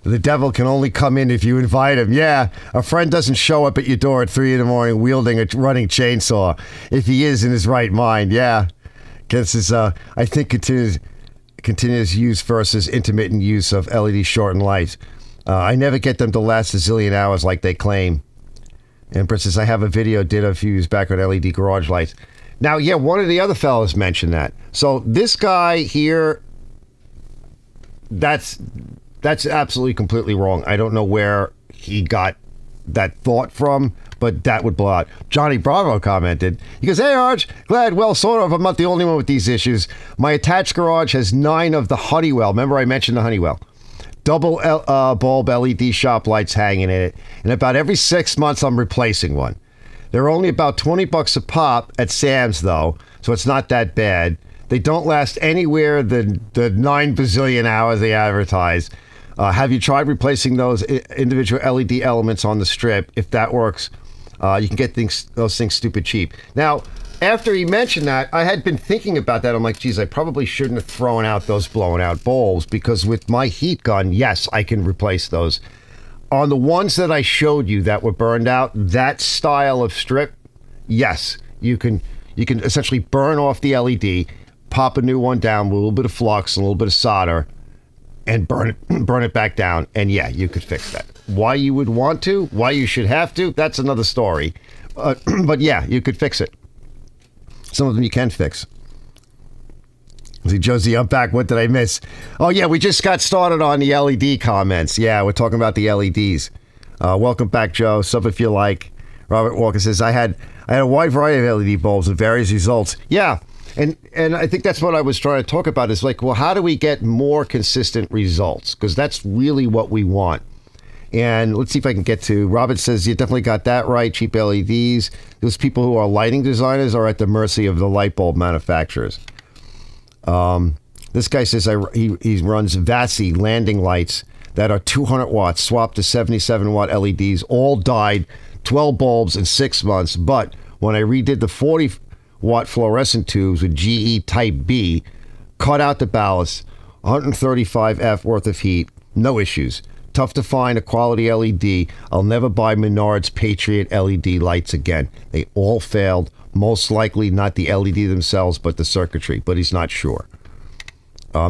A: The devil can only come in if you invite him. Yeah, a friend doesn't show up at your door at 3 a.m. wielding a running chainsaw. If he is in his right mind, yeah. This is, I think, continuous use versus intermittent use of LED shortened lights. I never get them to last a zillion hours like they claim. And Britt says, I have a video did a few years back on LED garage lights. Now, yeah, one of the other fellas mentioned that. So this guy here, that's absolutely completely wrong. I don't know where he got that thought from, but that would blow out. Johnny Bravo commented. He goes, hey, Arch, glad, well, sort of. I'm not the only one with these issues. My attached garage has 9 of the Honeywell. Remember I mentioned the Honeywell. Double bulb LED shop lights hanging in it. And about every 6 months, I'm replacing one. They're only about $20 a pop at Sam's, though, so it's not that bad. They don't last anywhere the 9 bazillion hours they advertise. Have you tried replacing those individual LED elements on the strip? If that works, you can get those things stupid cheap. Now, after he mentioned that, I had been thinking about that. I'm like, geez, I probably shouldn't have thrown out those blown out bulbs because with my heat gun, yes, I can replace those. On the ones that I showed you that were burned out, that style of strip, yes, you can essentially burn off the LED, pop a new one down with a little bit of flux and a little bit of solder, and burn it back down, and yeah, you could fix that. Why you would want to, why you should have to, that's another story. But yeah, you could fix it. Some of them you can fix. See, JoeZ, I'm back. What did I miss? Oh yeah, we just got started on the LED comments. Yeah, we're talking about the LEDs. Welcome back, Joe. Sub if you like. Robert Walker says, I had a wide variety of LED bulbs with various results. Yeah. And I think that's what I was trying to talk about is like, well, how do we get more consistent results? Because that's really what we want. And let's see if I can get to, Robert says, you definitely got that right, cheap LEDs. Those people who are lighting designers are at the mercy of the light bulb manufacturers. This guy says he runs VASI landing lights that are 200 watts, swapped to 77 watt LEDs, all died, 12 bulbs in 6 months. But when I redid the 40 watt fluorescent tubes with GE Type B, cut out the ballast, 135 F worth of heat, no issues. Tough to find a quality LED. I'll never buy Menard's Patriot LED lights again. They all failed. Most likely not the LED themselves, but the circuitry. But he's not sure.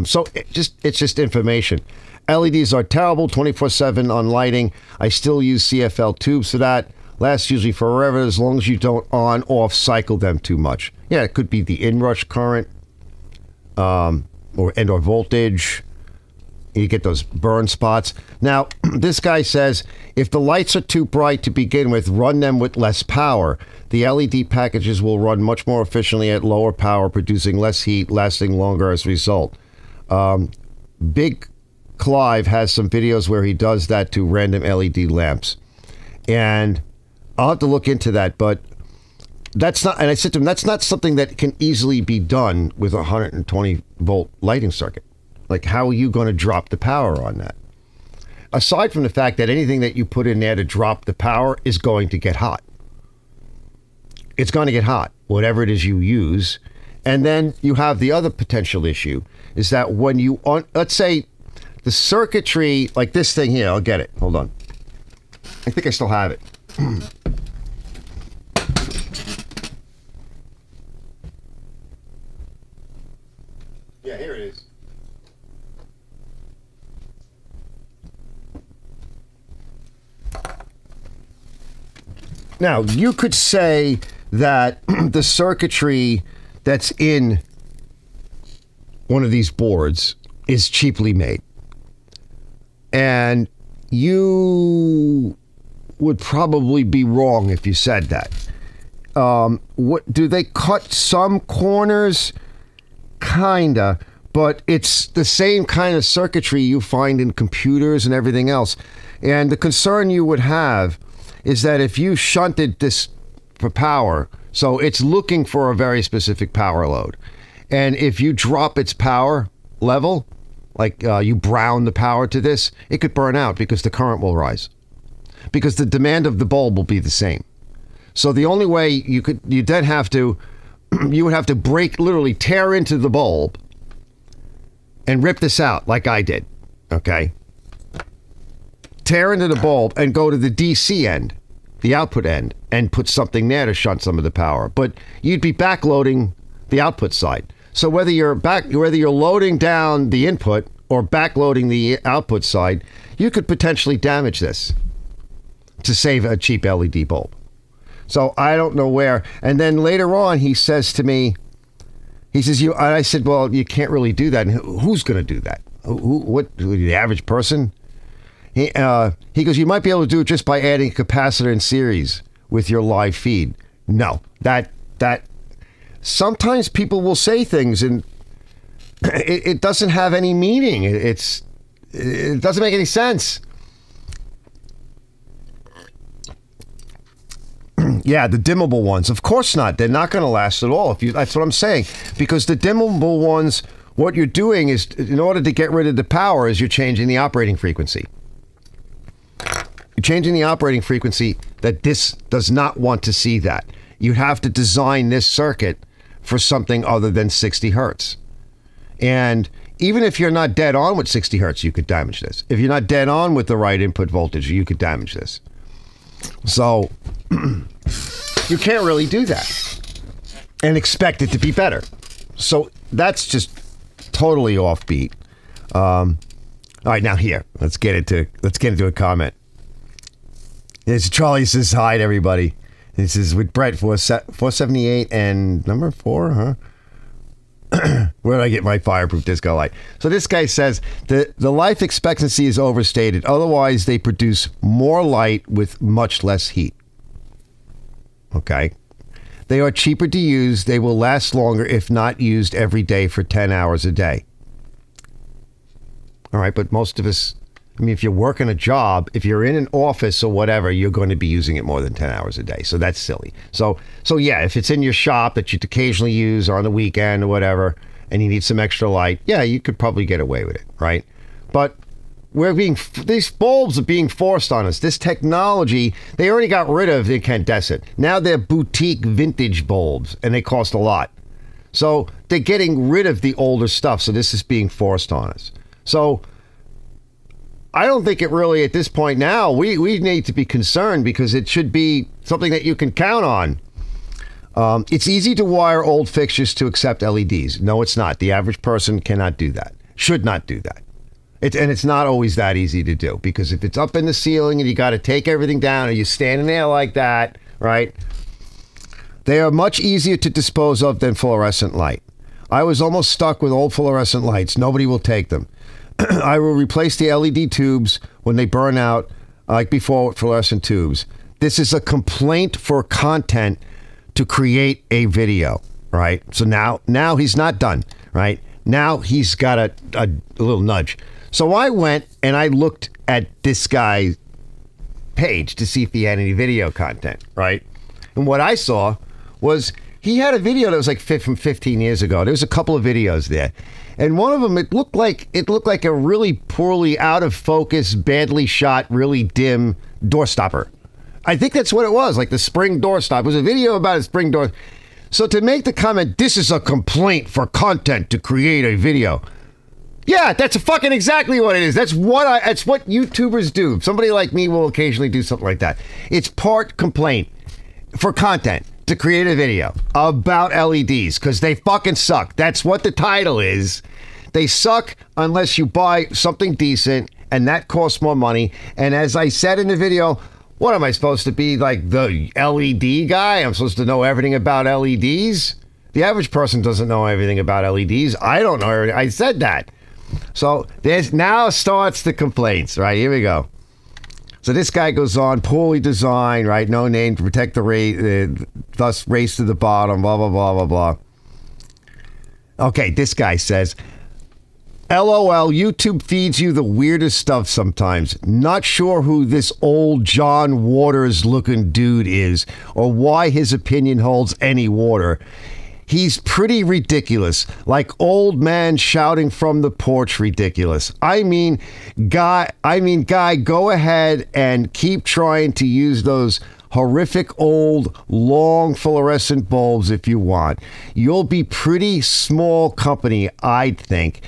A: So it's just information. LEDs are terrible, 24/7 on lighting. I still use CFL tubes for that. Lasts usually forever as long as you don't on-off cycle them too much. Yeah, it could be the inrush current or voltage. You get those burn spots. Now, this guy says, if the lights are too bright to begin with, run them with less power. The LED packages will run much more efficiently at lower power, producing less heat, lasting longer as a result. Big Clive has some videos where he does that to random LED lamps. And I'll have to look into that, but that's not, and I said to him, that's not something that can easily be done with a 120 volt lighting circuit. Like, how are you going to drop the power on that? Aside from the fact that anything that you put in there to drop the power is going to get hot. It's going to get hot, whatever it is you use. And then you have the other potential issue is that when you, let's say the circuitry, like this thing here, I'll get it. Hold on. I think I still have it. Yeah, here it is. Now, you could say that the circuitry that's in one of these boards is cheaply made. And you would probably be wrong if you said that. What do they cut some corners? Kinda, but it's the same kind of circuitry you find in computers and everything else. And the concern you would have is that if you shunted this for power, so it's looking for a very specific power load, and if you drop its power level, like you brown the power to this, it could burn out because the current will rise, because the demand of the bulb will be the same. So the only way you would have to break, literally tear into the bulb and rip this out like I did, okay? Tear into the bulb and go to the DC end, the output end, and put something there to shunt some of the power. But you'd be backloading the output side. So whether you're loading down the input or backloading the output side, you could potentially damage this to save a cheap LED bulb. So I don't know where. And then later on, he says to me, I said, well, you can't really do that. And who's going to do that? What, the average person? He goes, you might be able to do it just by adding a capacitor in series with your live feed. No, that sometimes people will say things and it doesn't have any meaning. It doesn't make any sense. Yeah, the dimmable ones. Of course not. They're not going to last at all. That's what I'm saying. Because the dimmable ones, what you're doing is, in order to get rid of the power, is you're changing the operating frequency. You're changing the operating frequency that this does not want to see that. You have to design this circuit for something other than 60 hertz. And even if you're not dead on with 60 hertz, you could damage this. If you're not dead on with the right input voltage, you could damage this. So you can't really do that and expect it to be better. So that's just totally offbeat. All right, now here, let's get into a comment. It's Charlie says hi to everybody. This is with Brett 478 and number 4, huh? Where did I get my fireproof disco light? So this guy says the life expectancy is overstated. Otherwise, they produce more light with much less heat. Okay. They are cheaper to use. They will last longer if not used every day for 10 hours a day. All right, but most of us, I mean, if you're working a job, if you're in an office or whatever, you're going to be using it more than 10 hours a day. So that's silly. So yeah, if it's in your shop that you'd occasionally use or on the weekend or whatever, and you need some extra light, yeah, you could probably get away with it, right? But these bulbs are being forced on us. This technology, they already got rid of the incandescent. Now they're boutique vintage bulbs, and they cost a lot. So they're getting rid of the older stuff. So this is being forced on us. So I don't think it really, at this point now, we need to be concerned because it should be something that you can count on. It's easy to wire old fixtures to accept LEDs. No, it's not. The average person cannot do that. Should not do that. It's not always that easy to do, because if it's up in the ceiling and you got to take everything down and you're standing there like that, right? They are much easier to dispose of than fluorescent light. I was almost stuck with old fluorescent lights. Nobody will take them. I will replace the LED tubes when they burn out, like before, with fluorescent tubes. This is a complaint for content to create a video, right? So now he's not done, right? Now he's got a little nudge. So I went and I looked at this guy's page to see if he had any video content, right? And what I saw was he had a video that was like from 15 years ago. There was a couple of videos there. And one of them, it looked like a really poorly out of focus, badly shot, really dim door stopper. I think that's what it was, like the spring door stop. It was a video about a spring door. So to make the comment, this is a complaint for content to create a video. Yeah, that's fucking exactly what it is. That's what YouTubers do. Somebody like me will occasionally do something like that. It's part complaint for content to create a video about LEDs because they fucking suck. That's what the title is. They suck unless you buy something decent, and that costs more money. And as I said in the video, What am I supposed to be, like the LED guy? I'm supposed to know everything about LEDs? The average person doesn't know everything about LEDs. I don't know everything. I said that. So there's now starts the complaints, right? Here we go. So this guy goes on, poorly designed, right? No name to protect the race, thus race to the bottom, blah, blah, blah, blah, blah. Okay, this guy says, LOL, YouTube feeds you the weirdest stuff sometimes. Not sure who this old John Waters looking dude is or why his opinion holds any water. He's pretty ridiculous, like old man shouting from the porch ridiculous. I mean, guy, go ahead and keep trying to use those horrific old long fluorescent bulbs if you want. You'll be pretty small company, I'd think.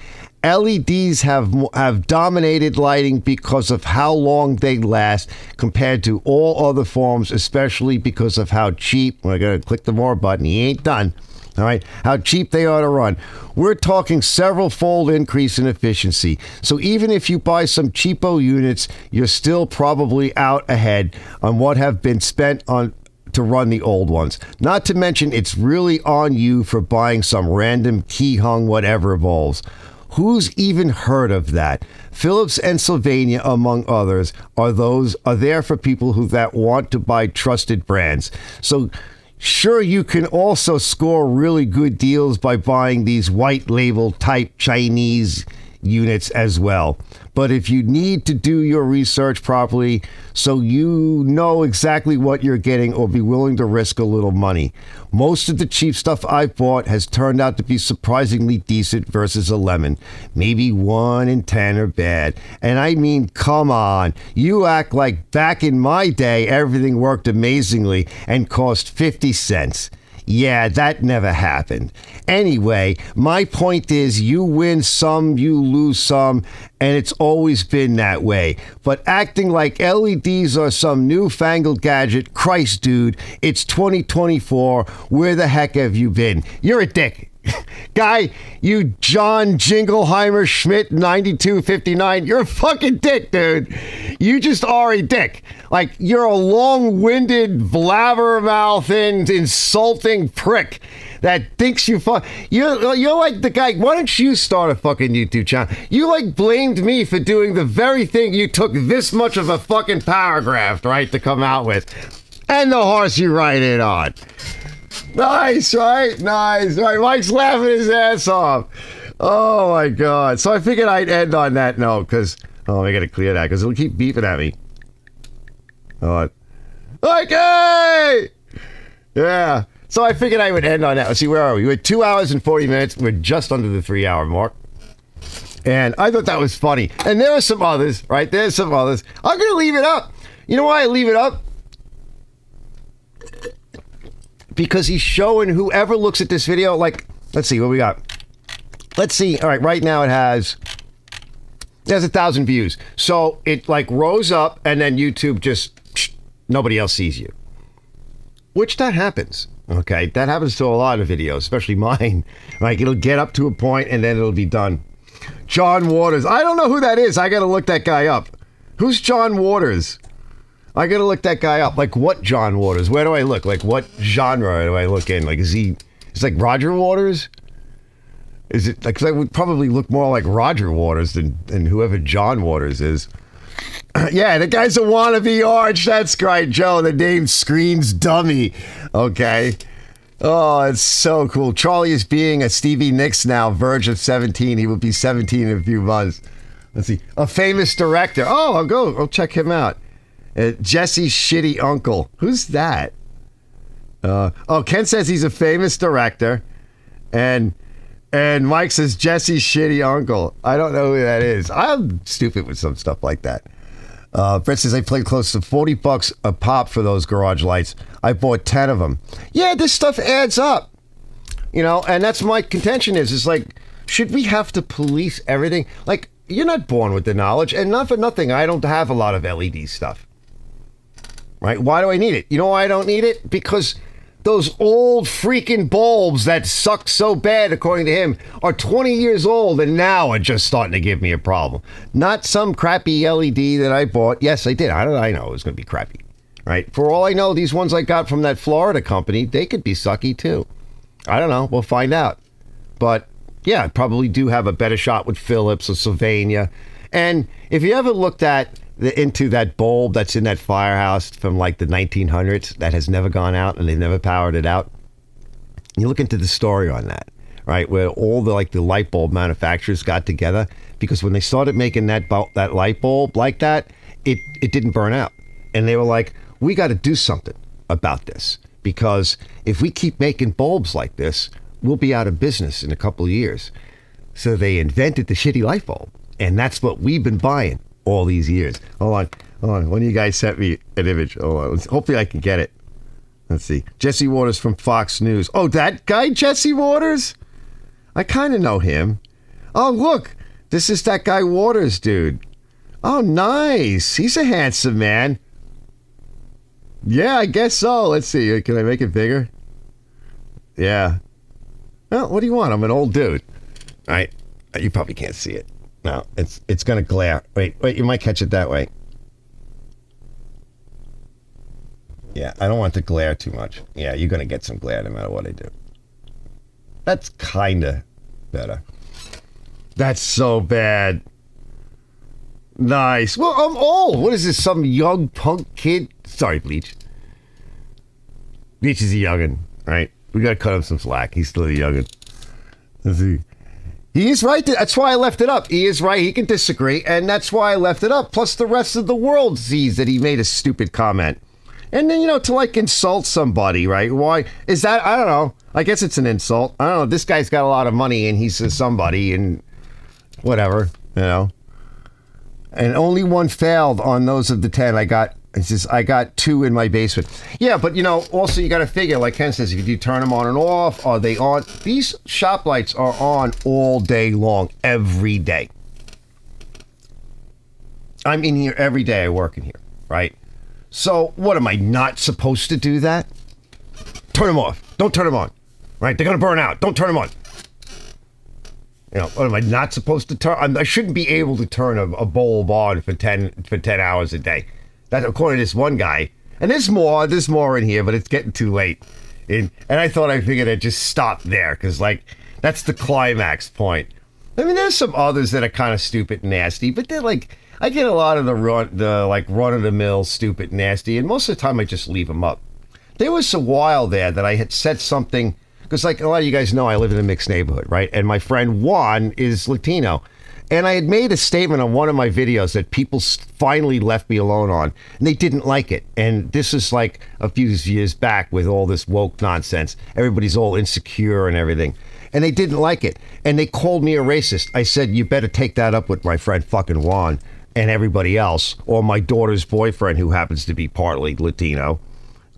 A: LEDs have dominated lighting because of how long they last compared to all other forms, especially because of how cheap. We're going to click the more button. He ain't done. All right, how cheap they are to run. We're talking several-fold increase in efficiency. So even if you buy some cheapo units, you're still probably out ahead on what have been spent on to run the old ones. Not to mention, it's really on you for buying some random key-hung whatever bulbs. Who's even heard of that? Philips and Sylvania, among others, are there for people that want to buy trusted brands. So sure, you can also score really good deals by buying these white label type Chinese units as well. But if you need to do your research properly so you know exactly what you're getting or be willing to risk a little money. Most of the cheap stuff I've bought has turned out to be surprisingly decent versus a lemon. Maybe 1 in 10 are bad. And I mean, come on. You act like back in my day everything worked amazingly and cost 50 cents. Yeah, that never happened. Anyway, my point is you win some, you lose some, and it's always been that way. But acting like LEDs are some newfangled gadget, Christ, dude, it's 2024. Where the heck have you been? You're a dick. Guy, you John Jingleheimer Schmidt 9259, you're a fucking dick, dude. You just are a dick. Like, you're a long-winded, blabbermouthing, insulting prick that thinks you're like the guy. Why don't you start a fucking YouTube channel? You like blamed me for doing the very thing you took this much of a fucking paragraph, right, to come out with. And the horse you ride it on. Nice, right? Nice, right? Mike's laughing his ass off. Oh, my God. So I figured I'd end on that note because, I got to clear that because it'll keep beeping at me. Okay! Yeah. So I figured I would end on that. Let's see, where are we? We're 2 hours and 40 minutes. We're just under the 3-hour mark. And I thought that was funny. And there are some others, right? There's some others. I'm going to leave it up. You know why I leave it up? Because he's showing whoever looks at this video, like, let's see what we got. Let's see. All right, right now there's 1,000 views. So it like rose up and then YouTube just, nobody else sees you. Which that happens. Okay, that happens to a lot of videos, especially mine. Like it'll get up to a point and then it'll be done. John Waters. I don't know who that is. I got to look that guy up. Who's John Waters? I gotta look that guy up. Like, what John Waters? Where do I look? Like, what genre do I look in? Like, is like Roger Waters? Is it, like, 'cause I would probably look more like Roger Waters than whoever John Waters is. Yeah, the guy's a wannabe arch. That's right, Joe. The name screams dummy. Okay. Oh, it's so cool. Charlie is being a Stevie Nicks now, verge of 17. He will be 17 in a few months. Let's see. A famous director. Oh, I'll check him out. Jesse's shitty uncle. Who's that? Ken says he's a famous director, and Mike says Jesse's shitty uncle. I don't know who that is. I'm stupid with some stuff like that. Brett says I paid close to $40 a pop for those garage lights. I bought 10 of them. Yeah, this stuff adds up, and that's my contention is like, should we have to police everything? Like, you're not born with the knowledge, and not for nothing, I don't have a lot of LED stuff. Right? Why do I need it? You know why I don't need it? Because those old freaking bulbs that suck so bad, according to him, are 20 years old and now are just starting to give me a problem. Not some crappy LED that I bought. Yes, I did. I know it was going to be crappy. right? For all I know, these ones I got from that Florida company, they could be sucky too. I don't know. We'll find out. But yeah, I probably do have a better shot with Philips or Sylvania. And if you ever looked into that bulb that's in that firehouse from like the 1900s that has never gone out and they've never powered it out, you look into the story on that, right? Where all the light bulb manufacturers got together because when they started making that light bulb like that, it didn't burn out. And they were like, we got to do something about this because if we keep making bulbs like this, we'll be out of business in a couple of years. So they invented the shitty light bulb. And that's what we've been buying all these years. Hold on. One of you guys sent me an image. Hold on. Hopefully I can get it. Let's see. Jesse Waters from Fox News. Oh, that guy, Jesse Waters? I kind of know him. Oh, look. This is that guy Waters, dude. Oh, nice. He's a handsome man. Yeah, I guess so. Let's see. Can I make it bigger? Yeah. Well, what do you want? I'm an old dude. All right. You probably can't see it. No, it's going to glare. Wait, you might catch it that way. Yeah, I don't want to glare too much. Yeah, you're going to get some glare no matter what I do. That's kind of better. That's so bad. Nice. Well, I'm old. What is this, some young punk kid? Sorry, Bleach. Bleach is a youngin', right? We got to cut him some slack. He's still a youngin'. Let's see. He is right. That's why I left it up. He is right. He can disagree, and that's why I left it up. Plus, the rest of the world sees that he made a stupid comment. And then, to insult somebody, right? Why is that? I don't know. I guess it's an insult. I don't know. This guy's got a lot of money, and he's somebody, and whatever, And only one failed on those of the 10 I got. It says, I got 2 in my basement. Yeah, but, also you got to figure, like Ken says, if you turn them on and off, are they on? These shop lights are on all day long, every day. I'm in here every day. I work in here, right? So what, am I not supposed to do that? Turn them off. Don't turn them on, right? They're going to burn out. Don't turn them on. What am I not supposed to turn? I shouldn't be able to turn a bulb on for 10 hours a day. That, according to this one guy, and there's more in here, but it's getting too late. And I thought I figured I'd just stop there because, that's the climax point. I mean, there's some others that are kind of stupid and nasty, but they're I get a lot of the run-of-the-mill stupid and nasty, and most of the time I just leave them up. There was a while there that I had said something because, a lot of you guys know, I live in a mixed neighborhood, right? And my friend Juan is Latino. And I had made a statement on one of my videos that people finally left me alone on, and they didn't like it. And this is a few years back with all this woke nonsense. Everybody's all insecure and everything. And they didn't like it. And they called me a racist. I said, you better take that up with my friend fucking Juan and everybody else, or my daughter's boyfriend who happens to be partly Latino.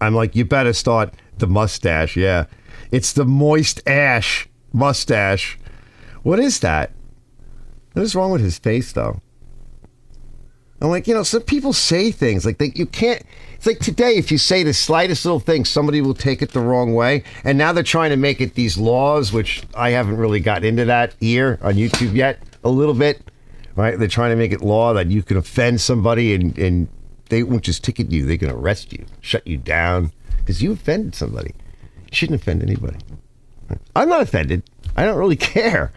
A: I'm like, you better start the mustache. Yeah. It's the moist ash mustache. What is that? What is wrong with his face, though? I'm like, some people say things you can't. It's like today, if you say the slightest little thing, somebody will take it the wrong way. And now they're trying to make it these laws, which I haven't really gotten into that here on YouTube yet, a little bit. Right? They're trying to make it law that you can offend somebody and they won't just ticket you. They can arrest you, shut you down because you offended somebody. You shouldn't offend anybody. I'm not offended. I don't really care.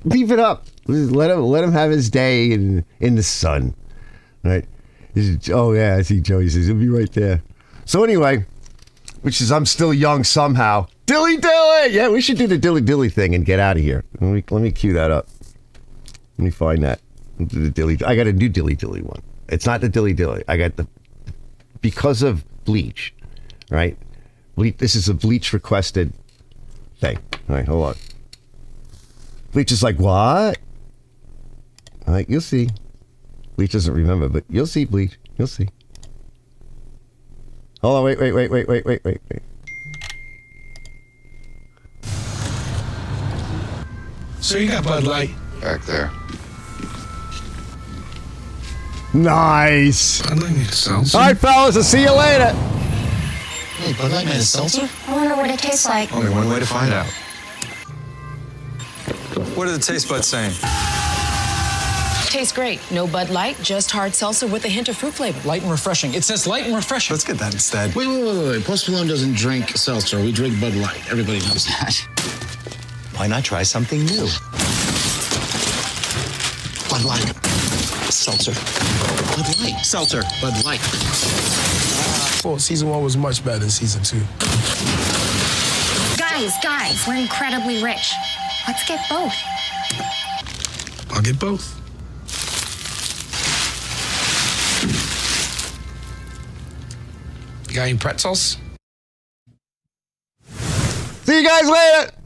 A: Leave it up. Let him have his day in the sun. Right? Oh, yeah, I see Joey says he'll be right there. So anyway, which is I'm still young somehow. Dilly dilly! Yeah, we should do the dilly dilly thing and get out of here. Let me cue that up. Let me find that. The dilly. I got a new dilly dilly one. It's not the dilly dilly. I got because of Bleach, right? This is a Bleach requested thing. All right, hold on. Bleach is like, what? All right, you'll see. Bleach doesn't remember, but you'll see, Bleach. You'll see. Hold on, wait.
I: So you got Bud Light?
J: Back there.
A: Nice.
I: Bud Light made a seltzer?
A: All right, fellas, I'll see you later.
J: Hey, Bud Light made a seltzer?
E: I wonder what it tastes like.
J: Only one way to find out.
K: What are the taste buds saying?
I: Tastes great. No Bud Light, just hard seltzer with a hint of fruit flavor.
K: Light and refreshing. It says light and refreshing.
J: Let's get that instead.
L: Wait. Post Malone doesn't drink seltzer. We drink Bud Light. Everybody knows that.
J: Why not try something new?
L: Bud Light. Seltzer. Bud Light. Seltzer. Bud Light.
M: Well, season 1 was much better than season 2.
N: Guys, we're incredibly rich. Let's get both.
M: I'll get both. You got any pretzels?
A: See you guys later.